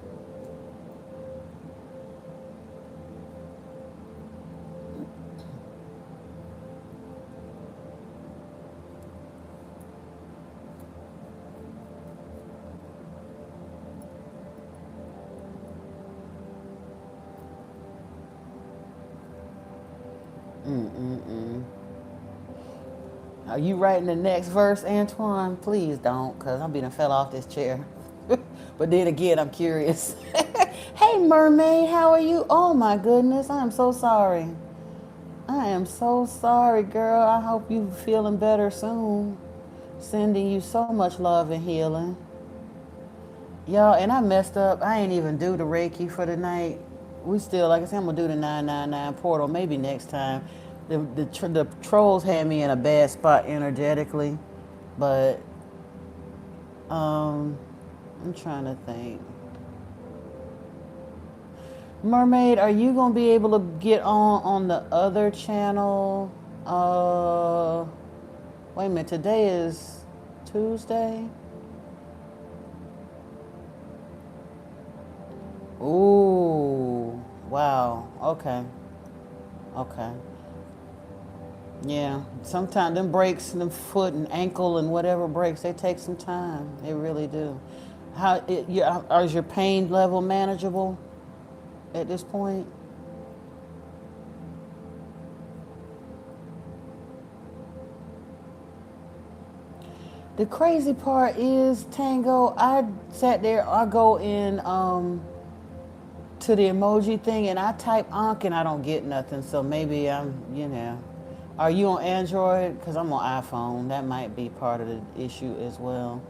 Are you writing the next verse, Antoine? Please don't, because I'm being fell off this chair. But then again, I'm curious. Hey, mermaid, how are you? Oh my goodness, I am so sorry. I am so sorry, girl. I hope you feeling better soon. Sending you so much love and healing. Y'all, and I messed up. I ain't even do the Reiki for the night. We still, like I said, I'm gonna do the 999 portal maybe next time. The trolls had me in a bad spot energetically, but I'm trying to think. Mermaid, are you gonna be able to get on the other channel? Wait a minute. Today is Tuesday. Ooh, wow. Okay. Okay. Yeah. Sometimes them breaks, them foot and ankle and whatever breaks, they take some time. They really do. Is your pain level manageable at this point? The crazy part is, Tango, I sat there, I go in to the emoji thing and I type Ankh and I don't get nothing. So maybe Are you on Android? Because I'm on iPhone. That might be part of the issue as well.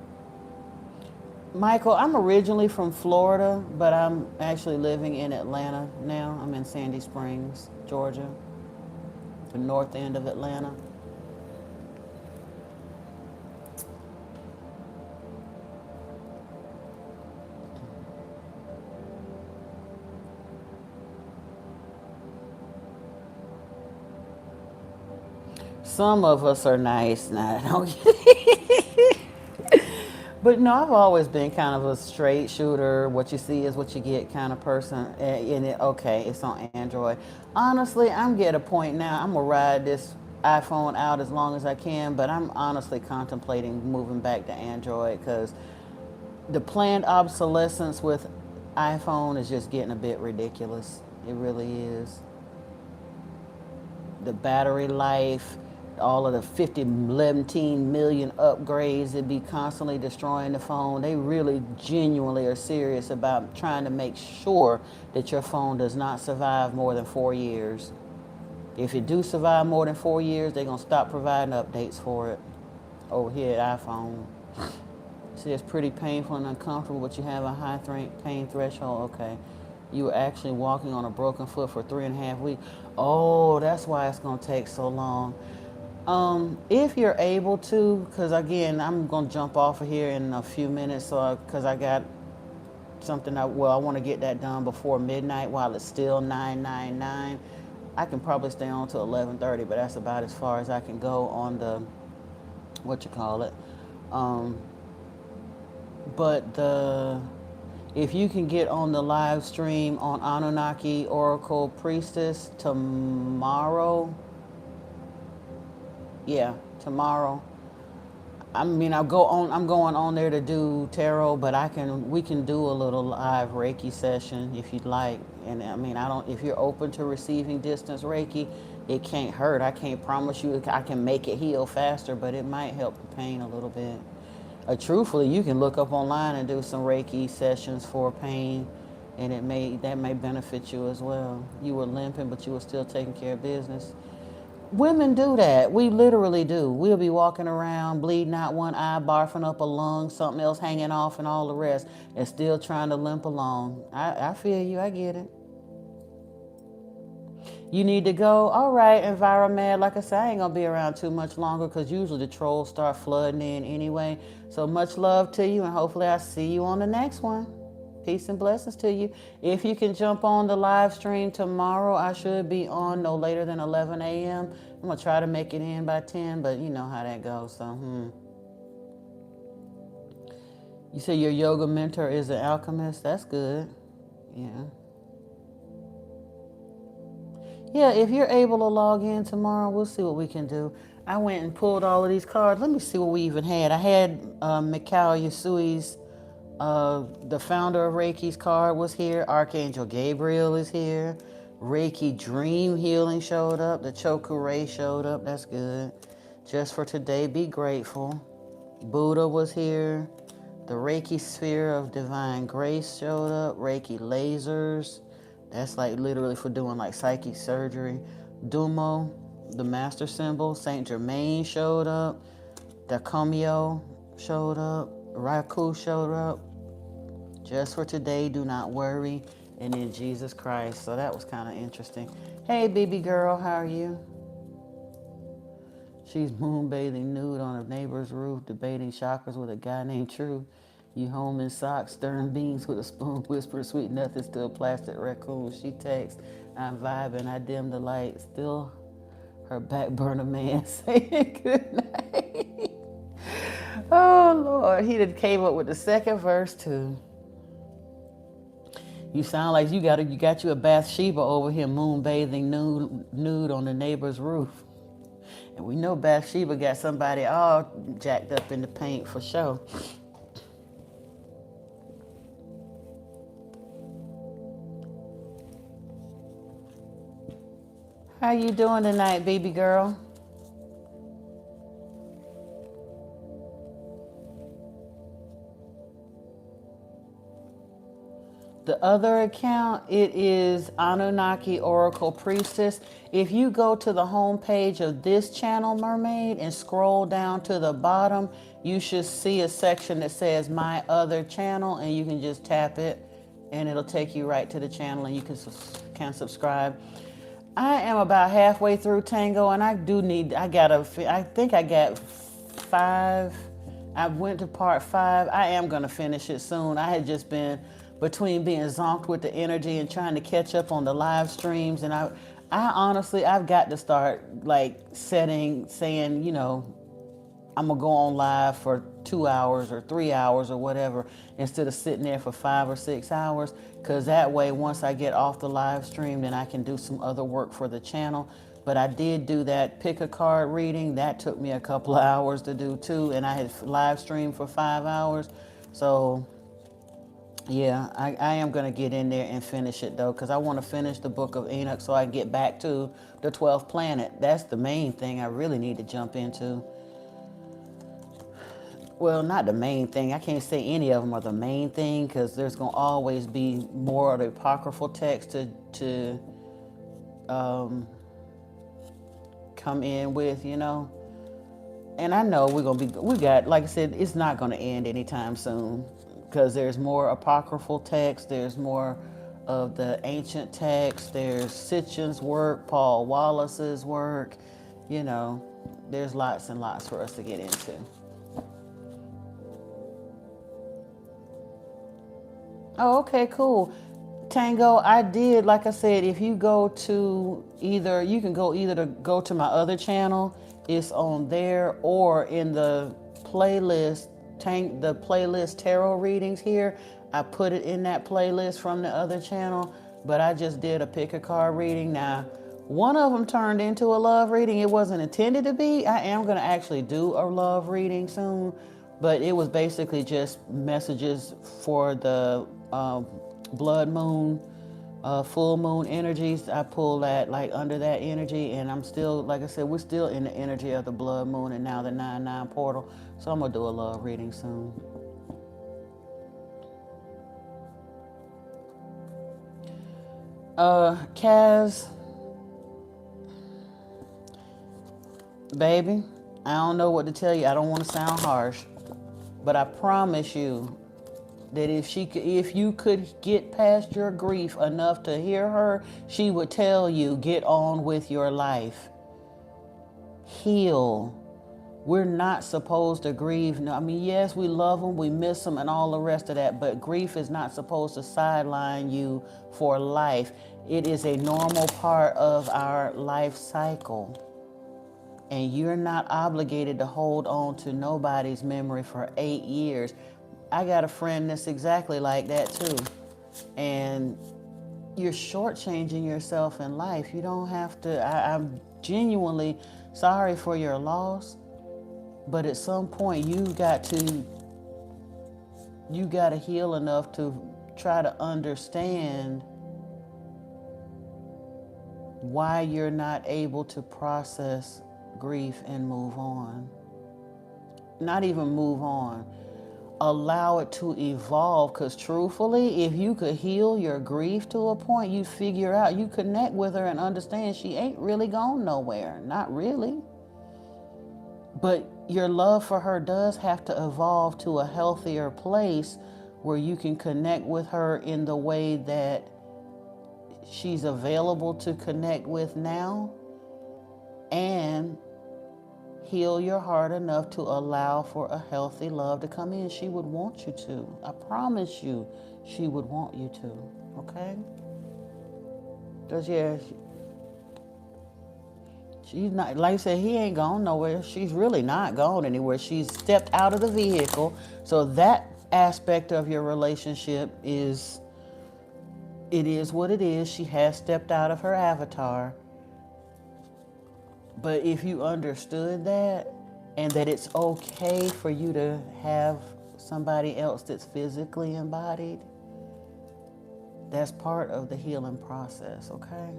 Michael, I'm originally from Florida, but I'm actually living in Atlanta now. I'm in Sandy Springs, Georgia, the north end of Atlanta. Some of us are nice. Nah, I don't get it. But no, I've always been kind of a straight shooter. What you see is what you get kind of person. Okay, it's on Android. Honestly, I'm getting a point now. I'm gonna ride this iPhone out as long as I can, but I'm honestly contemplating moving back to Android because the planned obsolescence with iPhone is just getting a bit ridiculous. It really is. The battery life, all of the 17 million upgrades that be constantly destroying the phone. They really genuinely are serious about trying to make sure that your phone does not survive more than 4 years. If it do survive more than 4 years, they're going to stop providing updates for it over here at iPhone. See, it's pretty painful and uncomfortable, but you have a high pain threshold. Okay. You were actually walking on a broken foot for 3.5 weeks. Oh, that's why it's going to take so long. If you're able to, because again, I'm going to jump off of here in a few minutes, because I got something, I want to get that done before midnight while it's still 999. I can probably stay on till 11:30, but that's about as far as I can go on the, what you call it. But If you can get on the live stream on Anunnaki Oracle Priestess tomorrow, yeah, tomorrow. I mean, I'm going on there to do tarot, but we can do a little live Reiki session if you'd like. And I mean, if you're open to receiving distance Reiki, it can't hurt. I can't promise you I can make it heal faster, but it might help the pain a little bit. Truthfully, you can look up online and do some Reiki sessions for pain, and that may benefit you as well. You were limping, but you were still taking care of business. Women do that. We literally do. We'll be walking around, bleeding out one eye, barfing up a lung, something else hanging off, and all the rest, and still trying to limp along. I feel you. I get it. You need to go. All right, Environment. Like I said, I ain't going to be around too much longer because usually the trolls start flooding in anyway. So much love to you, and hopefully I see you on the next one. Peace and blessings to you. If you can jump on the live stream tomorrow, I should be on no later than 11 a.m. I'm going to try to make it in by 10, but you know how that goes. So, You say your yoga mentor is an alchemist? That's good. Yeah. Yeah, if you're able to log in tomorrow, we'll see what we can do. I went and pulled all of these cards. Let me see what we even had. I had Mikao Yasui's, the founder of Reiki's card was here. Archangel Gabriel is here. Reiki Dream Healing showed up. The Chokure showed up. That's good. Just for today, be grateful. Buddha was here. The Reiki Sphere of Divine Grace showed up. Reiki Lasers. That's like literally for doing like psychic surgery. Dumo, the master symbol. Saint Germain showed up. Dakomyo showed up. Raku showed up. Just for today, do not worry. And then Jesus Christ. So that was kind of interesting. Hey, baby girl, how are you? She's moonbathing nude on a neighbor's roof, debating chakras with a guy named True. You home in socks, stirring beans with a spoon, whisper sweet nothings to a plastic raccoon. She texts, I'm vibing, I dim the light, still her back burner man saying good night. Oh Lord, he done came up with the second verse too. You sound like you got you a Bathsheba over here moonbathing nude on the neighbor's roof. And we know Bathsheba got somebody all jacked up in the paint for sure. How you doing tonight, baby girl? The other account, it is Anunnaki Oracle Priestess. If you go to the home page of this channel, Mermaid, and scroll down to the bottom, you should see a section that says My Other Channel, and you can just tap it, and it'll take you right to the channel, and you can subscribe. I am about halfway through Tango, and I think I got 5. I went to part 5. I am going to finish it soon. I had just been between being zonked with the energy and trying to catch up on the live streams. And I honestly, I've got to start like saying, I'm going to go on live for 2 hours or 3 hours or whatever, instead of sitting there for 5 or 6 hours. Because that way, once I get off the live stream, then I can do some other work for the channel. But I did do that pick a card reading. That took me a couple of hours to do too. And I had live streamed for 5 hours. So yeah, I am going to get in there and finish it though, because I want to finish the book of Enoch so I can get back to the 12th planet. That's the main thing I really need to jump into. Well, not the main thing. I can't say any of them are the main thing, because there's going to always be more of the apocryphal text to come in with, And I know we got, like I said, it's not going to end anytime soon, because there's more apocryphal text. There's more of the ancient text. There's Sitchin's work, Paul Wallace's work. There's lots and lots for us to get into. Oh, okay, cool. Tango, I did, like I said, if you go to you can go to my other channel, it's on there, or in the playlist, the playlist tarot readings here, I put it in that playlist from the other channel, but I just did a pick a card reading. Now, one of them turned into a love reading. It wasn't intended to be. I am going to actually do a love reading soon, but it was basically just messages for the blood moon, full moon energies. I pull that like under that energy, and I'm still, like I said, we're still in the energy of the blood moon and now the 9/9 portal. So I'm going to do a love reading soon. Kaz, baby, I don't know what to tell you. I don't want to sound harsh, but I promise you that if you could get past your grief enough to hear her, she would tell you, get on with your life. Heal. We're not supposed to grieve. No, I mean, yes, we love them, we miss them, and all the rest of that, but grief is not supposed to sideline you for life. It is a normal part of our life cycle. And you're not obligated to hold on to nobody's memory for 8 years. I got a friend that's exactly like that too. And you're shortchanging yourself in life. You don't have to, I'm genuinely sorry for your loss. But at some point you got to heal enough to try to understand why you're not able to process grief and move on. Not even move on. Allow it to evolve, because truthfully, if you could heal your grief to a point, you figure out, you connect with her and understand she ain't really gone nowhere. Not really. But your love for her does have to evolve to a healthier place where you can connect with her in the way that she's available to connect with now, and heal your heart enough to allow for a healthy love to come in. She would want you to. I promise you, she would want you to. Okay? Because, yeah, she's not, like I said, he ain't gone nowhere. She's really not gone anywhere. She's stepped out of the vehicle. So that aspect of your relationship is, it is what it is. She has stepped out of her avatar. But if you understood that, and that it's okay for you to have somebody else that's physically embodied, that's part of the healing process, okay?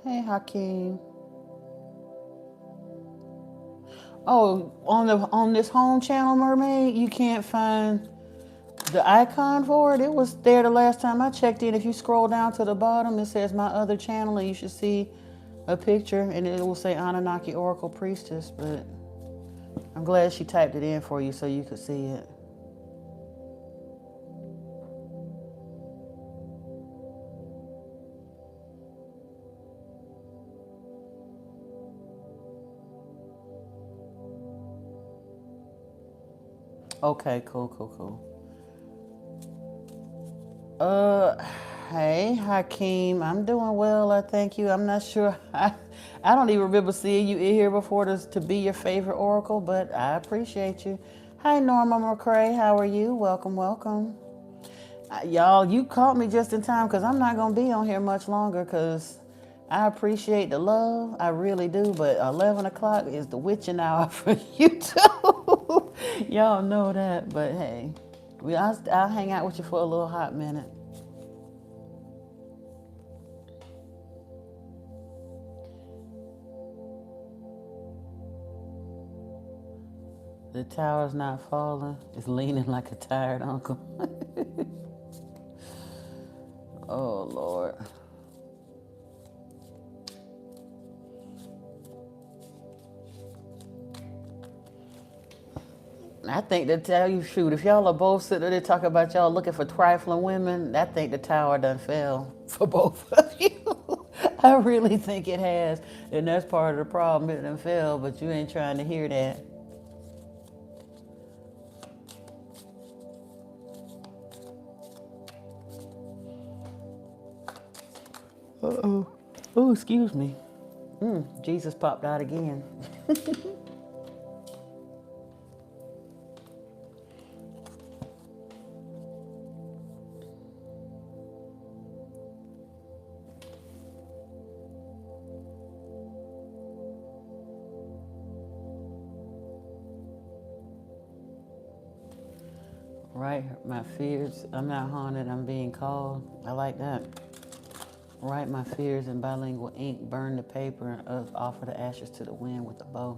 Hey, Hakeem. Oh, on this home channel, Mermaid, you can't find the icon for it. It was there the last time I checked in. If you scroll down to the bottom, it says my other channel, and you should see a picture, and it will say Anunnaki Oracle Priestess. But I'm glad she typed it in for you so you could see it. Okay, cool. Hey, Hakeem, I'm doing well, I thank you. I'm not sure, I don't even remember seeing you in here before to be your favorite oracle, but I appreciate you. Hi, Norma McCrae, how are you? Welcome. Y'all, you caught me just in time, because I'm not going to be on here much longer, because I appreciate the love, I really do, but 11 o'clock is the witching hour for you too. Y'all know that, but hey, I'll hang out with you for a little hot minute. The tower's not falling. It's leaning like a tired uncle. Oh, Lord. I think to tell you, shoot, if y'all are both sitting there talking about y'all looking for trifling women, I think the tower done fell for both of you. I really think it has. And that's part of the problem. It done fell, but you ain't trying to hear that. Uh-oh. Oh, excuse me. Jesus popped out again. Right, my fears. I'm not haunted, I'm being called. I like that. Write my fears in bilingual ink, burn the paper, and offer the ashes to the wind with a bow.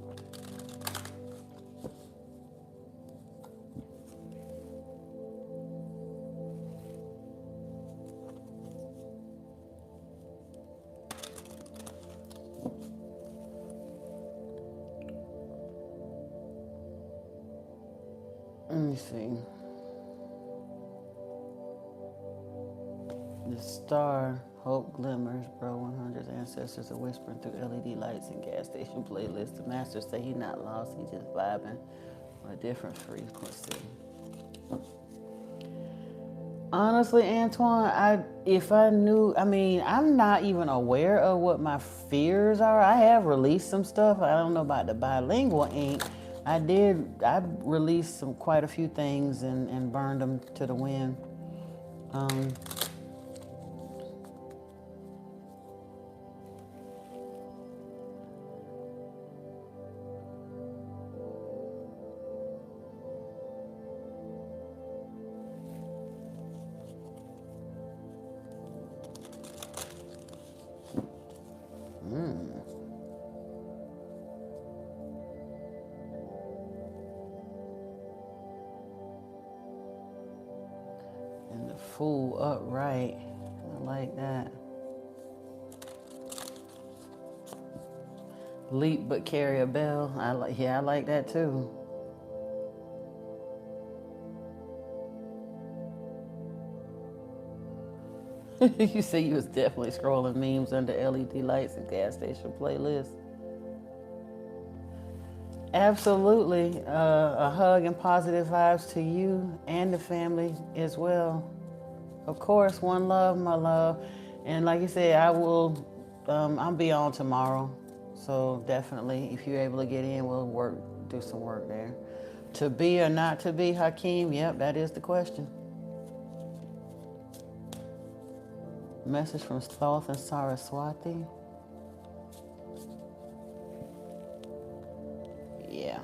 Let me see. The star, hope glimmers, bro 100's ancestors are whispering through LED lights and gas station playlists. The master say he not lost, he just vibing on a different frequency. Honestly, Antoine, if I knew, I'm not even aware of what my fears are. I have released some stuff. I don't know about the bilingual ink. I released quite a few things and burned them to the wind. And the Fool upright. I like that. Leap but carry a bell. I like that too. You say you was definitely scrolling memes under LED lights and gas station playlists. Absolutely. A hug and positive vibes to you and the family as well. Of course, one love, my love. And like you said, I'll be on tomorrow. So definitely, if you're able to get in, we'll do some work there. To be or not to be, Hakeem? Yep, that is the question. Message from Sloth and Saraswati. Yeah.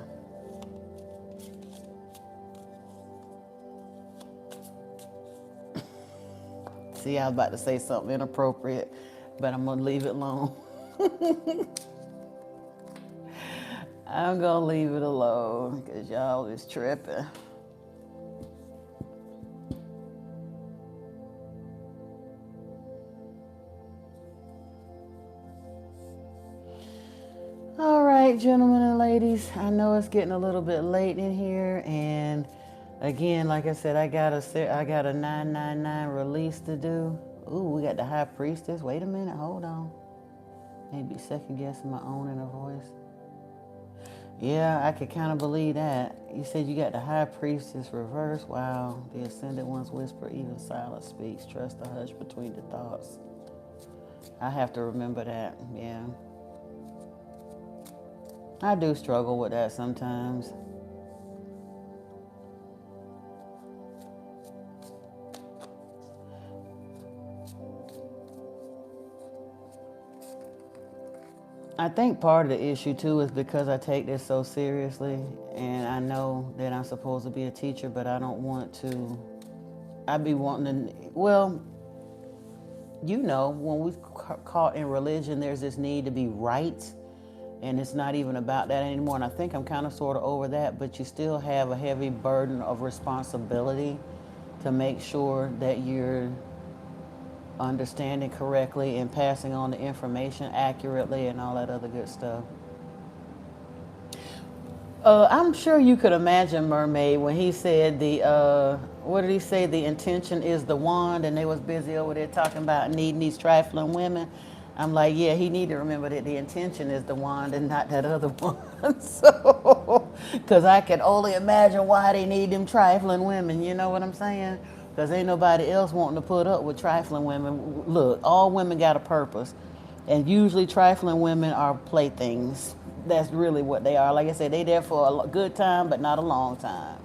See, I was about to say something inappropriate, but I'm going to leave it alone. I'm going to leave it alone because y'all is tripping. All right, gentlemen and ladies, I know it's getting a little bit late in here, and again, like I said, I got a 999 release to do. Ooh, we got the High Priestess. Wait a minute, hold on. Maybe second guessing my own inner voice. Yeah, I could kind of believe that. You said you got the High Priestess reverse. Wow, the Ascended Ones whisper, even silence speaks. Trust the hush between the thoughts. I have to remember that, yeah. I do struggle with that sometimes. I think part of the issue too is because I take this so seriously, and I know that I'm supposed to be a teacher, but I don't want to. I be wanting to, well, when we're caught in religion, there's this need to be right, and it's not even about that anymore. And I think I'm kind of sort of over that, but you still have a heavy burden of responsibility to make sure that you're understanding correctly and passing on the information accurately and all that other good stuff. I'm sure you could imagine Mermaid when he said what did he say? The intention is the wand, and they was busy over there talking about needing these trifling women. I'm like, yeah, he need to remember that the intention is the wand and not that other one. So, because I can only imagine why they need them trifling women. You know what I'm saying? Because ain't nobody else wanting to put up with trifling women. Look, all women got a purpose. And usually trifling women are playthings. That's really what they are. Like I said, they there for a good time, but not a long time.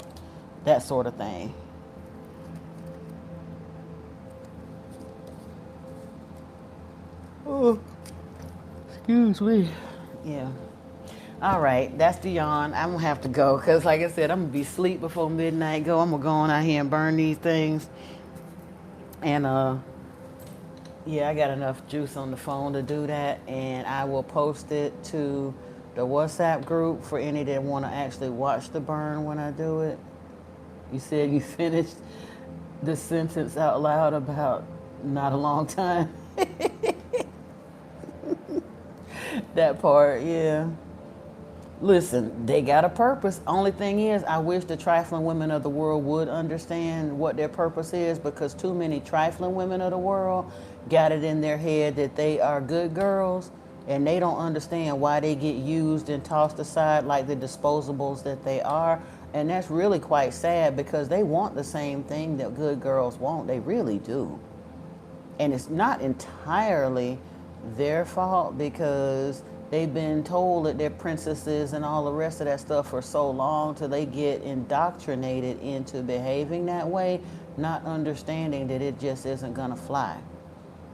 That sort of thing. Oh, excuse me. Yeah. All right, that's the yawn. I'm gonna have to go because, like I said, I'm gonna be asleep before midnight. I'm gonna go on out here and burn these things. And yeah, I got enough juice on the phone to do that, and I will post it to the WhatsApp group for any that want to actually watch the burn when I do it. You said you finished the sentence out loud about not a long time. That part, yeah. Listen, they got a purpose. Only thing is, I wish the trifling women of the world would understand what their purpose is, because too many trifling women of the world got it in their head that they are good girls, and they don't understand why they get used and tossed aside like the disposables that they are. And that's really quite sad, because they want the same thing that good girls want. They really do. And it's not entirely their fault, because they've been told that they're princesses and all the rest of that stuff for so long till they get indoctrinated into behaving that way, not understanding that it just isn't gonna fly.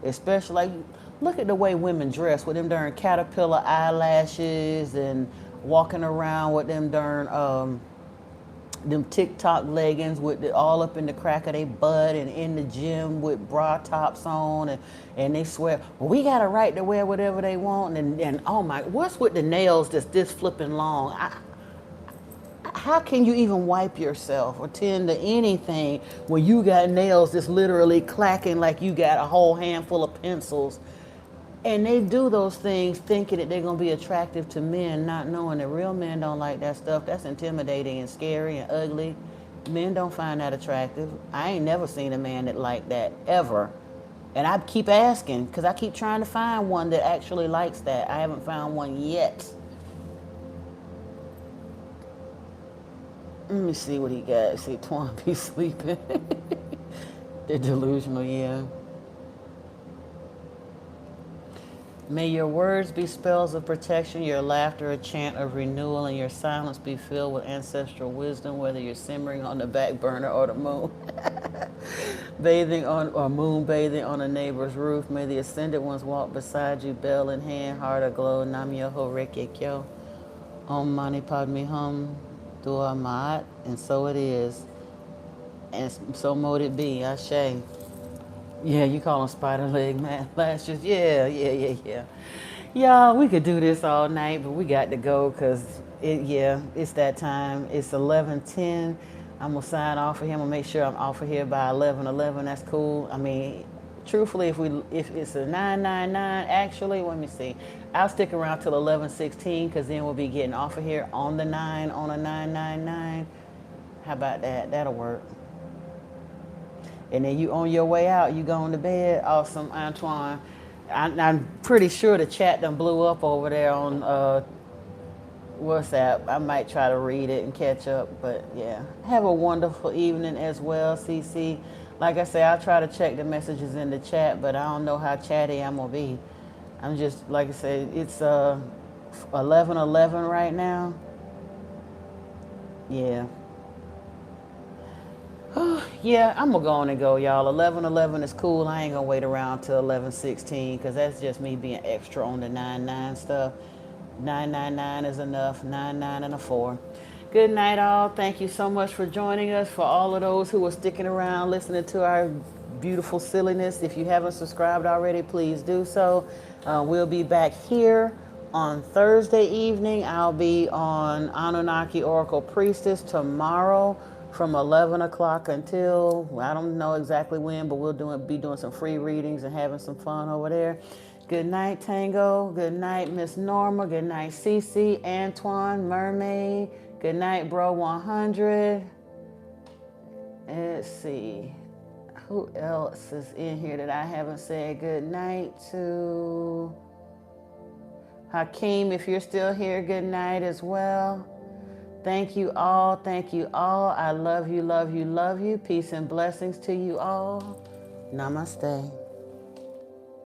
Especially, like, look at the way women dress with them darn caterpillar eyelashes and walking around with them TikTok leggings with all up in the crack of their butt, and in the gym with bra tops on, and they swear, well, we got a right to wear whatever they want, and oh my, what's with the nails that's this flipping long? How can you even wipe yourself or tend to anything when you got nails that's literally clacking like you got a whole handful of pencils? And they do those things thinking that they're going to be attractive to men, not knowing that real men don't like that stuff. That's intimidating and scary and ugly. Men don't find that attractive. I ain't never seen a man that liked that, ever. And I keep asking, because I keep trying to find one that actually likes that. I haven't found one yet. Let me see what he got. See, Twan be sleeping. They're delusional, yeah. May your words be spells of protection, your laughter a chant of renewal, and your silence be filled with ancestral wisdom, whether you're simmering on the back burner or the moon. Bathing on, or moon bathing on a neighbor's roof. May the ascended ones walk beside you, bell in hand, heart aglow. Nam Myoho Renge Kyo. Om Mani Padme Hum. Dua Ma'at. And so it is. And so mote it be. Ashe. Yeah, you call them spider leg man lashes. Yeah. Yeah, we could do this all night, but we got to go because it's that time. It's 11:10. I'm gonna sign off of him and make sure I'm off of here by 11:11. That's cool. I mean, truthfully, if it's a 999, actually, let me see. I'll stick around till 11:16 because then we'll be getting off of here on the 9 on a 999. How about that? That'll work. And then you on your way out, you going to bed. Awesome, Antoine. I'm pretty sure the chat done blew up over there on WhatsApp. I might try to read it and catch up, but yeah. Have a wonderful evening as well, CC. Like I say, I'll try to check the messages in the chat, but I don't know how chatty I'm gonna be. I'm just, like I said, it's 11:11 right now. Yeah. Yeah, I'm gonna go on and go, y'all. 11:11 is cool. I ain't gonna wait around till 11:16 because that's just me being extra on the 99 stuff. 999 is enough. 99 and a 4. Good night, all. Thank you so much for joining us. For all of those who are sticking around listening to our beautiful silliness, if you haven't subscribed already, please do so. We'll be back here on Thursday evening. I'll be on Anunnaki Oracle Priestess tomorrow from 11 o'clock until, I don't know exactly when, but we'll be doing some free readings and having some fun over there. Good night, Tango. Good night, Miss Norma. Good night, Cece, Antoine, Mermaid. Good night, Bro 100. Let's see. Who else is in here that I haven't said good night to? Hakeem, if you're still here, good night as well. Thank you all. Thank you all. I love you, love you, love you. Peace and blessings to you all. Namaste.